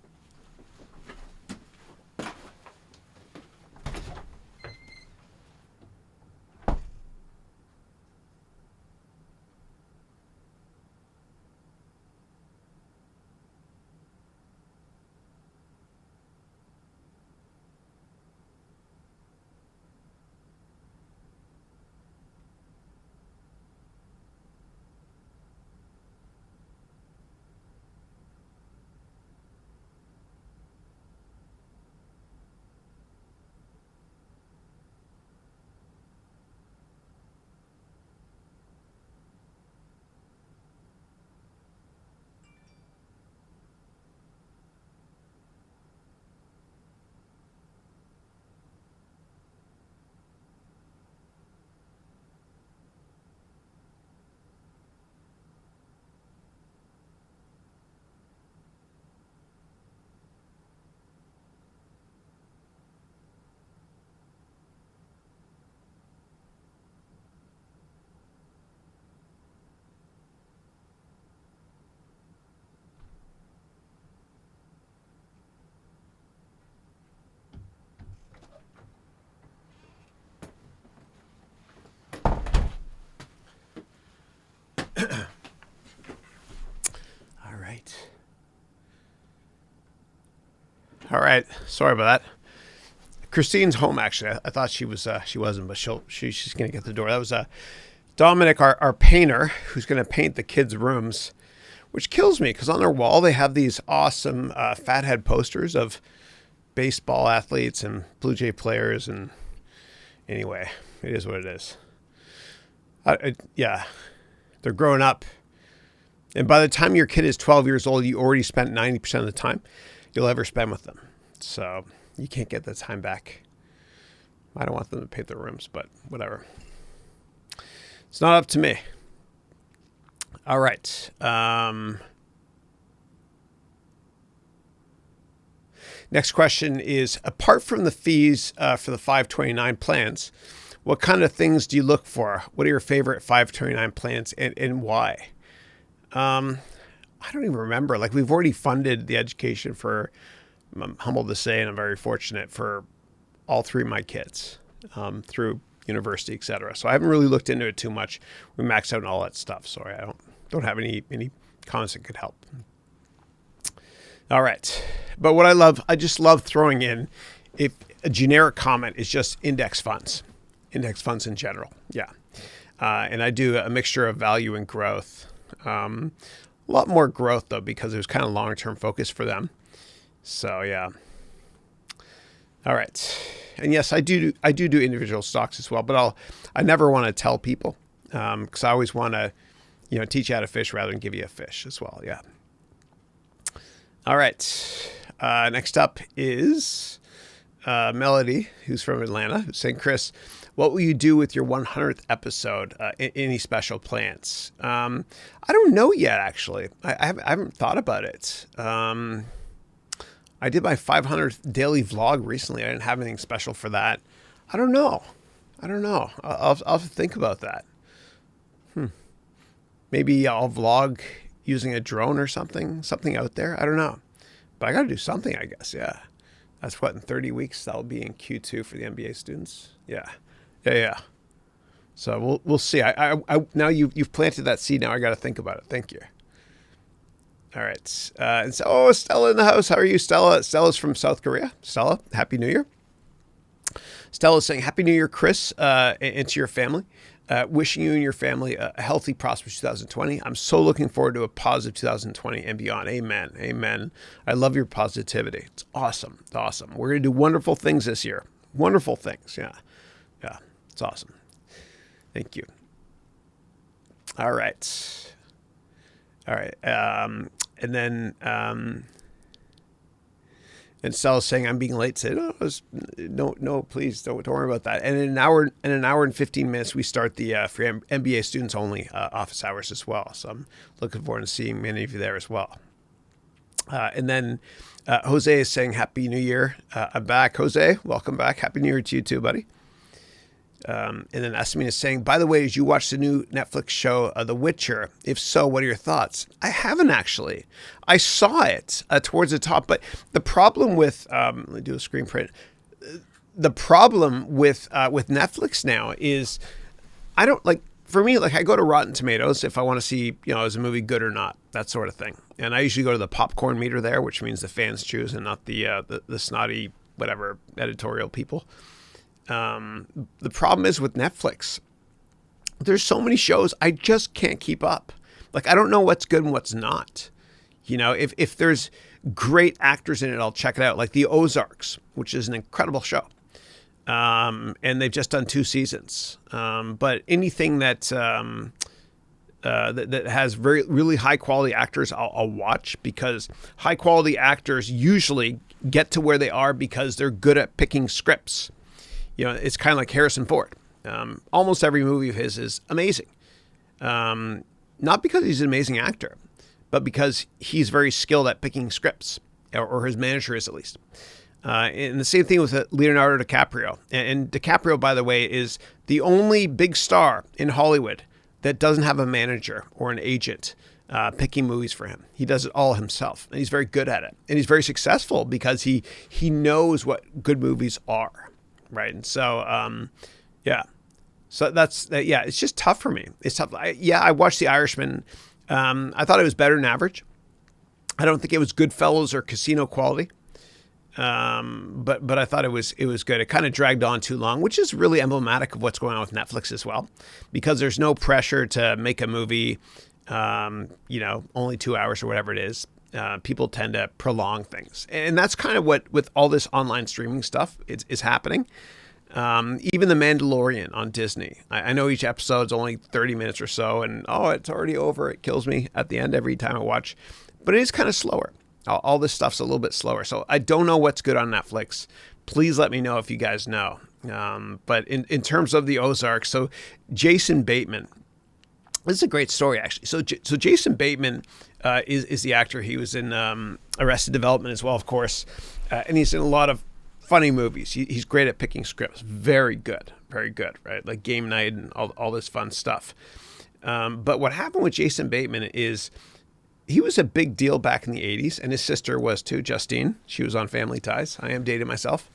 All right. Sorry about that. Christine's home, actually. I thought she was. She wasn't, but she's going to get the door. That was Dominic, our painter, who's going to paint the kids' rooms, which kills me because on their wall they have these awesome fathead posters of baseball athletes and Blue Jay players. And anyway, it is what it is. Yeah, they're growing up. And by the time your kid is 12 years old, you already spent 90% of the time you'll ever spend with them. So you can't get that time back. I don't want them to paint their rooms, but whatever. It's not up to me. All right. Next question is, apart from the fees for the 529 plans, what kind of things do you look for? What are your favorite 529 plans and why? I don't even remember. Like, we've already funded the education for, I'm humbled to say, and I'm very fortunate, for all three of my kids through university, et cetera. So I haven't really looked into it too much. We maxed out on all that stuff. So I don't have any comments that could help. All right. But what I just love throwing in, if a generic comment is just index funds in general. Yeah. And I do a mixture of value and growth. A lot more growth though, because it was kind of long-term focus for them. So yeah. All right. And yes, I do individual stocks as well, but I never want to tell people, because I always want to, teach you how to fish rather than give you a fish as well. Yeah. All right. Next up is Melody, who's from Atlanta, who's saying, Chris, what will you do with your 100th episode? Any special plans? I don't know yet, actually. I haven't thought about it. I did my 500th daily vlog recently. I didn't have anything special for that. I don't know. I'll have to think about that. Maybe I'll vlog using a drone or something out there. I don't know. But I got to do something, I guess. Yeah. That's what, in 30 weeks, that'll be in Q2 for the MBA students. Yeah. So we'll see. I now you've planted that seed. Now I got to think about it. Thank you. All right. And so, Stella in the house. How are you, Stella? Stella's from South Korea. Stella, Happy New Year. Stella's saying, Happy New Year, Chris, and to your family. Wishing you and your family a healthy, prosperous 2020. I'm so looking forward to a positive 2020 and beyond. Amen. Amen. I love your positivity. It's awesome. It's awesome. We're going to do wonderful things this year. Wonderful things. Yeah. It's awesome. Thank you. All right. And then, and Stella's saying, I'm being late today. No, please don't worry about that. And in an hour and 15 minutes, we start the for MBA students only office hours as well. So I'm looking forward to seeing many of you there as well. And then Jose is saying, Happy New Year. I'm back. Jose, welcome back. Happy New Year to you too, buddy. And then Asmin is saying, by the way, did you watch the new Netflix show, The Witcher? If so, what are your thoughts? I haven't actually. I saw it towards the top, but the problem with, let me do a screen print. The problem with Netflix now is for me, I go to Rotten Tomatoes if I want to see, is a movie good or not, that sort of thing. And I usually go to the popcorn meter there, which means the fans choose and not the snotty, whatever, editorial people. The problem is with Netflix, there's so many shows, I just can't keep up. I don't know what's good and what's not. If there's great actors in it, I'll check it out. Like The Ozarks, which is an incredible show. And they've just done 2 seasons. But anything that has really high quality actors, I'll watch, because high quality actors usually get to where they are because they're good at picking scripts. It's kind of like Harrison Ford. Almost every movie of his is amazing. Not because he's an amazing actor, but because he's very skilled at picking scripts, or his manager is at least. And the same thing with Leonardo DiCaprio. And DiCaprio, by the way, is the only big star in Hollywood that doesn't have a manager or an agent picking movies for him. He does it all himself, and he's very good at it. And he's very successful because he knows what good movies are. Right. And so, so it's just tough for me. It's tough. I watched The Irishman. I thought it was better than average. I don't think it was Goodfellas or Casino quality. But I thought it was good. It kind of dragged on too long, which is really emblematic of what's going on with Netflix as well, because there's no pressure to make a movie, only 2 hours or whatever it is. People tend to prolong things, and that's kind of what with all this online streaming stuff is happening. Even The Mandalorian on Disney. I know each episode's only 30 minutes or so, and it's already over. It kills me at the end every time I watch, but it is kind of slower. All this stuff's a little bit slower. So I don't know what's good on Netflix. Please let me know if you guys know. But in terms of the Ozarks, so Jason Bateman, this is a great story, actually. So Jason Bateman is the actor. He was in Arrested Development as well, of course. And he's in a lot of funny movies. He's great at picking scripts. Very good, right? Like Game Night and all this fun stuff. But what happened with Jason Bateman is he was a big deal back in the 80s, and his sister was too, Justine. She was on Family Ties. I am dating myself.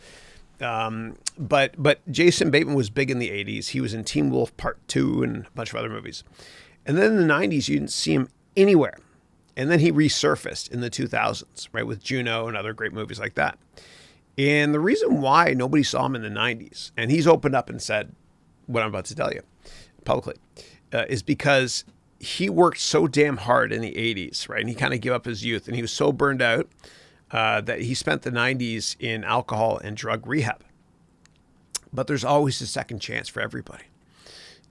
But Jason Bateman was big in the 80s. He was in Teen Wolf Part 2 and a bunch of other movies. And then in the 90s, you didn't see him anywhere. And then he resurfaced in the 2000s, right, with Juno and other great movies like that. And the reason why nobody saw him in the 90s, and he's opened up and said what I'm about to tell you publicly, is because he worked so damn hard in the 80s, right? And he kind of gave up his youth, and he was so burned out that he spent the 90s in alcohol and drug rehab. But there's always a second chance for everybody.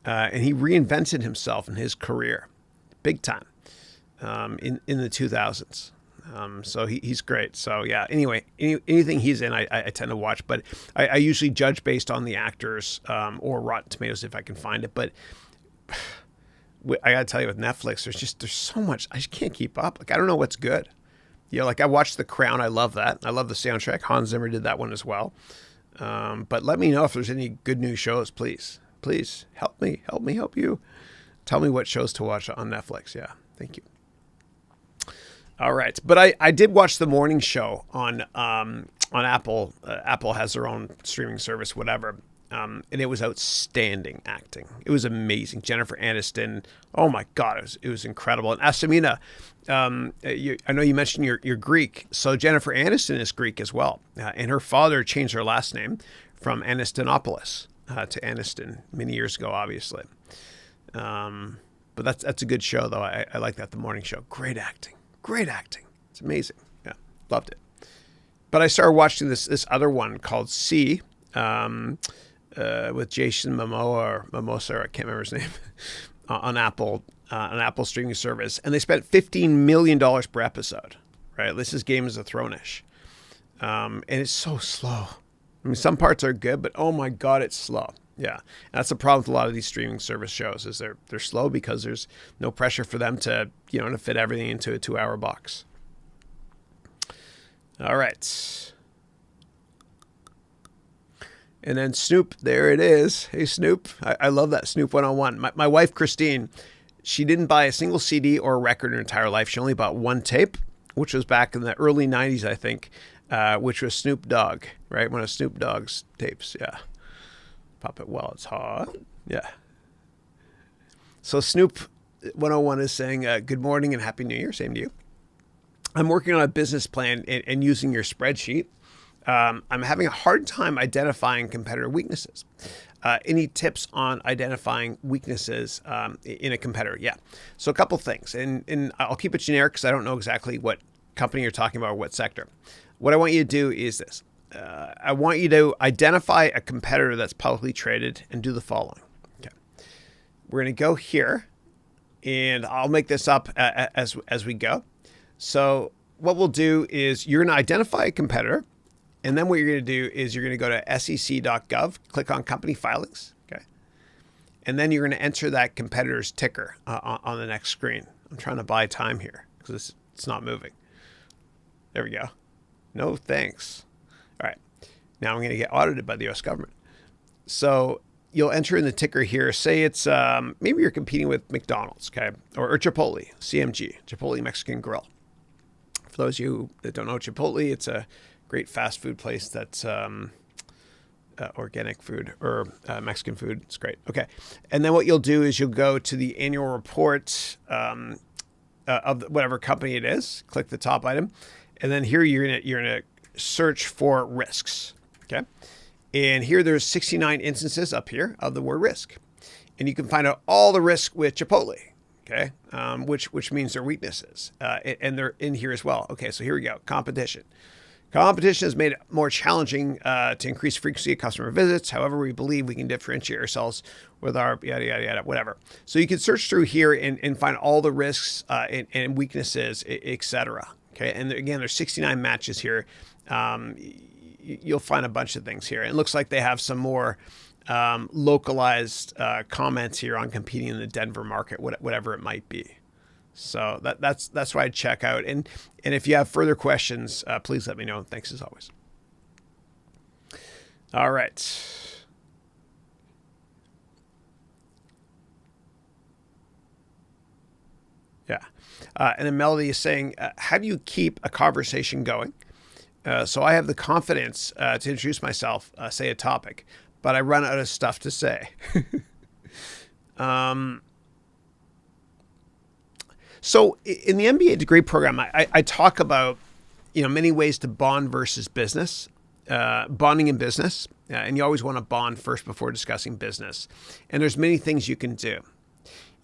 And he reinvented himself in his career, big time, in the 2000s. So he's great. So yeah, anyway, anything he's in, I tend to watch, but I usually judge based on the actors or Rotten Tomatoes if I can find it. But I gotta tell you, with Netflix, there's so much, I just can't keep up. Like, I don't know what's good. Like I watched The Crown. I love that. I love the soundtrack. Hans Zimmer did that one as well. But let me know if there's any good new shows, please. Please help me help you. Tell me what shows to watch on Netflix. Yeah. Thank you. All right. But I did watch the morning show on Apple. Apple has their own streaming service, whatever. And it was outstanding acting. It was amazing. Jennifer Aniston. Oh my God, it was incredible. And Asamina, I know you mentioned you're Greek. So Jennifer Aniston is Greek as well. And her father changed her last name from Anistonopoulos to Aniston many years ago, obviously. But that's a good show, though. I like that, the morning show. Great acting. It's amazing. Yeah, loved it. But I started watching this other one called C. With Jason Momoa, I can't remember his name, on Apple streaming service, and they spent $15 million per episode. Right, this is Game of Thrones-ish, and it's so slow. I mean, some parts are good, but oh my God, it's slow. Yeah, and that's the problem with a lot of these streaming service shows is they're slow because there's no pressure for them to to fit everything into a 2-hour box. All right. And then Snoop, there it is. Hey, Snoop. I love that, Snoop 101. My wife, Christine, she didn't buy a single CD or a record in her entire life. She only bought one tape, which was back in the early 90s, I think, which was Snoop Dogg, right? One of Snoop Dogg's tapes, yeah. Pop it while it's hot. Yeah. So Snoop 101 is saying, good morning and Happy New Year. Same to you. I'm working on a business plan and using your spreadsheet. I'm having a hard time identifying competitor weaknesses. Any tips on identifying weaknesses in a competitor? Yeah. So a couple things, and I'll keep it generic because I don't know exactly what company you're talking about or what sector. What I want you to do is this. I want you to identify a competitor that's publicly traded and do the following. Okay. We're going to go here, and I'll make this up as we go. So what we'll do is you're going to identify a competitor. And then what you're going to do is you're going to go to sec.gov, click on company filings, okay? And then you're going to enter that competitor's ticker on the next screen. I'm trying to buy time here because it's not moving. There we go. No thanks. All right. Now I'm going to get audited by the U.S. government. So you'll enter in the ticker here. Say it's, maybe you're competing with McDonald's, okay? Or Chipotle, CMG, Chipotle Mexican Grill. For those of you that don't know Chipotle, it's a great fast food place that's organic food or Mexican food. It's great. Okay. And then what you'll do is you'll go to the annual report of whatever company it is, click the top item. And then here you're gonna search for risks. Okay. And here there's 69 instances up here of the word risk. And you can find out all the risk with Chipotle. Okay. Which means their weaknesses. And they're in here as well. Okay. So here we go. Competition. Competition has made it more challenging to increase frequency of customer visits. However, we believe we can differentiate ourselves with our yada, yada, yada, whatever. So you can search through here and find all the risks and weaknesses, etc. Okay. And again, there's 69 matches here. You'll find a bunch of things here. It looks like they have some more localized comments here on competing in the Denver market, whatever it might be. So that's why I'd check out. And if you have further questions, please let me know. Thanks as always. All right. Yeah. And then Melody is saying, how do you keep a conversation going? So I have the confidence to introduce myself, say a topic, but I run out of stuff to say. So in the MBA degree program, I talk about, many ways to bond versus business, bonding in business. And you always want to bond first before discussing business. And there's many things you can do.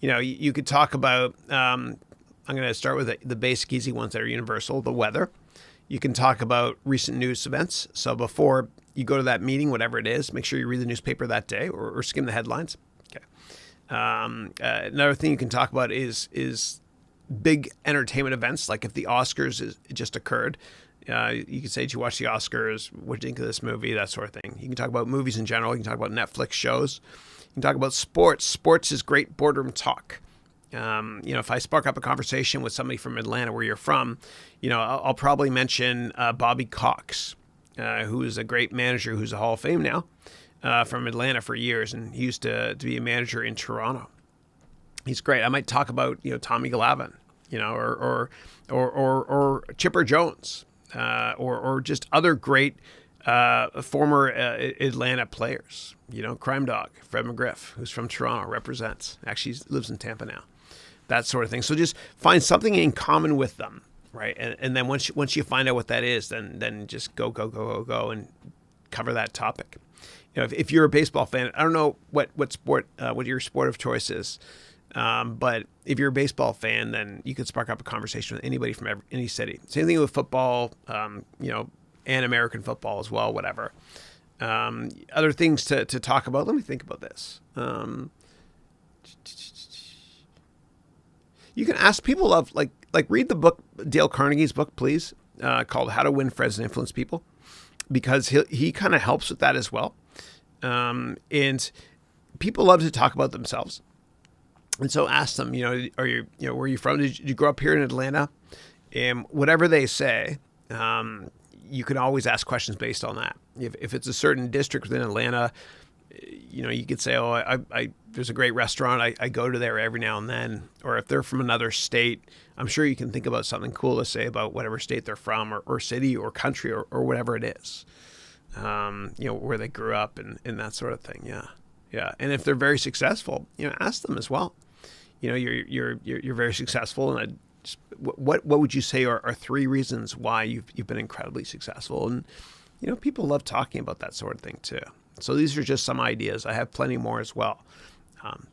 You could talk about, I'm going to start with the basic easy ones that are universal, the weather. You can talk about recent news events. So before you go to that meeting, whatever it is, make sure you read the newspaper that day or skim the headlines. Okay. Another thing you can talk about is big entertainment events, like if the Oscars just occurred. You can say, did you watch the Oscars? What do you think of this movie? That sort of thing. You can talk about movies in general. You can talk about Netflix shows. You can talk about sports. Sports is great boardroom talk. If I spark up a conversation with somebody from Atlanta, where you're from, I'll probably mention Bobby Cox, who is a great manager who's a Hall of Fame now, from Atlanta for years, and he used to be a manager in Toronto. He's great. I might talk about Tommy Glavine, or Chipper Jones, or just other great former Atlanta players. Crime Dog, Fred McGriff, who's from Toronto, represents. Actually, he lives in Tampa now. That sort of thing. So just find something in common with them, right? And then once you find out what that is, then just go and cover that topic. If you're a baseball fan, I don't know what your sport of choice is. But if you're a baseball fan, then you could spark up a conversation with anybody from any city. Same thing with football, and American football as well, whatever. Other things to talk about. Let me think about this. You can ask people of like read the book, Dale Carnegie's book, please, called How to Win Friends and Influence People, because he kind of helps with that as well. And people love to talk about themselves. And so ask them, where are you from? Did you grow up here in Atlanta? And whatever they say, you can always ask questions based on that. If it's a certain district within Atlanta, you could say, there's a great restaurant. I go to there every now and then. Or if they're from another state, I'm sure you can think about something cool to say about whatever state they're from or city or country or whatever it is, where they grew up and that sort of thing. Yeah. Yeah. And if they're very successful, ask them as well. You're very successful, and what would you say are 3 reasons why you've been incredibly successful? And people love talking about that sort of thing too. So these are just some ideas. I have plenty more as well.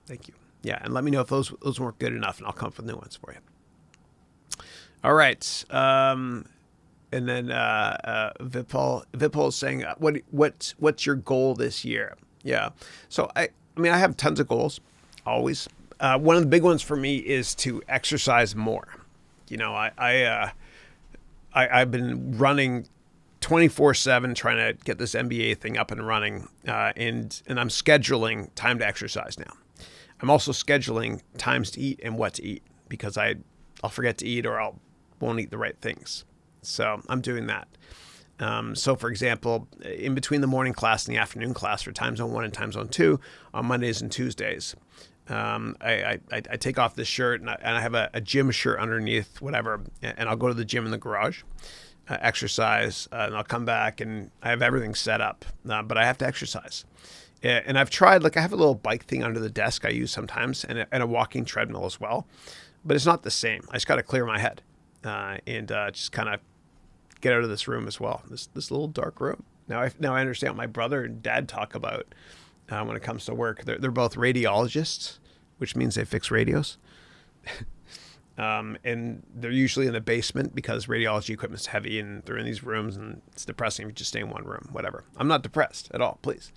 Thank you. Yeah, and let me know if those weren't good enough, and I'll come up with new ones for you. All right. And then Vipul is saying, what's your goal this year? Yeah. So I have tons of goals, always. One of the big ones for me is to exercise more. I've been running 24/7 trying to get this MBA thing up and running, and I'm scheduling time to exercise now. I'm also scheduling times to eat and what to eat, because I'll forget to eat or I won't eat the right things. So I'm doing that. So for example, in between the morning class and the afternoon class for time zone 1 and time zone 2 on Mondays and Tuesdays, I take off this shirt and I have a gym shirt underneath, whatever, and I'll go to the gym in the garage, exercise, and I'll come back and I have everything set up, but I have to exercise. And I've tried, I have a little bike thing under the desk I use sometimes, and a walking treadmill as well, but it's not the same. I just got to clear my head, and just kind of get out of this room as well. This little dark room. Now I understand what my brother and dad talk about when it comes to work. They're both radiologists, which means they fix radios. And they're usually in the basement because radiology equipment's heavy, and they're in these rooms, and it's depressing if you just stay in one room. Whatever. I'm not depressed at all, please.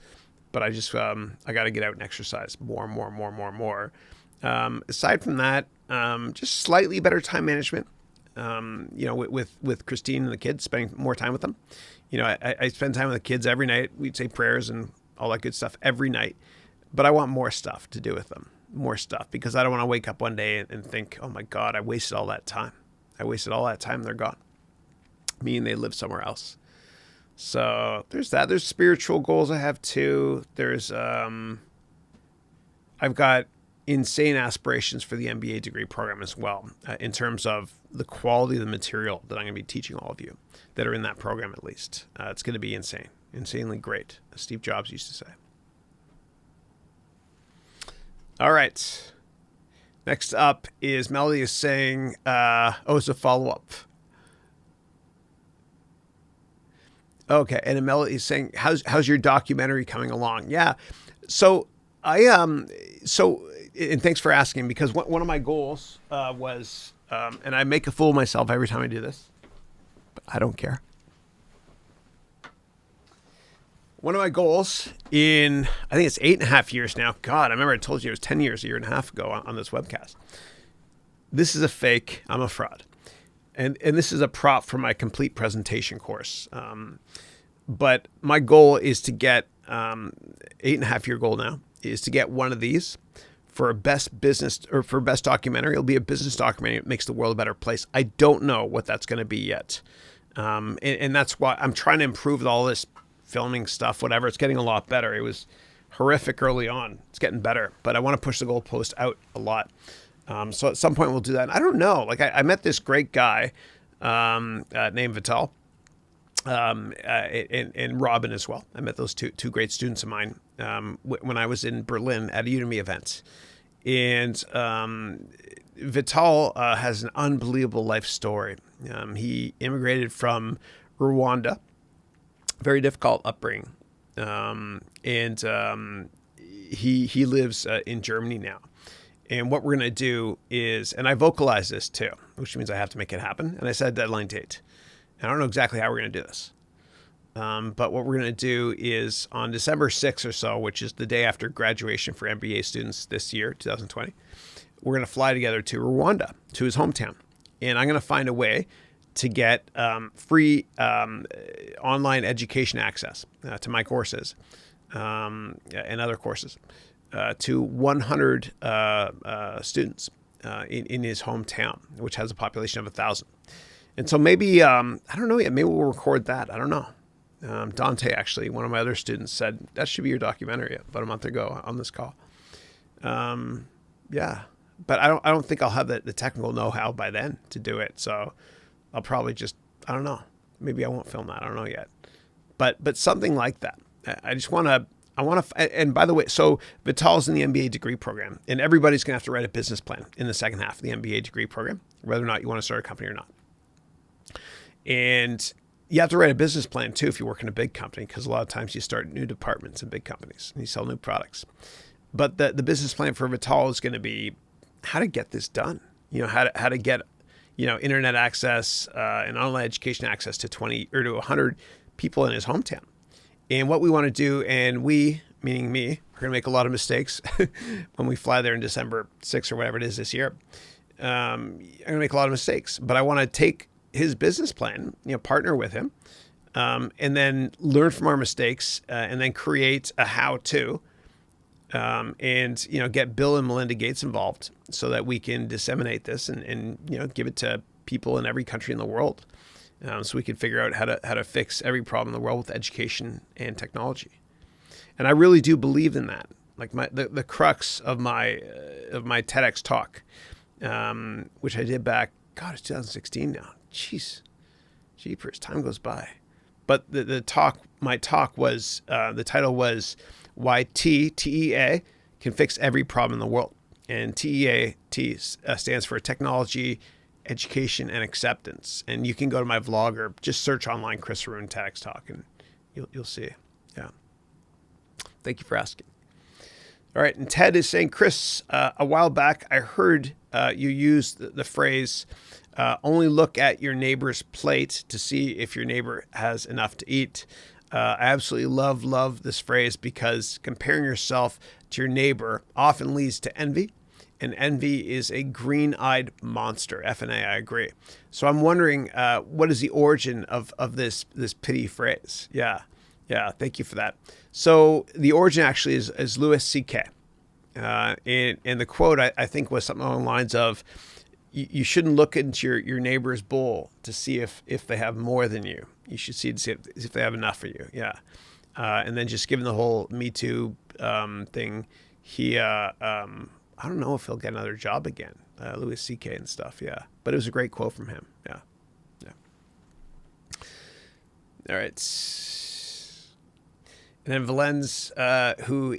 But I just I got to get out and exercise more. Aside from that, just slightly better time management. With Christine and the kids, spending more time with them. I spend time with the kids every night. We'd say prayers and all that good stuff every night. But I want more stuff to do with them, because I don't want to wake up one day and think, oh my God, I wasted all that time. They're gone. Meaning they live somewhere else. So there's that. There's spiritual goals I have too. There's, I've got insane aspirations for the MBA degree program as well, in terms of the quality of the material that I'm going to be teaching all of you that are in that program, at least. It's going to be insanely great, as Steve Jobs used to say. All right. Next up is Melody is saying, it's a follow-up. Okay, and Melody is saying, how's your documentary coming along? Yeah, so and thanks for asking, because one of my goals was, and I make a fool of myself every time I do this, but I don't care. One of my goals I think it's 8.5 years now. God, I remember I told you it was 10 years, a year and a half ago on this webcast. This is a fake. I'm a fraud. And this is a prop for my complete presentation course. But my goal is to get, 8.5 year goal now, is to get one of these for a best business or for best documentary. It'll be a business documentary that makes the world a better place. I don't know what that's going to be yet. And that's why I'm trying to improve all this filming stuff, whatever. It's getting a lot better. It was horrific early on. It's getting better, but I want to push the goalpost out a lot. So at some point we'll do that. And I don't know. Like I met this great guy named Vital and Robin as well. I met those two great students of mine when I was in Berlin at a Udemy event. And Vital has an unbelievable life story. He immigrated from Rwanda. Very difficult upbringing. He lives in Germany now. And what we're going to do is, and I vocalize this too, which means I have to make it happen. And I set a deadline date. I don't know exactly how we're going to do this. But what we're going to do is on December 6th or so, which is the day after graduation for MBA students this year, 2020, we're going to fly together to Rwanda, to his hometown. And I'm going to find a way to get free online education access to my courses and other courses to 100 students in his hometown, which has a population of 1,000. And so maybe, I don't know yet, maybe we'll record that. I don't know. Dante, actually, one of my other students, said that should be your documentary about a month ago on this call. Yeah, but I don't think I'll have the technical know-how by then to do it. So I'll probably just, I don't know. Maybe I won't film that. I don't know yet. But something like that. I want to, and by the way, so Vital's in the MBA degree program, and everybody's going to have to write a business plan in the second half of the MBA degree program, whether or not you want to start a company or not. And you have to write a business plan too if you work in a big company, because a lot of times you start new departments in big companies and you sell new products. But the business plan for Vital is going to be how to get this done. How to get internet access and online education access to 20 or to 100 people in his hometown. And what we want to do, and we, meaning me, are going to make a lot of mistakes when we fly there in December 6th or whatever it is this year. I'm going to make a lot of mistakes, but I want to take his business plan, partner with him, and then learn from our mistakes, and then create a how-to, and get Bill and Melinda Gates involved so that we can disseminate this and give it to people in every country in the world, so we can figure out how to fix every problem in the world with education and technology. And I really do believe in that. Like the crux of my TEDx talk, which I did back, God, it's 2016 now. Jeepers, time goes by. But my talk was, the title was why TEA can fix every problem in the world. And TEA stands for technology, education and acceptance. And you can go to my vlog or just search online Chris Haroun Tax Talk, and you'll see. Yeah. Thank you for asking. All right. And Ted is saying, Chris, a while back, I heard you use the phrase, only look at your neighbor's plate to see if your neighbor has enough to eat. I absolutely love this phrase because comparing yourself to your neighbor often leads to envy, and envy is a green-eyed monster. F&A, I agree. So I'm wondering, what is the origin of this pity phrase? Yeah, thank you for that. So the origin actually is Louis C.K. And the quote, I think, was something along the lines of, you shouldn't look into your neighbor's bowl to see if they have more than you. You should see if they have enough for you. Yeah. And then just given the whole Me Too thing, he, I don't know if he'll get another job again, Louis C.K. and stuff. Yeah. But it was a great quote from him. Yeah. All right. And then Valens, who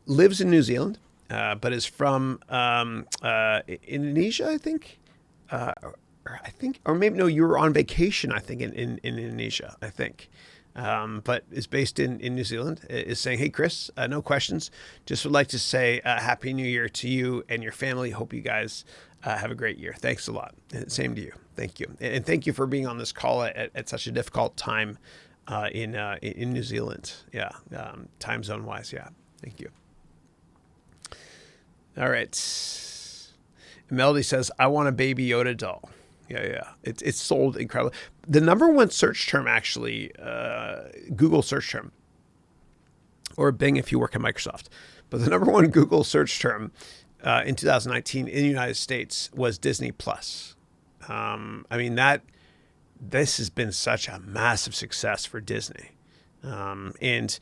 lives in New Zealand, but is from Indonesia, I think. Or maybe no, you were on vacation, I think, in Indonesia, I think. But is based in New Zealand, is saying, hey, Chris, no questions. Just would like to say Happy New Year to you and your family. Hope you guys have a great year. Thanks a lot. Same to you. Thank you. And thank you for being on this call at such a difficult time in New Zealand. Yeah. Time zone wise. Yeah. Thank you. All right. Melody says, I want a Baby Yoda doll. Yeah. It's sold incredibly. The number one search term, actually, Google search term, or Bing if you work at Microsoft, but the number one Google search term in 2019 in the United States was Disney Plus. This has been such a massive success for Disney. And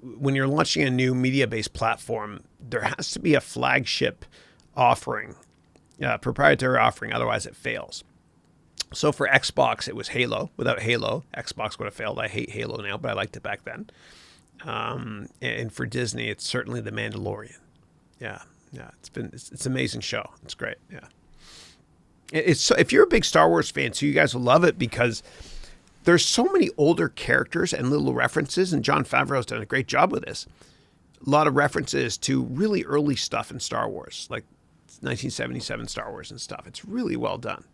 when you're launching a new media-based platform, there has to be a flagship offering, proprietary offering, otherwise it fails. So for Xbox, it was Halo. Without Halo, Xbox would have failed. I hate Halo now, but I liked it back then. And for Disney, it's certainly The Mandalorian. Yeah. It's an amazing show. It's great. Yeah. If you're a big Star Wars fan, so you guys will love it because there's so many older characters and little references, and Jon Favreau's done a great job with this. A lot of references to really early stuff in Star Wars, like 1977 Star Wars and stuff. It's really well done.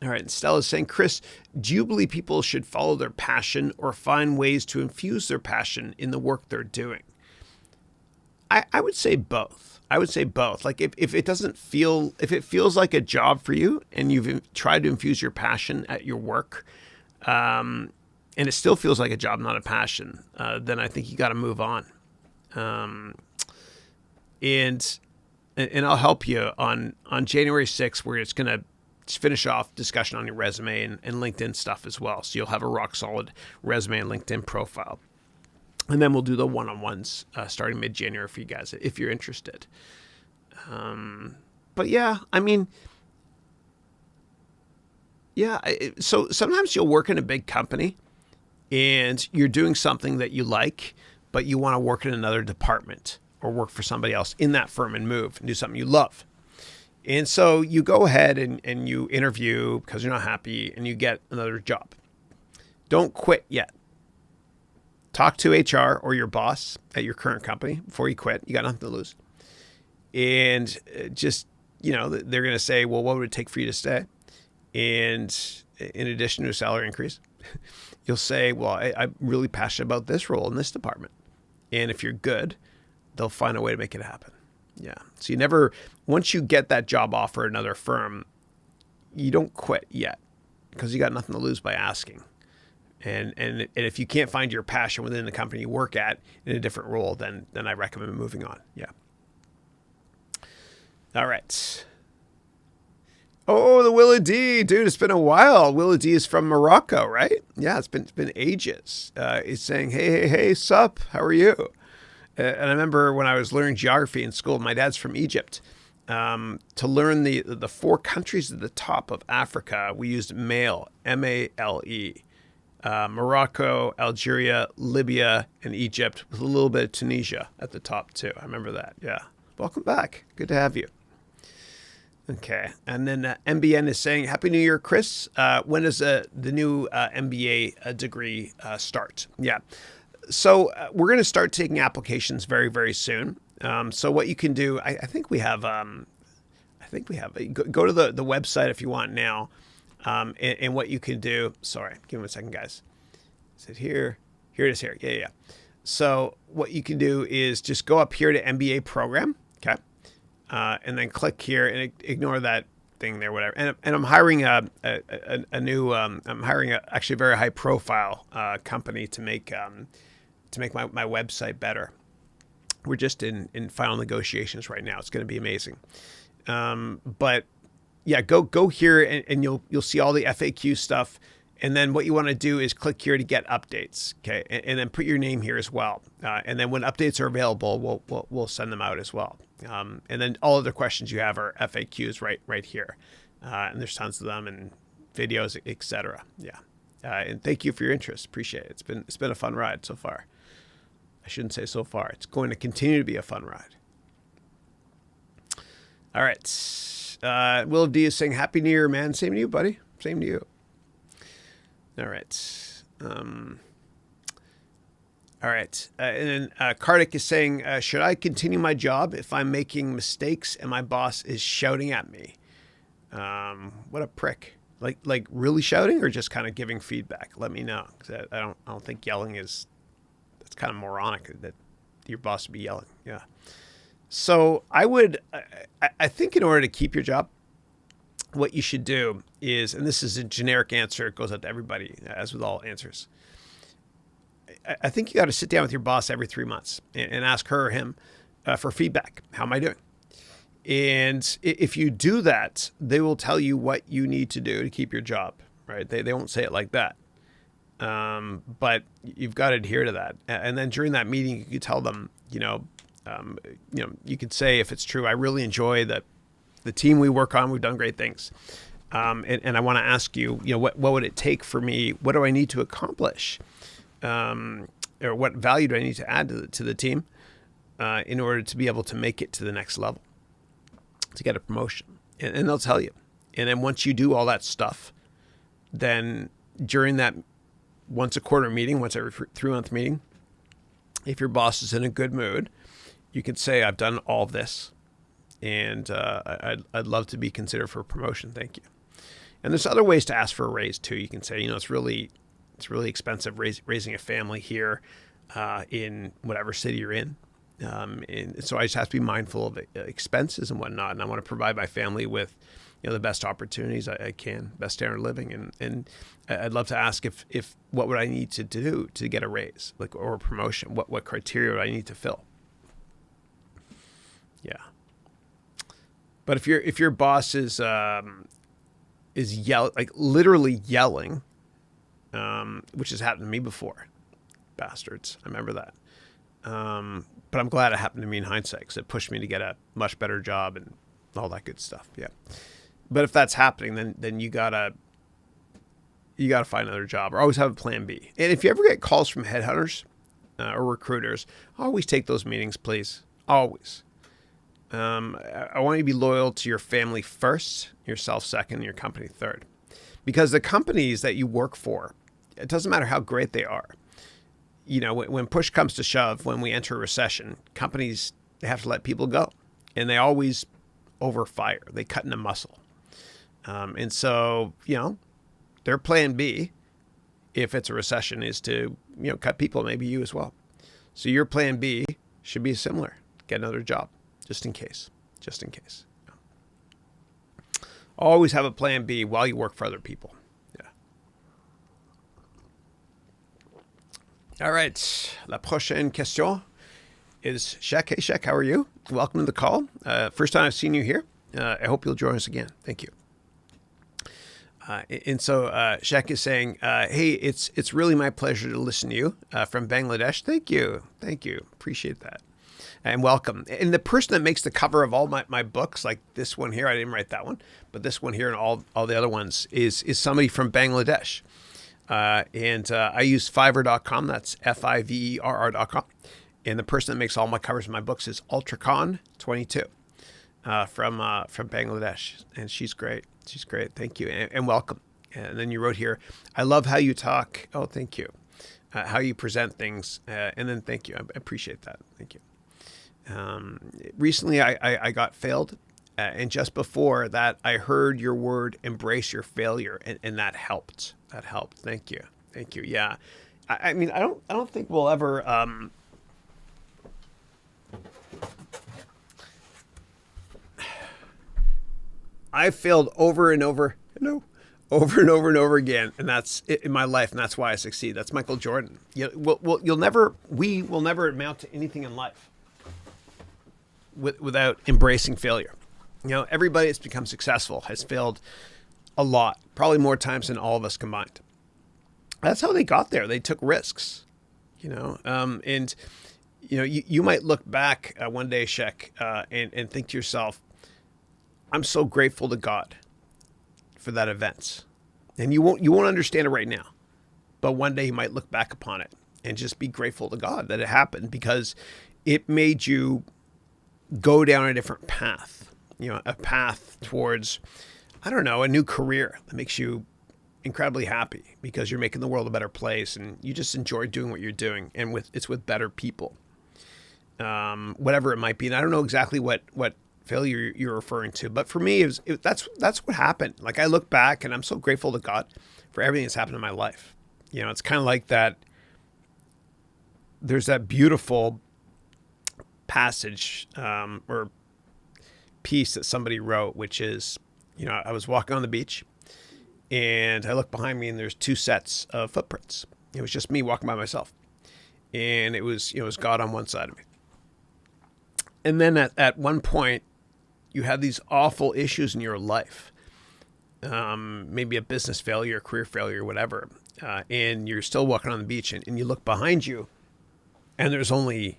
All right, and Stella's saying, Chris, do you believe people should follow their passion or find ways to infuse their passion in the work they're doing? I would say both. Like if it feels like a job for you and you've tried to infuse your passion at your work, and it still feels like a job, not a passion, then I think you got to move on. And I'll help you on January 6th, where it's going to finish off discussion on your resume and LinkedIn stuff as well. So you'll have a rock solid resume and LinkedIn profile. And then we'll do the one-on-ones starting mid-January for you guys if you're interested. But yeah, so sometimes you'll work in a big company and you're doing something that you like, but you want to work in another department or work for somebody else in that firm and move and do something you love. And so you go ahead and you interview because you're not happy and you get another job. Don't quit yet. Talk to HR or your boss at your current company before you quit. You got nothing to lose. And just, they're going to say, well, what would it take for you to stay? And in addition to a salary increase, you'll say, well, I'm really passionate about this role in this department. And if you're good, they'll find a way to make it happen. Yeah. So once you get that job offer at another firm, you don't quit yet because you got nothing to lose by asking. And if you can't find your passion within the company you work at in a different role, then I recommend moving on. Yeah. All right. Oh, the Willa D, dude, it's been a while. Willa D is from Morocco, right? Yeah, it's been ages. He's saying, hey, sup? How are you? And I remember when I was learning geography in school, my dad's from Egypt. To learn the 4 countries at the top of Africa, we used MALE, M-A-L-E. Morocco, Algeria, Libya, and Egypt, with a little bit of Tunisia at the top too. I remember that. Yeah. Welcome back. Good to have you. Okay. And then MBN is saying, Happy New Year, Chris. When does the new MBA degree start? Yeah. So we're going to start taking applications very, very soon. So what you can do, I think we have, go to the website if you want now. And what you can do, sorry, give me a second, guys. Is it here? Here it is here. Yeah. So what you can do is just go up here to MBA program. Okay. And then click here and ignore that thing there, whatever. And I'm hiring a new, I'm hiring actually a very high profile company to make my website better. We're just in final negotiations right now. It's going to be amazing. But yeah, go here and you'll see all the FAQ stuff. And then what you want to do is click here to get updates. Okay. And then put your name here as well. And then when updates are available, we'll send them out as well. And then all other questions you have are FAQs right here. And there's tons of them and videos, etc. Yeah. And thank you for your interest. Appreciate it. It's been a fun ride so far. I shouldn't say so far. It's going to continue to be a fun ride. All right. Will D is saying Happy New Year, man. Same to you, buddy. Same to you. All right. All right. And then Kartik is saying, should I continue my job if I'm making mistakes and my boss is shouting at me? What a prick. Like really shouting or just kind of giving feedback? Let me know. 'Cause I don't think yelling that's kind of moronic that your boss would be yelling. Yeah. So I think in order to keep your job, what you should do is, and this is a generic answer, it goes out to everybody, as with all answers. I think you got to sit down with your boss every 3 months and ask her or him for feedback. How am I doing? And if you do that, they will tell you what you need to do to keep your job, right? They won't say it like that. But you've got to adhere to that. And then during that meeting, you could tell them, you could say, if it's true, I really enjoy the team we work on. We've done great things. And I want to ask you, what would it take for me? What do I need to accomplish? Or what value do I need to add to the team in order to be able to make it to the next level, to get a promotion? And they'll tell you. And then once you do all that stuff, then during that once a quarter meeting, once every 3-month meeting, if your boss is in a good mood, you could say, I've done all of this. And I'd love to be considered for a promotion. Thank you. And there's other ways to ask for a raise too. You can say, it's really expensive raising a family here in whatever city you're in. And so I just have to be mindful of expenses and whatnot. And I want to provide my family with the best opportunities I can, best standard of living. And I'd love to ask if what would I need to do to get a raise, or a promotion? What criteria would I need to fill? Yeah. But if your boss is literally yelling, which has happened to me before, bastards, I remember that. But I'm glad it happened to me in hindsight, because it pushed me to get a much better job and all that good stuff. Yeah. But if that's happening, then you gotta find another job, or always have a plan B. And if you ever get calls from headhunters or recruiters, always take those meetings, please. Always. I want you to be loyal to your family first, yourself second, and your company third. Because the companies that you work for, it doesn't matter how great they are. When push comes to shove, when we enter a recession, companies, they have to let people go. And they always overfire. They cut into muscle. And so, their plan B, if it's a recession, is to, cut people, maybe you as well. So your plan B should be similar. Get another job. Just in case. Always have a plan B while you work for other people. Yeah. All right. La prochaine question is Shek. Hey, Shek, how are you? Welcome to the call. First time I've seen you here. I hope you'll join us again. Thank you. And so Shek is saying, hey, it's really my pleasure to listen to you from Bangladesh. Thank you. Appreciate that. And welcome. And the person that makes the cover of all my books, like this one here, I didn't write that one, but this one here and all the other ones is somebody from Bangladesh. And I use Fiverr.com. That's Fiverr.com. And the person that makes all my covers of my books is UltraCon22. from Bangladesh, and she's great. She's great. Thank you, and welcome. And then you wrote here, I love how you talk. Oh, thank you. How you present things, and then thank you. I appreciate that. Thank you. Recently, I got failed, and just before that, I heard your word, embrace your failure, and that helped. That helped. Thank you. Thank you. Yeah. I mean, I don't think we'll ever. I failed over and over. No. Over and over and over again, and that's it in my life, and that's why I succeed. That's Michael Jordan. We will never amount to anything in life without embracing failure. Everybody that's become successful has failed a lot, probably more times than all of us combined. That's how they got there. They took risks, and you might look back one day, Shek, and think to yourself, I'm so grateful to God for that event. And you won't understand it right now. But one day you might look back upon it and just be grateful to God that it happened, because it made you go down a different path, a path towards, I don't know, a new career that makes you incredibly happy because you're making the world a better place and you just enjoy doing what you're doing, and it's with better people, whatever it might be. And I don't know exactly what failure you're referring to, but for me, that's what happened. Like, I look back and I'm so grateful to God for everything that's happened in my life. It's kind of like that. There's that beautiful passage or piece that somebody wrote, which is, I was walking on the beach and I looked behind me and there's two sets of footprints. It was just me walking by myself, and it was God on one side of me. And then at one point, you have these awful issues in your life, maybe a business failure, career failure, whatever, and you're still walking on the beach, and you look behind you, and there's only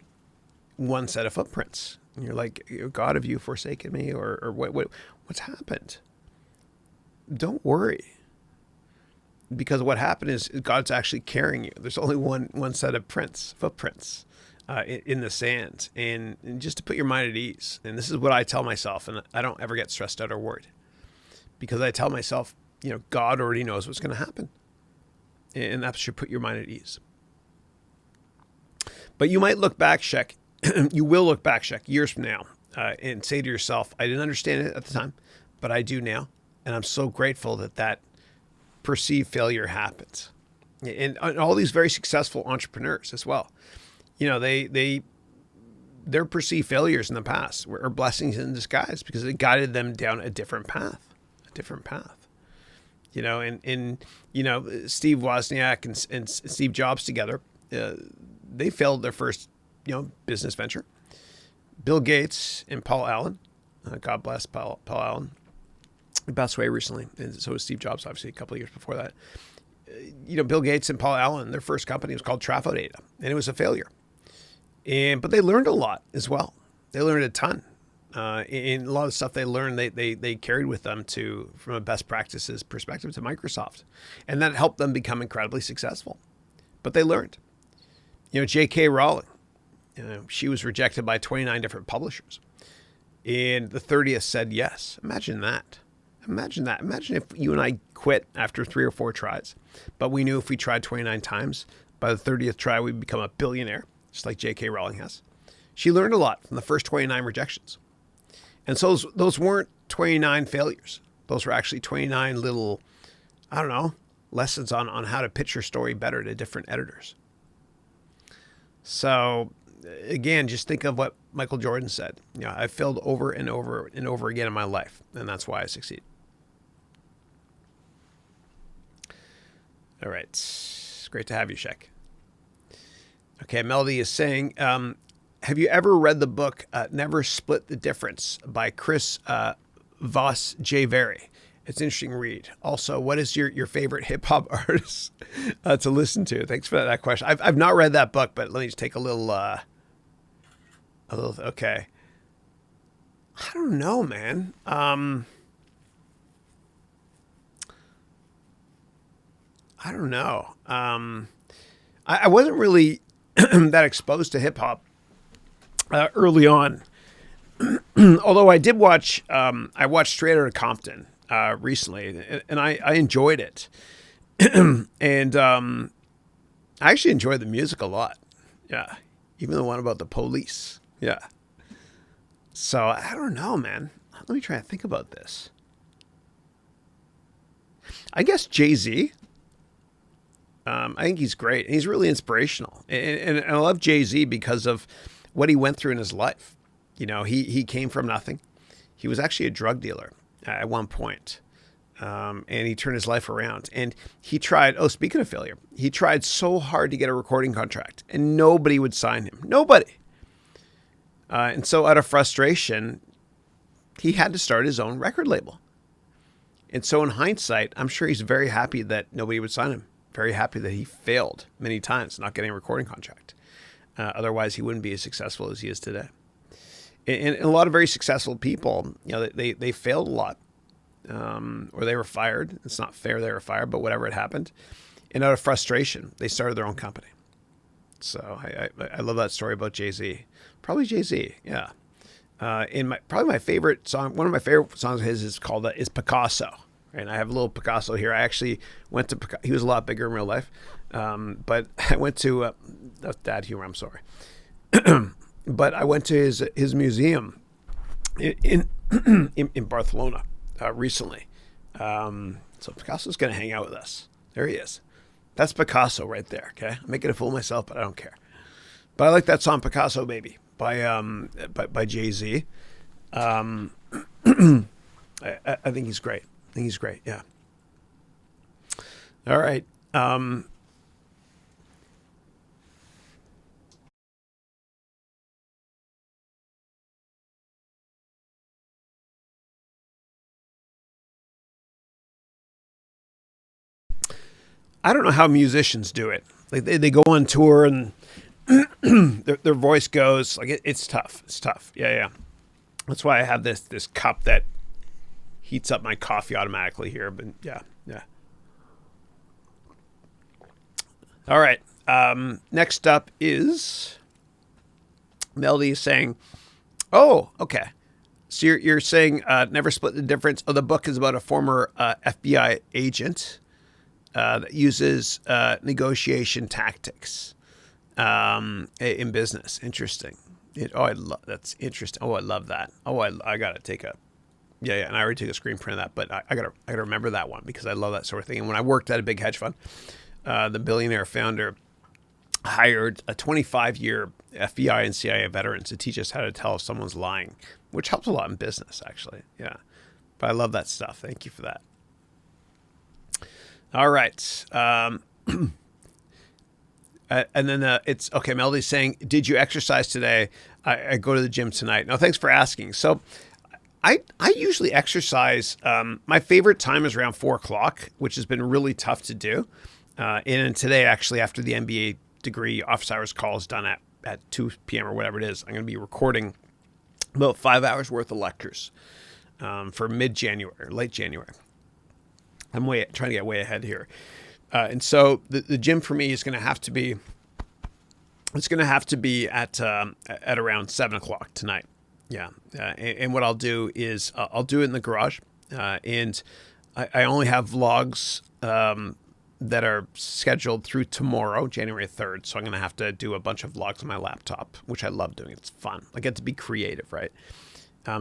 one set of footprints. And you're like, God, have you forsaken me, or what's happened? Don't worry, because what happened is God's actually carrying you. There's only one set of footprints. In the sand, and just to put your mind at ease. And this is what I tell myself, and I don't ever get stressed out or worried, because I tell myself, God already knows what's going to happen, and that should put your mind at ease. But you might look back, Shek, you will look back, Shek, years from now, and say to yourself, I didn't understand it at the time, but I do now, and I'm so grateful that perceived failure happened. And all these very successful entrepreneurs as well. Their perceived failures in the past were blessings in disguise, because it guided them down a different path. And Steve Wozniak and Steve Jobs together, they failed their first, business venture. Bill Gates and Paul Allen, God bless Paul Allen, he passed away recently, and so was Steve Jobs, obviously, a couple of years before that. Bill Gates and Paul Allen, their first company was called Trafo Data, and it was a failure. But they learned a lot as well. They learned a ton. And a lot of stuff they learned, they carried with them from a best practices perspective to Microsoft. And that helped them become incredibly successful. But they learned. J.K. Rowling, she was rejected by 29 different publishers. And the 30th said yes. Imagine that. Imagine if you and I quit after 3 or 4 tries. But we knew if we tried 29 times, by the 30th try, we'd become a billionaire, just like J.K. Rowling has. She learned a lot from the first 29 rejections. And so those weren't 29 failures. Those were actually 29 little, lessons on how to pitch your story better to different editors. So again, just think of what Michael Jordan said. I failed over and over and over again in my life, and that's why I succeed. All right. It's great to have you, Shek. Okay, Melody is saying, have you ever read the book Never Split the Difference by Chris Voss J. Very? It's an interesting read. Also, what is your favorite hip-hop artist to listen to? Thanks for that question. I've not read that book, but let me just take a little, okay. I don't know, man. I don't know. I wasn't really that exposed to hip hop early on. although I did watch, I watched Straight Outta Compton recently, and I enjoyed it. And I actually enjoyed the music a lot. Yeah. Even the one about the police. Yeah. So I don't know, man. Let me try to think about this. I guess Jay-Z. I think he's great. He's really inspirational. And I love Jay-Z because of what he went through in his life. You know, he came from nothing. He was actually a drug dealer at one point. And he turned his life around. And he tried, speaking of failure, he tried so hard to get a recording contract. And nobody would sign him. Nobody. And so out of frustration, he had to start his own record label. And so in hindsight, I'm sure he's very happy that nobody would sign him. Very happy that he failed many times not getting a recording contract. Otherwise, he wouldn't be as successful as he is today. And a lot of very successful people, you know, they failed a lot. Or they were fired. It's not fair they were fired, but whatever had happened. And out of frustration, they started their own company. So I love that story about Jay-Z. Probably Jay-Z, yeah. Probably my favorite song, one of my favorite songs of his is called is Picasso. And I have a little Picasso here. I actually went to Picasso. He was a lot bigger in real life. But I went to, that's bad humor, I'm sorry. But I went to his museum in Barcelona recently. So Picasso's going to hang out with us. There he is. That's Picasso right there, okay? I'm making a fool of myself, but I don't care. But I like that song Picasso Baby by Jay-Z. I think he's great. I think he's great, yeah. All right. I don't know how musicians do it. Like they go on tour and their voice goes like it's tough. It's tough. Yeah. That's why I have this cup that heats up my coffee automatically here. But yeah. All right. Next up is Melody saying, "Oh, okay. So you're saying never split the difference." Oh, the book is about a former FBI agent that uses negotiation tactics in business. Interesting. That's interesting. Oh, I love that. Oh, I gotta take a and I already took a screen print of that, but I gotta remember that one because I love that sort of thing. And when I worked at a big hedge fund, the billionaire founder hired a 25-year FBI and CIA veterans to teach us how to tell if someone's lying, which helps a lot in business, actually. Yeah, but I love that stuff. Thank you for that. All right. And then it's okay. Melody's saying, "Did you exercise today?" I go to the gym tonight. No, thanks for asking. So I usually exercise. My favorite time is around 4:00, which has been really tough to do. And today, actually, after the MBA degree office hours call is done at 2 p.m. or whatever it is, I'm going to be recording about 5 hours worth of lectures for mid-January, late January. I'm trying to get way ahead here. And so the gym for me is going to have to be, at around 7:00 tonight. Yeah. And what I'll do is I'll do it in the garage. And I only have vlogs that are scheduled through tomorrow, January 3rd. So I'm going to have to do a bunch of vlogs on my laptop, which I love doing. It's fun. I get to be creative, right?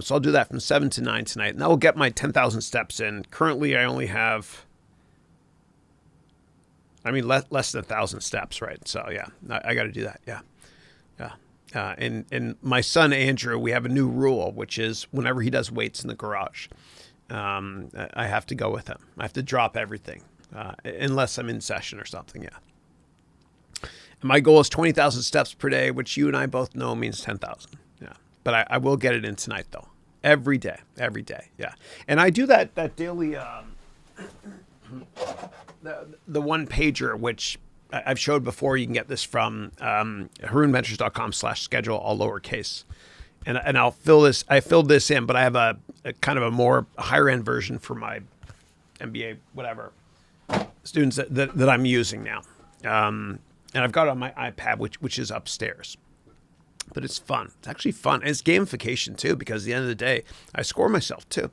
So I'll do that from 7 to 9 tonight, and that will get my 10,000 steps in. Currently, I only have, less than 1,000 steps, right? So yeah, I got to do that. Yeah. And my son, Andrew, we have a new rule, which is whenever he does weights in the garage, I have to go with him. I have to drop everything, unless I'm in session or something. Yeah. And my goal is 20,000 steps per day, which you and I both know means 10,000. Yeah. But I will get it in tonight, though. Every day. Yeah. And I do that daily, the one pager, which I've showed before. You can get this from harounventures.com/schedule, all lowercase. And I'll fill this. I filled this in, but I have a kind of a more higher end version for my MBA, whatever, students that I'm using now. And I've got it on my iPad, which is upstairs. but it's fun. It's actually fun. And it's gamification too, because at the end of the day, I score myself too.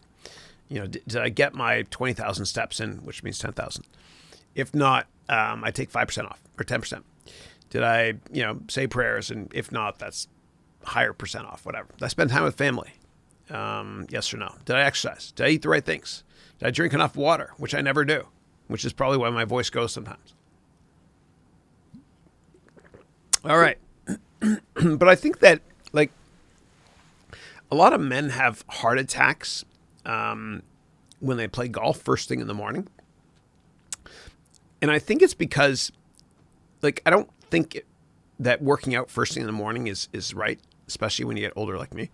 Did I get my 20,000 steps in, which means 10,000? If not, I take 5% off or 10%. Did I, say prayers? And if not, that's higher percent off, whatever. Did I spend time with family? Yes or no? Did I exercise? Did I eat the right things? Did I drink enough water? Which I never do, which is probably why my voice goes sometimes. All right. But I think that like a lot of men have heart attacks when they play golf first thing in the morning. And I think it's because like, I don't think that working out first thing in the morning is right, especially when you get older like me.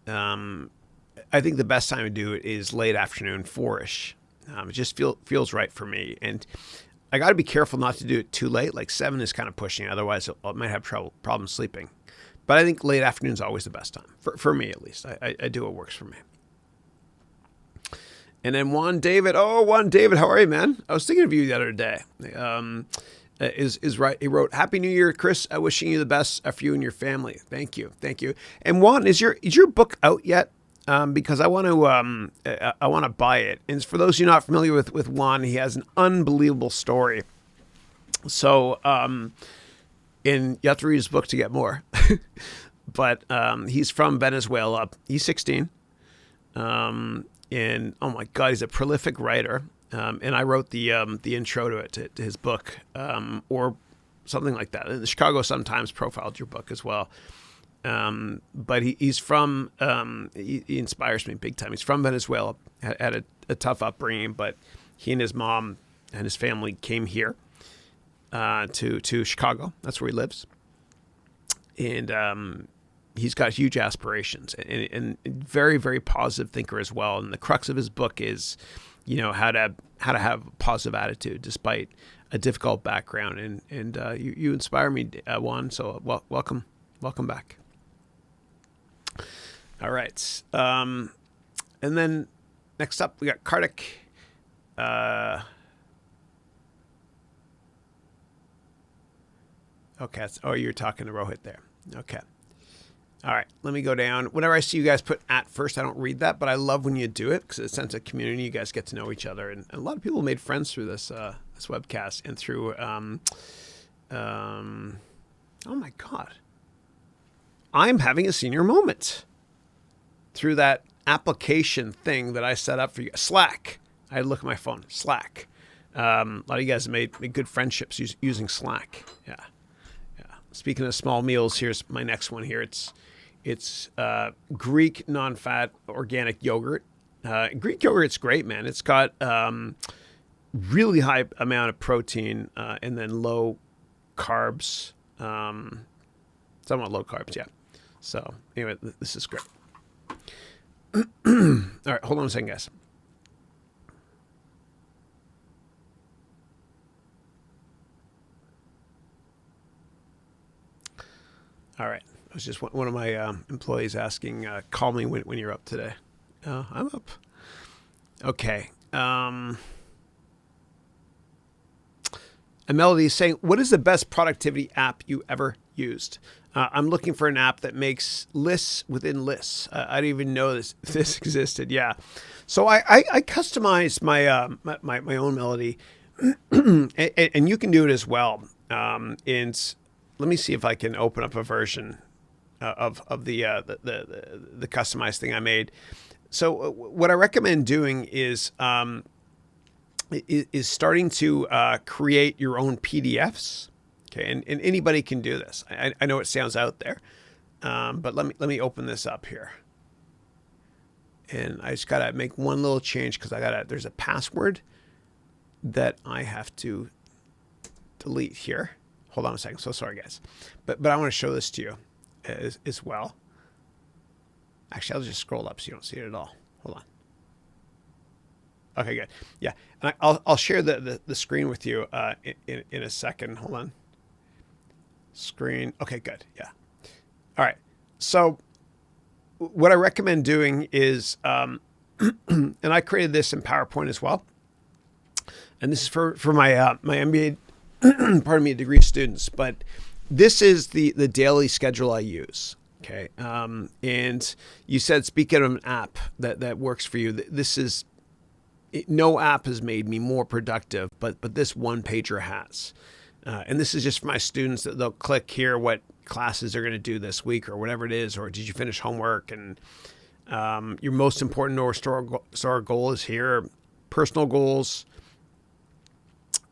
I think the best time to do it is late afternoon, 4-ish. It just feels right for me. And I got to be careful not to do it too late. Like 7 is kind of pushing. Otherwise, I might have problems sleeping. But I think late afternoon is always the best time, for me at least. I do what works for me. And then Juan David. Oh, Juan David, how are you, man? I was thinking of you the other day. Is right. He wrote, "Happy New Year, Chris. Wishing you the best for you and your family." Thank you. And Juan, is your book out yet? Because I want to buy it. And for those of you not familiar with Juan, he has an unbelievable story. So, and you have to read his book to get more. But he's from Venezuela. He's 16. And oh my God, he's a prolific writer. And I wrote the intro to it, to his book, or something like that. And the Chicago Sun-Times profiled your book as well. But he's from, he inspires me big time. He's from Venezuela, had a tough upbringing, but he and his mom and his family came here to Chicago. That's where he lives. And he's got huge aspirations and very, very positive thinker as well. And the crux of his book is, how to have a positive attitude despite a difficult background. And you inspire me, Juan. So welcome back. All right. And then next up, we got Kartik. Okay. You're talking to Rohit there. Okay. All right. Let me go down. Whenever I see you guys put at first, I don't read that, but I love when you do it because it's a sense of community. You guys get to know each other. And a lot of people made friends through this webcast and through, oh my God. I'm having a senior moment through that application thing that I set up for you. Slack. I had to look at my phone. Slack. A lot of you guys have made good friendships using Slack. Yeah. Speaking of small meals, here's my next one here. It's Greek non-fat organic yogurt. Greek yogurt's great, man. It's got really high amount of protein and then low carbs. Somewhat low carbs, yeah. So anyway, this is great. All right, hold on a second, guys. All right. It was just one of my employees asking, call me when you're up today. I'm up. Okay. And Melody is saying, what is the best productivity app you ever used? I'm looking for an app that makes lists within lists. I didn't even know this existed. Yeah. So I customize my own Melody, and you can do it as well. And let me see if I can open up a version of the customized thing I made. So what I recommend doing is starting to create your own PDFs. Okay, and anybody can do this. I know it sounds out there, but let me open this up here. And I just gotta make one little change because there's a password that I have to delete here. Hold on a second. So sorry, guys, but I want to show this to you as well. Actually, I'll just scroll up so you don't see it at all. Hold on. Okay, good. Yeah, and I'll share the screen with you in a second. Hold on. Screen. Okay, good. Yeah. All right. So what I recommend doing is, and I created this in PowerPoint as well. And this is for my my MBA, pardon me, degree students. But this is the daily schedule I use. Okay. And you said, speaking of an app that works for you, no app has made me more productive, but this one pager has. And this is just for my students that they'll click here what classes they're going to do this week or whatever it is, or did you finish homework? And your most important North Star goal is here, personal goals.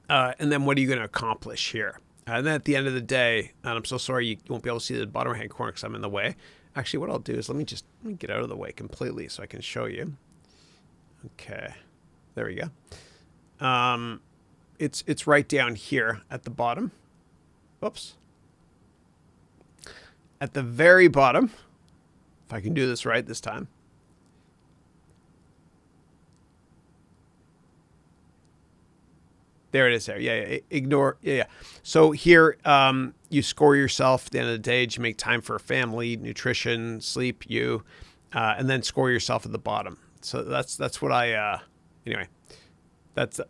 And then what are you going to accomplish here? And then at the end of the day, and I'm so sorry you won't be able to see the bottom right hand corner because I'm in the way. Actually, what I'll do is let me get out of the way completely so I can show you. Okay, there we go. It's right down here at the bottom. Whoops. At the very bottom, if I can do this right this time. There it is there. Yeah. Ignore. Yeah. So here, you score yourself at the end of the day. Did you make time for family, nutrition, sleep, and then score yourself at the bottom. So that's what I, anyway, that's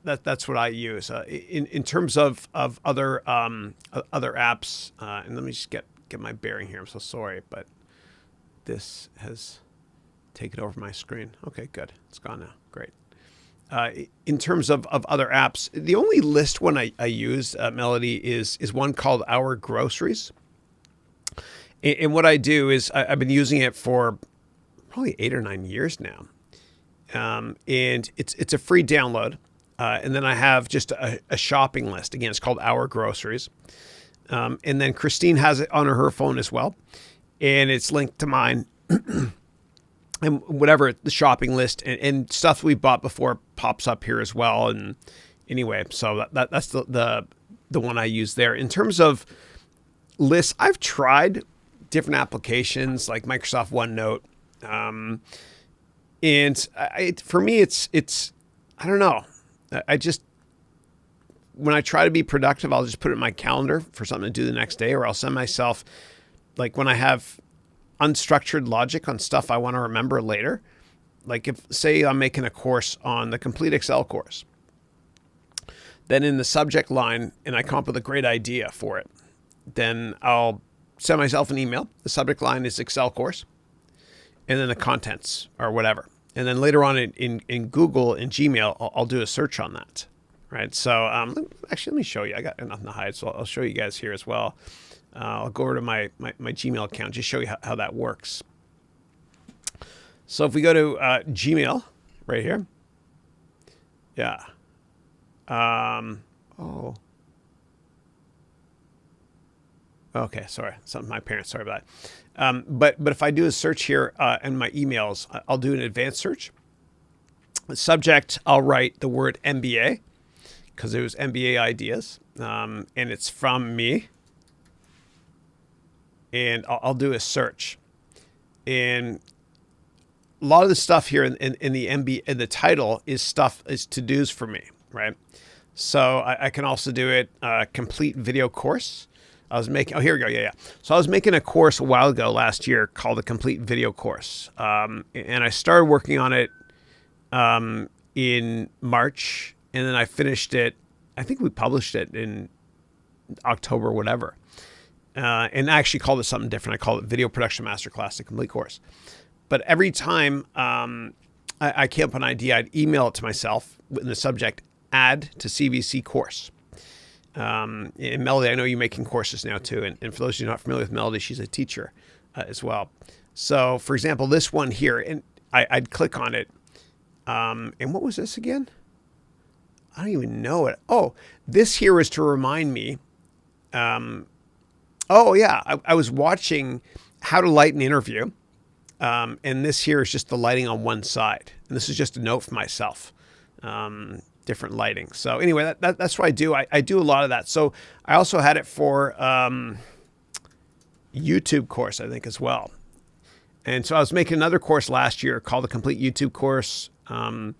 what I use. In terms of other apps, and let me just get my bearing here. I'm so sorry, but this has taken over my screen. Okay, good. It's gone now. Great. In terms of other apps, the only list one I use, Melody, is one called Our Groceries. And what I do is I've been using it for probably 8 or 9 years now. And it's a free download. And then I have just a shopping list. Again, it's called Our Groceries. And then Christine has it on her phone as well. And it's linked to mine. And whatever the shopping list and stuff we bought before pops up here as well. And anyway, so that's the one I use there. In terms of lists, I've tried different applications like Microsoft OneNote. And for me, it's I don't know. When I try to be productive, I'll just put it in my calendar for something to do the next day, or I'll send myself, like when I have unstructured logic on stuff I want to remember later. Like if, say I'm making a course on the complete Excel course, then in the subject line, and I come up with a great idea for it, then I'll send myself an email. The subject line is Excel course, and then the contents or whatever. And then later on in Google and Gmail, I'll do a search on that. Right. So actually, let me show you. I got nothing to hide, so I'll show you guys here as well. I'll go over to my Gmail account, just show you how that works. So if we go to Gmail right here. Yeah. Okay, sorry. Something my parents, sorry about that. But if I do a search here in my emails, I'll do an advanced search. The subject, I'll write the word MBA because it was MBA ideas. And it's from me. And I'll do a search, and a lot of the stuff here in the MBA, in the title is to-dos for me, right? So I can also do it complete video course. I was making here we go, yeah. So I was making a course a while ago last year called the complete video course, and I started working on it in March, and then I finished it. I think we published it in October, whatever. And I actually called it something different. I called it Video Production Masterclass, the complete course. But every time I came up with an idea, I'd email it to myself in the subject, add to CVC course. And Melody, I know you're making courses now too. And for those of you not familiar with Melody, she's a teacher as well. So for example, this one here, and I'd click on it. And what was this again? I don't even know it. Oh, this here is to remind me. Oh, yeah. I was watching How to Light an Interview. And this here is just the lighting on one side. And this is just a note for myself. Different lighting. So anyway, that's what I do. I do a lot of that. So I also had it for YouTube course, I think, as well. And so I was making another course last year called the Complete YouTube Course. And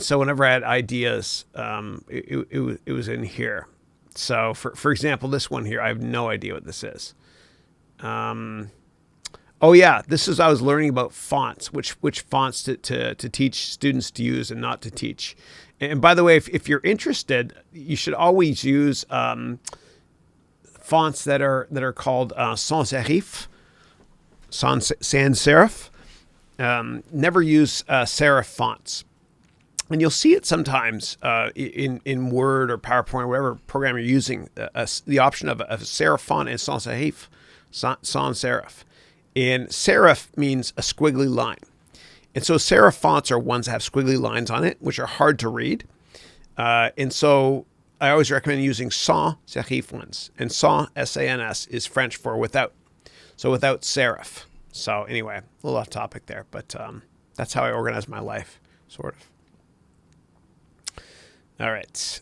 so whenever I had ideas, it was in here. So for example, this one here, I have no idea what this is. Oh yeah, I was learning about fonts, which fonts to teach students to use and not to teach. And by the way, if you're interested, you should always use fonts that are called sans serif. Never use serif fonts. And you'll see it sometimes in Word or PowerPoint or whatever program you're using, the option of a serif font and sans serif. And serif means a squiggly line. And so serif fonts are ones that have squiggly lines on it, which are hard to read. And so I always recommend using sans serif ones. And sans, S-A-N-S, is French for without. So without serif. So anyway, a little off topic there, but that's how I organize my life, sort of. All right.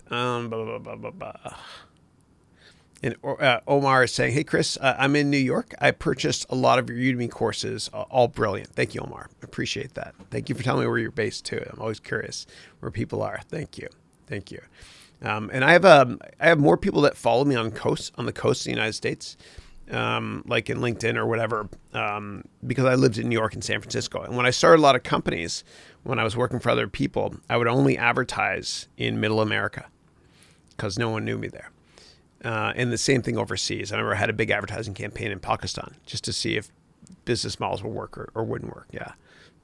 And Omar is saying, hey, Chris, I'm in New York. I purchased a lot of your Udemy courses. All brilliant. Thank you, Omar. Appreciate that. Thank you for telling me where you're based, too. I'm always curious where people are. Thank you. Thank you. And I have more people that follow me on the coast of the United States, like in LinkedIn or whatever, because I lived in New York and San Francisco. And when I started a lot of companies, when I was working for other people, I would only advertise in Middle America because no one knew me there. And the same thing overseas. I remember I had a big advertising campaign in Pakistan just to see if business models would work or wouldn't work. Yeah.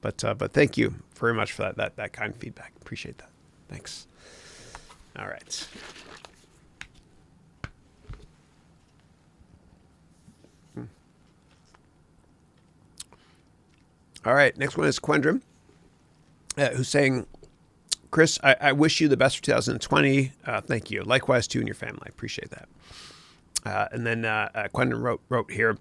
But thank you very much for that kind of feedback. Appreciate that. Thanks. All right. All right. Next one is Quendrim, who's saying, Chris, I wish you the best for 2020. Thank you. Likewise, too, and your family. I appreciate that. And then Quendrim wrote here,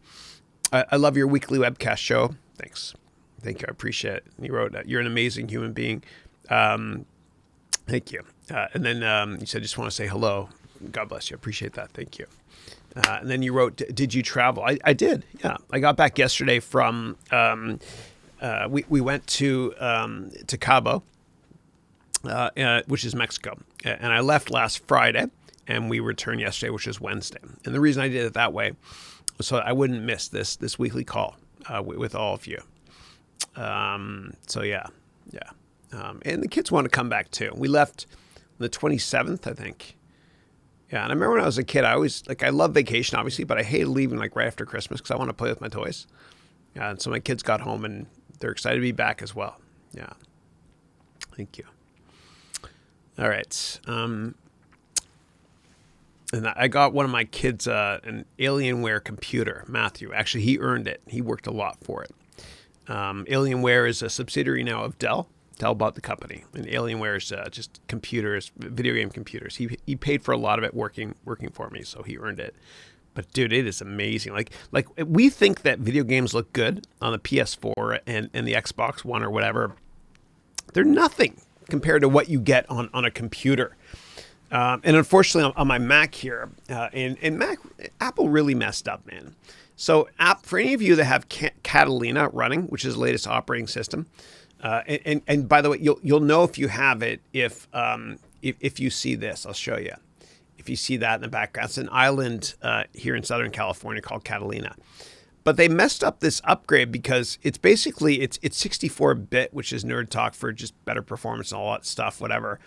I love your weekly webcast show. Thanks. Thank you. I appreciate it. And he wrote, you're an amazing human being. Thank you. And then you said, just want to say hello. God bless you. I appreciate that. Thank you. And then you wrote, did you travel? I did. Yeah. I got back yesterday from, we went to Cabo. Which is Mexico. And I left last Friday, and we returned yesterday, which is Wednesday. And the reason I did it that way was so I wouldn't miss this weekly call with all of you. So yeah. And the kids want to come back too. We left the 27th, I think. Yeah, and I remember when I was a kid, I love vacation, obviously, but I hated leaving right after Christmas because I want to play with my toys. And so my kids got home, and they're excited to be back as well. Yeah. Thank you. All right. And I got one of my kids an Alienware computer, Matthew. Actually, he earned it. He worked a lot for it. Alienware is a subsidiary now of Dell. Dell bought the company. And Alienware is just computers, video game computers. He paid for a lot of it working for me, so he earned it. But dude, it is amazing. Like we think that video games look good on the PS4 and the Xbox One or whatever. They're nothing compared to what you get on a computer. And unfortunately on my Mac here, and Mac, Apple really messed up, man. So for any of you that have Catalina running, which is the latest operating system, and by the way, you'll know if you have it if you see this. I'll show you. If you see that in the background, it's an island here in Southern California called Catalina. But they messed up this upgrade because it's basically, it's 64-bit, which is nerd talk for just better performance and all that stuff, whatever.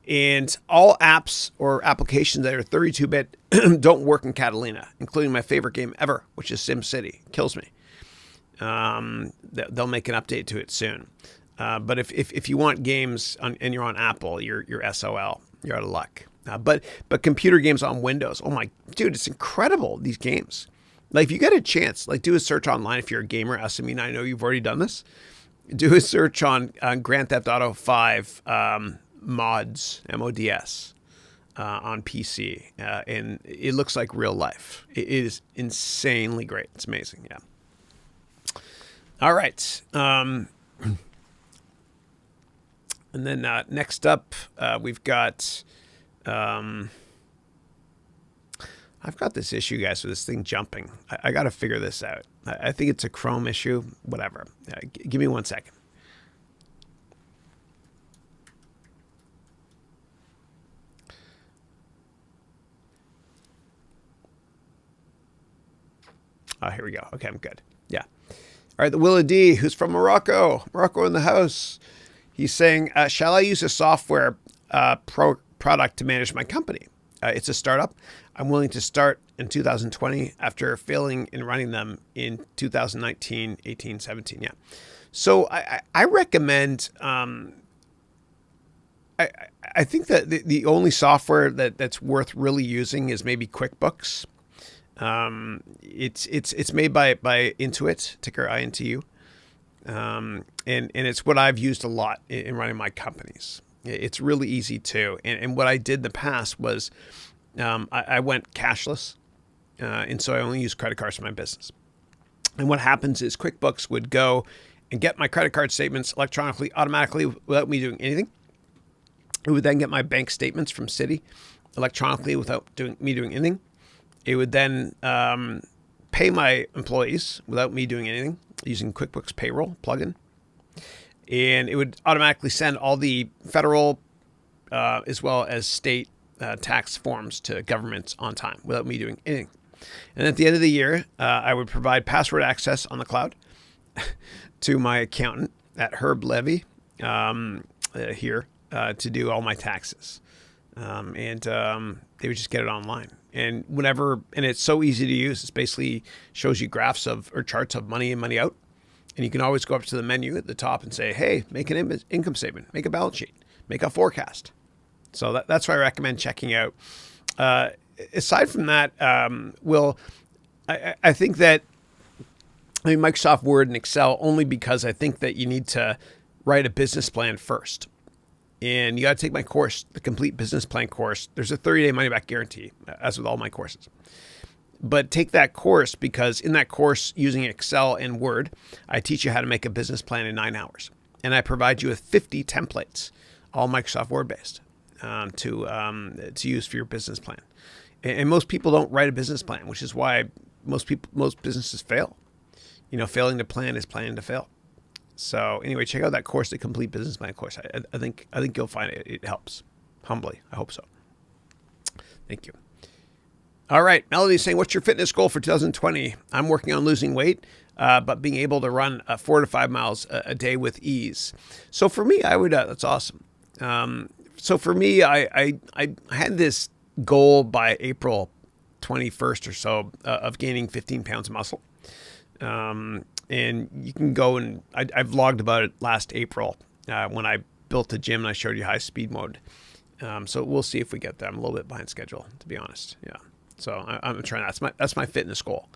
And all apps or applications that are 32-bit don't work in Catalina, including my favorite game ever, which is SimCity. Kills me. They'll make an update to it soon. But if you want games and you're on Apple, you're SOL. You're out of luck. But computer games on Windows, oh my, dude, it's incredible, these games. Like, if you get a chance, do a search online if you're a gamer. I know you've already done this. Do a search on Grand Theft Auto 5 mods, M-O-D-S, on PC. And it looks like real life. It is insanely great. It's amazing, yeah. All right. And then next up, we've got... I've got this issue, guys, with this thing jumping. I got to figure this out. I think it's a Chrome issue, whatever. Give me 1 second. Oh, here we go. Okay, I'm good. Yeah. All right, the Willa D, who's from Morocco in the house. He's saying, shall I use a software product to manage my company? It's a startup. I'm willing to start in 2020 after failing in running them in 2019, 18, 17. Yeah. So I recommend, I think that the only software that's worth really using is maybe QuickBooks. It's made by Intuit, ticker INTU. And it's what I've used a lot in running my companies. It's really easy too. And what I did in the past was, I went cashless. And so I only use credit cards for my business. And what happens is QuickBooks would go and get my credit card statements electronically, automatically, without me doing anything. It would then get my bank statements from Citi electronically without me doing anything. It would then pay my employees without me doing anything using QuickBooks Payroll plugin. And it would automatically send all the federal as well as state tax forms to governments on time without me doing anything. And at the end of the year, I would provide password access on the cloud to my accountant at Herb Levy here to do all my taxes. And they would just get it online. And it's so easy to use. It basically shows you graphs or charts of money in, money out. And you can always go up to the menu at the top and say, hey, make an income statement, make a balance sheet, make a forecast. So that's why I recommend checking out. Aside from that, I think that Microsoft Word and Excel only because I think that you need to write a business plan first. And you got to take my course, the complete business plan course. There's a 30-day money-back guarantee, as with all my courses. But take that course because in that course, using Excel and Word, I teach you how to make a business plan in 9 hours. And I provide you with 50 templates, all Microsoft Word-based, to use for your business plan. And most people don't write a business plan, which is why most businesses fail. Failing to plan is planning to fail. So anyway, check out that course, the complete business plan course. I think you'll find it helps. Humbly, I hope so. Thank you. All right, Melody's saying, what's your fitness goal for 2020? I'm working on losing weight, but being able to run 4 to 5 miles a day with ease. So for me, I would. That's awesome. So for me, I had this goal by April 21st or so of gaining 15 pounds of muscle. And you can go and I vlogged about it last April when I built the gym and I showed you high speed mode. So we'll see if we get there. I'm a little bit behind schedule, to be honest. Yeah. So I'm trying. That's my fitness goal.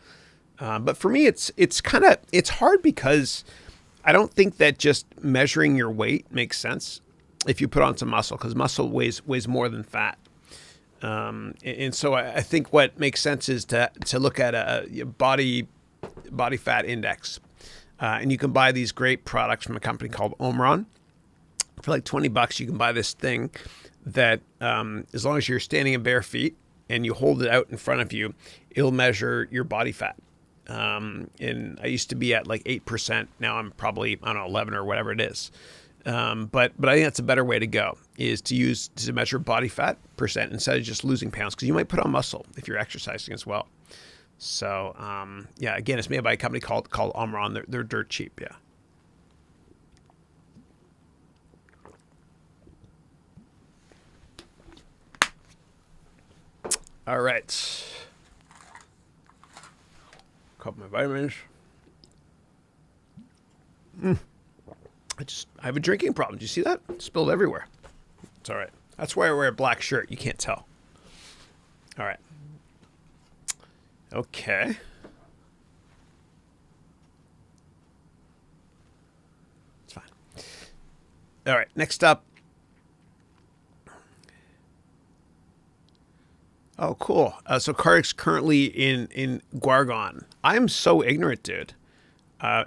But for me, it's hard because I don't think that just measuring your weight makes sense if you put on some muscle, because muscle weighs more than fat. And so I think what makes sense is to look at a body fat index. And you can buy these great products from a company called Omron. For like $20, you can buy this thing that as long as you're standing in bare feet and you hold it out in front of you, it'll measure your body fat. And I used to be at like 8%. Now I'm probably, 11 or whatever it is. But I think that's a better way to go, is to measure body fat percent instead of just losing pounds, because you might put on muscle if you're exercising as well. So, again, it's made by a company called Omron. They're dirt cheap, yeah. All right. Couple of my vitamins. I have a drinking problem. Do you see that? It spilled everywhere. It's all right. That's why I wear a black shirt. You can't tell. All right. Okay. It's fine. All right. Next up. Oh, cool. So Karik's currently in Guargon. I'm so ignorant, dude.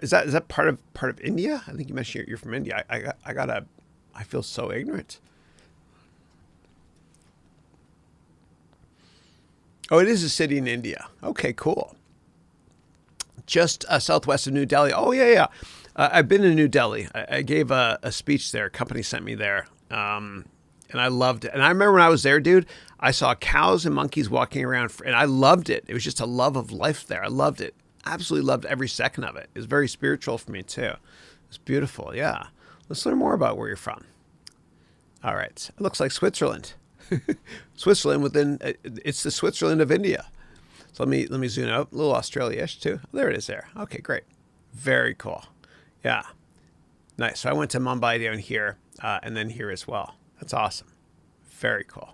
Is that part of India? I think you mentioned you're from India. I feel so ignorant. Oh, it is a city in India. Okay, cool. Just southwest of New Delhi. Oh, yeah. I've been in New Delhi. I gave a speech there. A company sent me there. And I loved it. And I remember when I was there, dude, I saw cows and monkeys walking around, and I loved it. It was just a love of life there. I loved it. Absolutely loved every second of it. It was very spiritual for me, too. It was beautiful, yeah. Let's learn more about where you're from. All right. It looks like Switzerland. Switzerland it's the Switzerland of India. So let me zoom out. A little Australia-ish too. There it is there. Okay, great. Very cool. Yeah. Nice. So I went to Mumbai down here and then here as well. That's awesome. Very cool.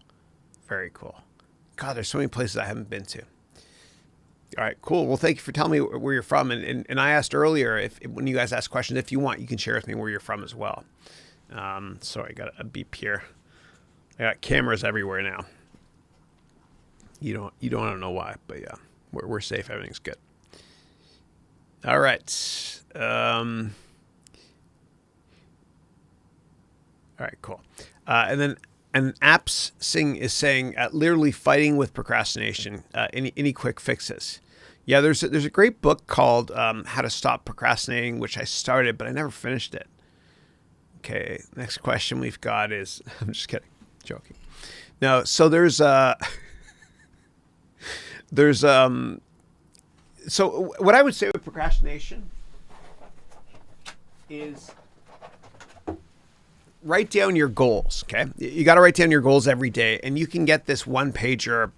Very cool. God, there's so many places I haven't been to. All right, cool. Well, thank you for telling me where you're from. And I asked earlier, if when you guys ask questions, if you want, you can share with me where you're from as well. Sorry, I got a beep here. I got cameras everywhere now. You don't know why, but yeah, we're safe. Everything's good. All right. All right, cool. And Apps Sing is saying, literally fighting with procrastination. Any quick fixes? Yeah, there's a great book called How to Stop Procrastinating, which I started, but I never finished it. Okay, next question we've got is, I'm just kidding, joking. No, so so what I would say with procrastination is write down your goals. Okay, you got to write down your goals every day, and you can get this one pager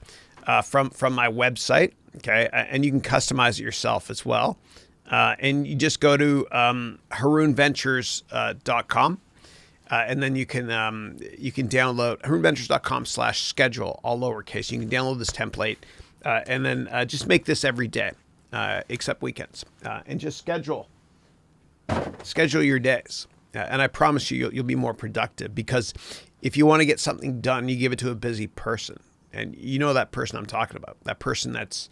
from my website. Okay, and you can customize it yourself as well. And you just go to harounventures.com, and then you can download harounventures.com/schedule, all lowercase. You can download this template, and then just make this every day, except weekends, and just schedule your days. And I promise you'll be more productive, because if you want to get something done, you give it to a busy person. And you know that person I'm talking about, that person that's,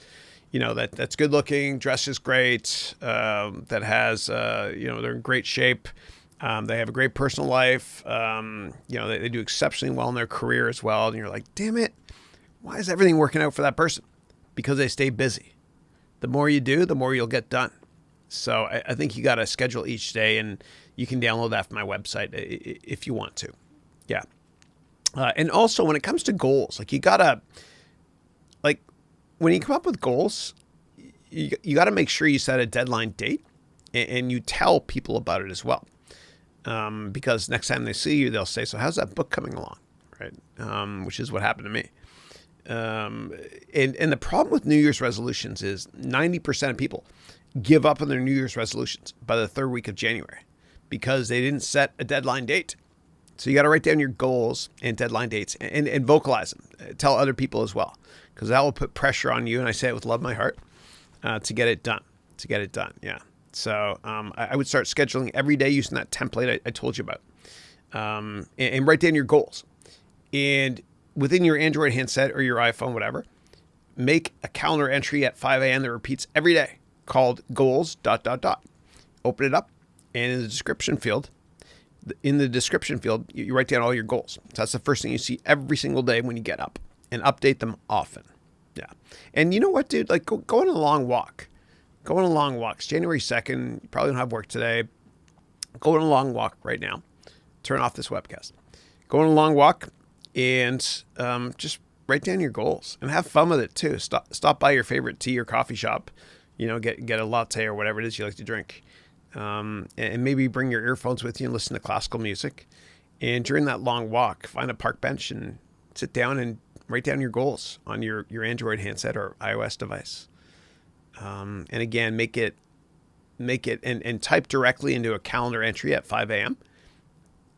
that's good looking, dresses great, that has, they're in great shape. They have a great personal life. They do exceptionally well in their career as well. And you're like, damn it, why is everything working out for that person? Because they stay busy. The more you do, the more you'll get done. So I think you got to schedule each day, and you can download that from my website if you want to. Yeah. And also when it comes to goals, you gotta, when you come up with goals, you got to make sure you set a deadline date, and you tell people about it as well. Because next time they see you, they'll say, so how's that book coming along? Right. Which is what happened to me. And the problem with New Year's resolutions is 90% of people give up on their New Year's resolutions by the third week of January because they didn't set a deadline date. So you got to write down your goals and deadline dates and vocalize them. Tell other people as well, because that will put pressure on you. And I say it with love in my heart, to get it done. Yeah. So I would start scheduling every day using that template I told you about, and write down your goals. And within your Android handset or your iPhone, whatever, make a calendar entry at 5 a.m. that repeats every day called goals ... Open it up, and in the description field, you write down all your goals. So that's the first thing you see every single day when you get up, and update them often. Yeah. And you know what, dude? Go on a long walk. Go on a long walk. It's January 2nd. You probably don't have work today. Go on a long walk right now. Turn off this webcast. Go on a long walk, and just write down your goals and have fun with it too. Stop by your favorite tea or coffee shop, get a latte or whatever it is you like to drink. And maybe bring your earphones with you and listen to classical music. And during that long walk, find a park bench and sit down and write down your goals on your Android handset or iOS device. And again, make it and type directly into a calendar entry at 5 a.m.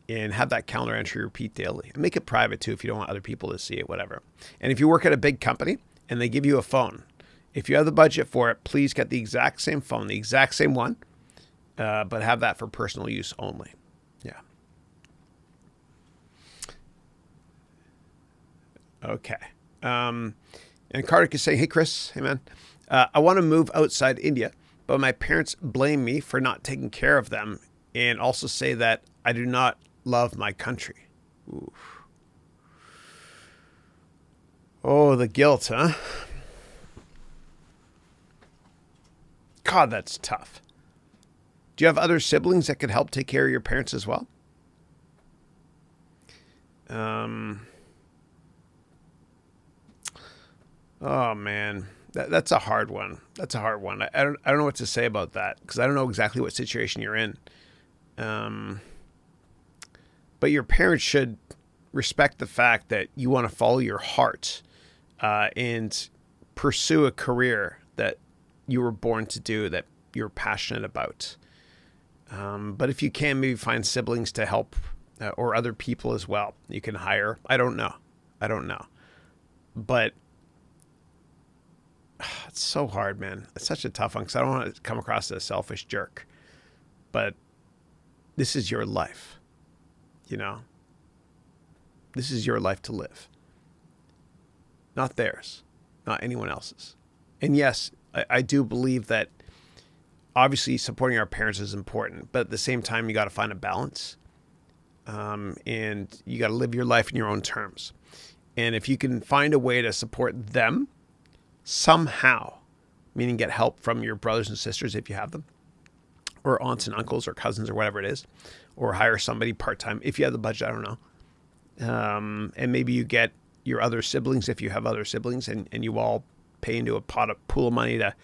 and have that calendar entry repeat daily. And make it private too if you don't want other people to see it, whatever. And if you work at a big company and they give you a phone, if you have the budget for it, please get the exact same phone, the exact same one, but have that for personal use only. Yeah. Okay. And Kartik is saying, hey, Chris, hey, man, I want to move outside India, but my parents blame me for not taking care of them and also say that I do not love my country. Oof. Oh, the guilt, huh? God, that's tough. Do you have other siblings that could help take care of your parents as well? Oh man, that's a hard one. That's a hard one. I don't know what to say about that, because I don't know exactly what situation you're in. But your parents should respect the fact that you want to follow your heart, and pursue a career that you were born to do, that you're passionate about. But if you can, maybe find siblings to help, or other people as well you can hire. I don't know. But it's so hard, man. It's such a tough one because I don't want to come across as a selfish jerk. But this is your life, This is your life to live. Not theirs, not anyone else's. And yes, I do believe that obviously supporting our parents is important, but at the same time, you got to find a balance. And you got to live your life in your own terms. And if you can find a way to support them somehow, meaning get help from your brothers and sisters if you have them, or aunts and uncles or cousins or whatever it is, or hire somebody part-time if you have the budget, I don't know. And maybe you get your other siblings if you have other siblings, and you all pay into a pool of money to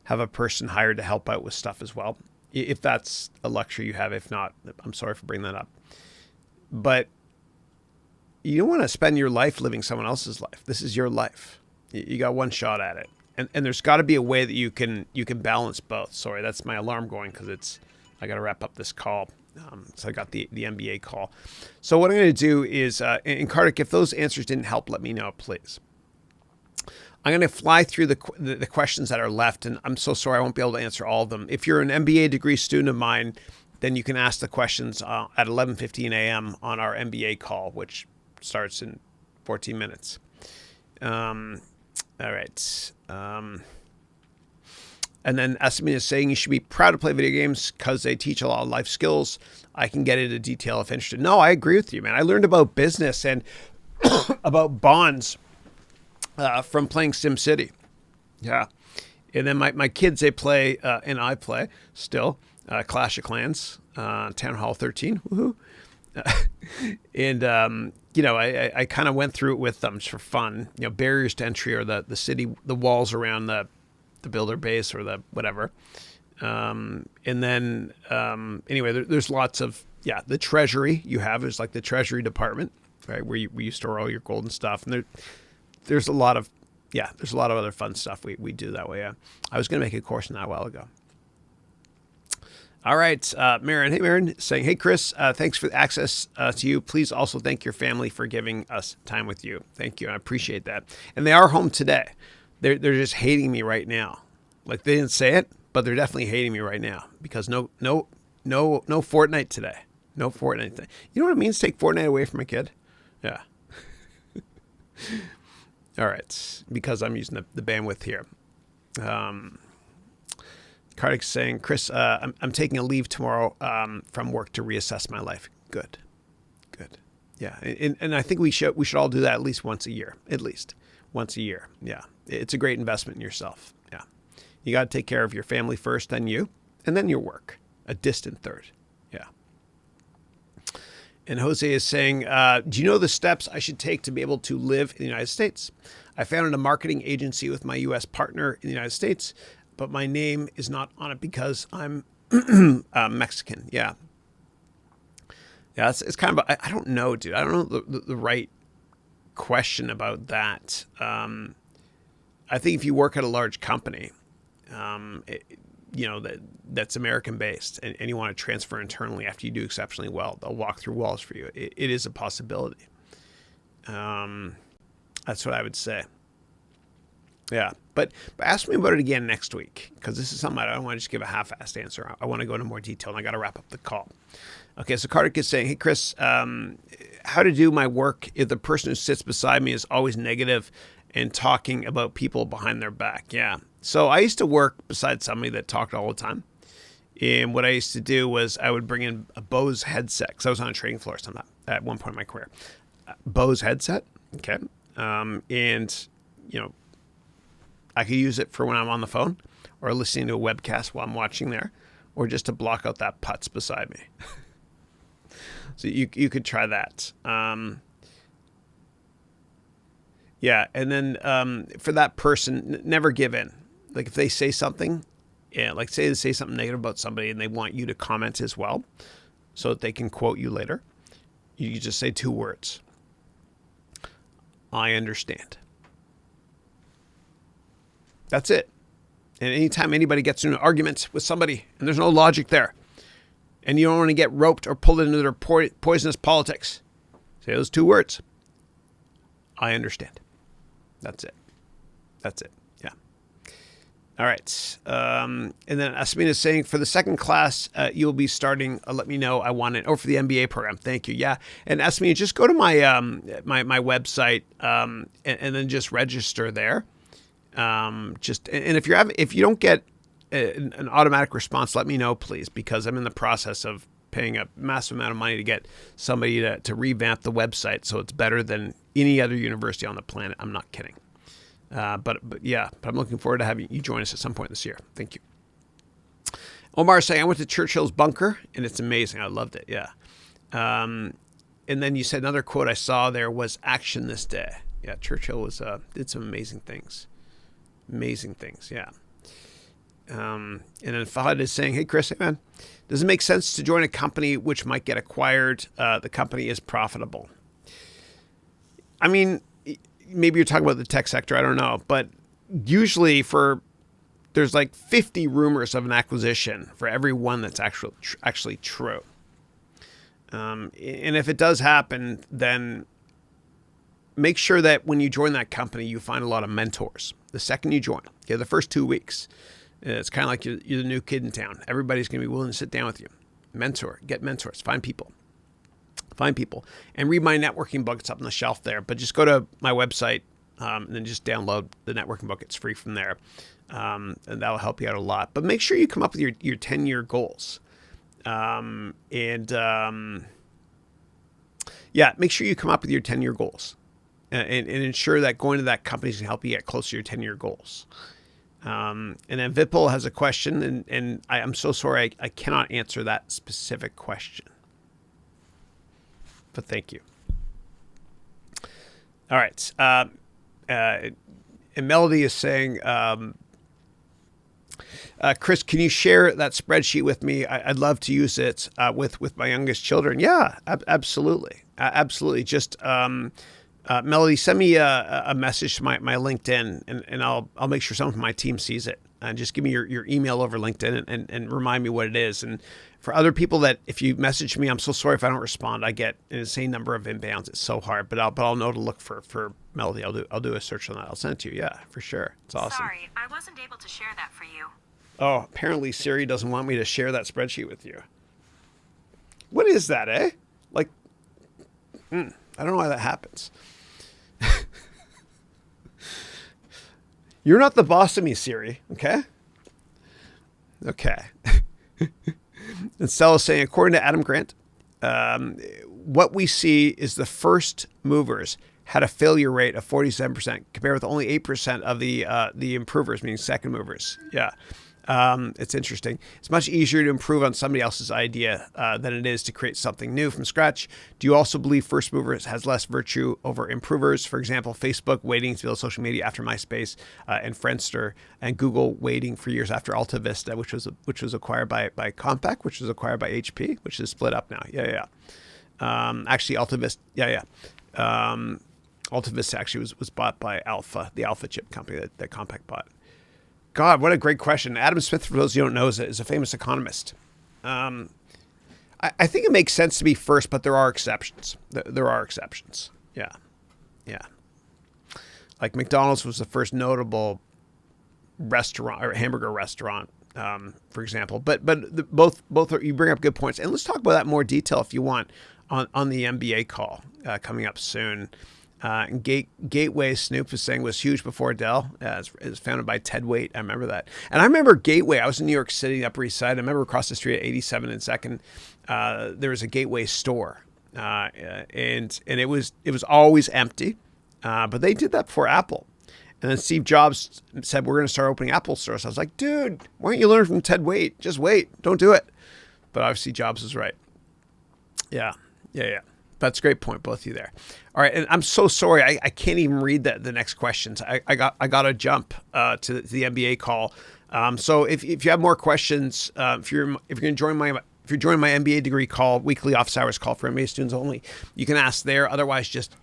have a person hired to help out with stuff as well. If that's a luxury you have. If not, I'm sorry for bringing that up. But you don't want to spend your life living someone else's life. This is your life. You got one shot at it. And there's got to be a way that you can balance both. Sorry, that's my alarm going because I got to wrap up this call. So I got the MBA call. So what I'm going to do is, and Kartik, if those answers didn't help, let me know, please. I'm going to fly through the questions that are left, and I'm so sorry I won't be able to answer all of them. If you're an MBA degree student of mine, then you can ask the questions at 11:15 a.m. on our MBA call, which starts in 14 minutes. All right. And then Esmin is saying you should be proud to play video games because they teach a lot of life skills. I can get into detail if interested. No, I agree with you, man. I learned about business and about bonds from playing SimCity. Yeah. And then my kids, they play, and I play still, Clash of Clans, Town Hall 13. Woohoo. And, I kind of went through it with them just for fun. Barriers to entry are the city, the walls around the builder base or the whatever. And then, anyway, there's lots of, the treasury you have is like the treasury department, right? Where you store all your gold and stuff. And there's a lot of other fun stuff we do that way. I was going to make a course on that a while ago. All right, Marin. Hey, Marin, saying, hey, Chris, thanks for the access to you. Please also thank your family for giving us time with you. Thank you. I appreciate that. And they are home today. They're just hating me right now. Like they didn't say it, but they're definitely hating me right now because no Fortnite today. No Fortnite thing. You know what it means to take Fortnite away from a kid? Yeah. All right, because I'm using the bandwidth here. Kartik's saying, Chris, I'm taking a leave tomorrow from work to reassess my life. Good. Yeah, and I think we should all do that at least once a year. At least once a year. Yeah, it's a great investment in yourself. Yeah, you got to take care of your family first, then you, and then your work. A distant third. Yeah. And Jose is saying, do you know the steps I should take to be able to live in the United States? I founded a marketing agency with my U.S. partner in the United States, but my name is not on it because I'm Mexican. Yeah. Yeah, it's kind of, I don't know, dude. I don't know the right question about that. I think if you work at a large company, that's American based and you want to transfer internally after you do exceptionally well, they'll walk through walls for you. It is a possibility. That's what I would say. Yeah, but ask me about it again next week because this is something I don't want to just give a half-assed answer. I want to go into more detail and I got to wrap up the call. Okay, so Kartik is saying, hey, Chris, how to do my work if the person who sits beside me is always negative and talking about people behind their back? Yeah. So I used to work beside somebody that talked all the time. And what I used to do was I would bring in a Bose headset because I was on a trading floor sometime at one point in my career. Bose headset. Okay. And, I could use it for when I'm on the phone or listening to a webcast while I'm watching there or just to block out that putz beside me. So you could try that. Yeah. And then for that person, never give in. Like if they say something, like say they say something negative about somebody and they want you to comment as well so that they can quote you later. You just say 2 words. I understand. That's it. And anytime anybody gets into an argument with somebody and there's no logic there, and you don't want to get roped or pulled into their poisonous politics, say those 2 words. I understand. That's it. That's it. Yeah. All right. And then Asmin is saying, for the second class, you'll be starting, let me know, I want it. Or for the MBA program. Thank you. Yeah. And Asmin, just go to my my website and then just register there. And if you don't get an automatic response, let me know, please, because I'm in the process of paying a massive amount of money to get somebody to revamp the website so it's better than any other university on the planet. I'm not kidding. But I'm looking forward to having you join us at some point this year. Thank you. Omar saying, I went to Churchill's bunker and it's amazing. I loved it. Yeah. And then you said another quote I saw there was action this day. Yeah. Churchill did some amazing things. Amazing things. Yeah. And then Fahad is saying, hey, Chris, hey, man, does it make sense to join a company which might get acquired? The company is profitable. I mean, maybe you're talking about the tech sector. I don't know. But usually there's like 50 rumors of an acquisition for every one that's actually true. And if it does happen, then make sure that when you join that company, you find a lot of mentors. The second you join, the first 2 weeks, it's kind of like you're the new kid in town. Everybody's going to be willing to sit down with you. Mentor, get mentors, find people, and read my networking book. It's up on the shelf there. But just go to my website and then just download the networking book. It's free from there, and that'll help you out a lot. But make sure you come up with your 10-year goals, make sure you come up with your 10-year goals, and ensure that going to that company is going to help you get closer to your 10-year goals. And then Vipul has a question, and I'm so sorry I cannot answer that specific question. But thank you. All right. And Melody is saying, Chris, can you share that spreadsheet with me? I'd love to use it with my youngest children. Yeah, absolutely. Absolutely. Just Melody, send me a message to my LinkedIn, and I'll make sure someone from my team sees it. And just give me your email over LinkedIn and remind me what it is. And for other people that if you message me, I'm so sorry if I don't respond. I get an insane number of inbounds. It's so hard, but I'll know to look for Melody. I'll do a search on that. I'll send it to you. Yeah, for sure. It's awesome. Sorry, I wasn't able to share that for you. Oh, apparently Siri doesn't want me to share that spreadsheet with you. What is that, eh? Like, I don't know why that happens. You're not the boss of me, Siri, okay? Okay. And Stella's saying, according to Adam Grant, what we see is the first movers had a failure rate of 47%, compared with only 8% of the improvers, meaning second movers. Yeah. It's interesting. It's much easier to improve on somebody else's idea than it is to create something new from scratch. Do you also believe first movers has less virtue over improvers? For example, Facebook waiting to build social media after MySpace and Friendster, and Google waiting for years after Alta Vista, which was acquired by Compaq, which was acquired by HP, which is split up now. Yeah. Actually, Alta Vista. Yeah. Alta Vista actually was bought by Alpha, the Alpha chip company that Compaq bought. God, what a great question. Adam Smith, for those of you who don't know, is a famous economist. I think it makes sense to be first, but there are exceptions. There are exceptions. Yeah. Like McDonald's was the first notable restaurant or hamburger restaurant, for example. But both are, you bring up good points. And let's talk about that in more detail if you want on the MBA call coming up soon. And Gateway, Snoop was saying, was huge before Dell. It was founded by Ted Waite. I remember that. And I remember Gateway. I was in New York City, Upper East Side. I remember across the street at 87 and 2nd, there was a Gateway store. And it was always empty. But they did that before Apple. And then Steve Jobs said, we're going to start opening Apple stores. I was like, dude, why don't you learn from Ted Waite? Just wait. Don't do it. But obviously Jobs was right. Yeah. That's a great point, both of you there. All right, and I'm so sorry I can't even read the next questions. I got to jump to the MBA call. So if you have more questions, if you're going to join my MBA degree call, weekly office hours call for MBA students only, you can ask there. Otherwise, just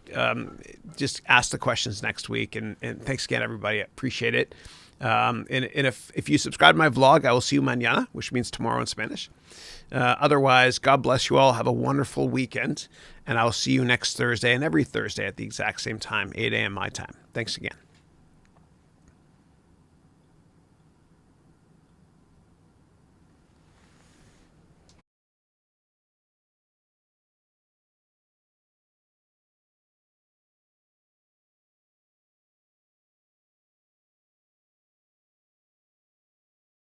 ask the questions next week. And thanks again, everybody. I appreciate it. And if you subscribe to my vlog, I will see you mañana, which means tomorrow in Spanish. Otherwise, God bless you all. Have a wonderful weekend. And I'll see you next Thursday and every Thursday at the exact same time, 8 a.m. my time. Thanks again.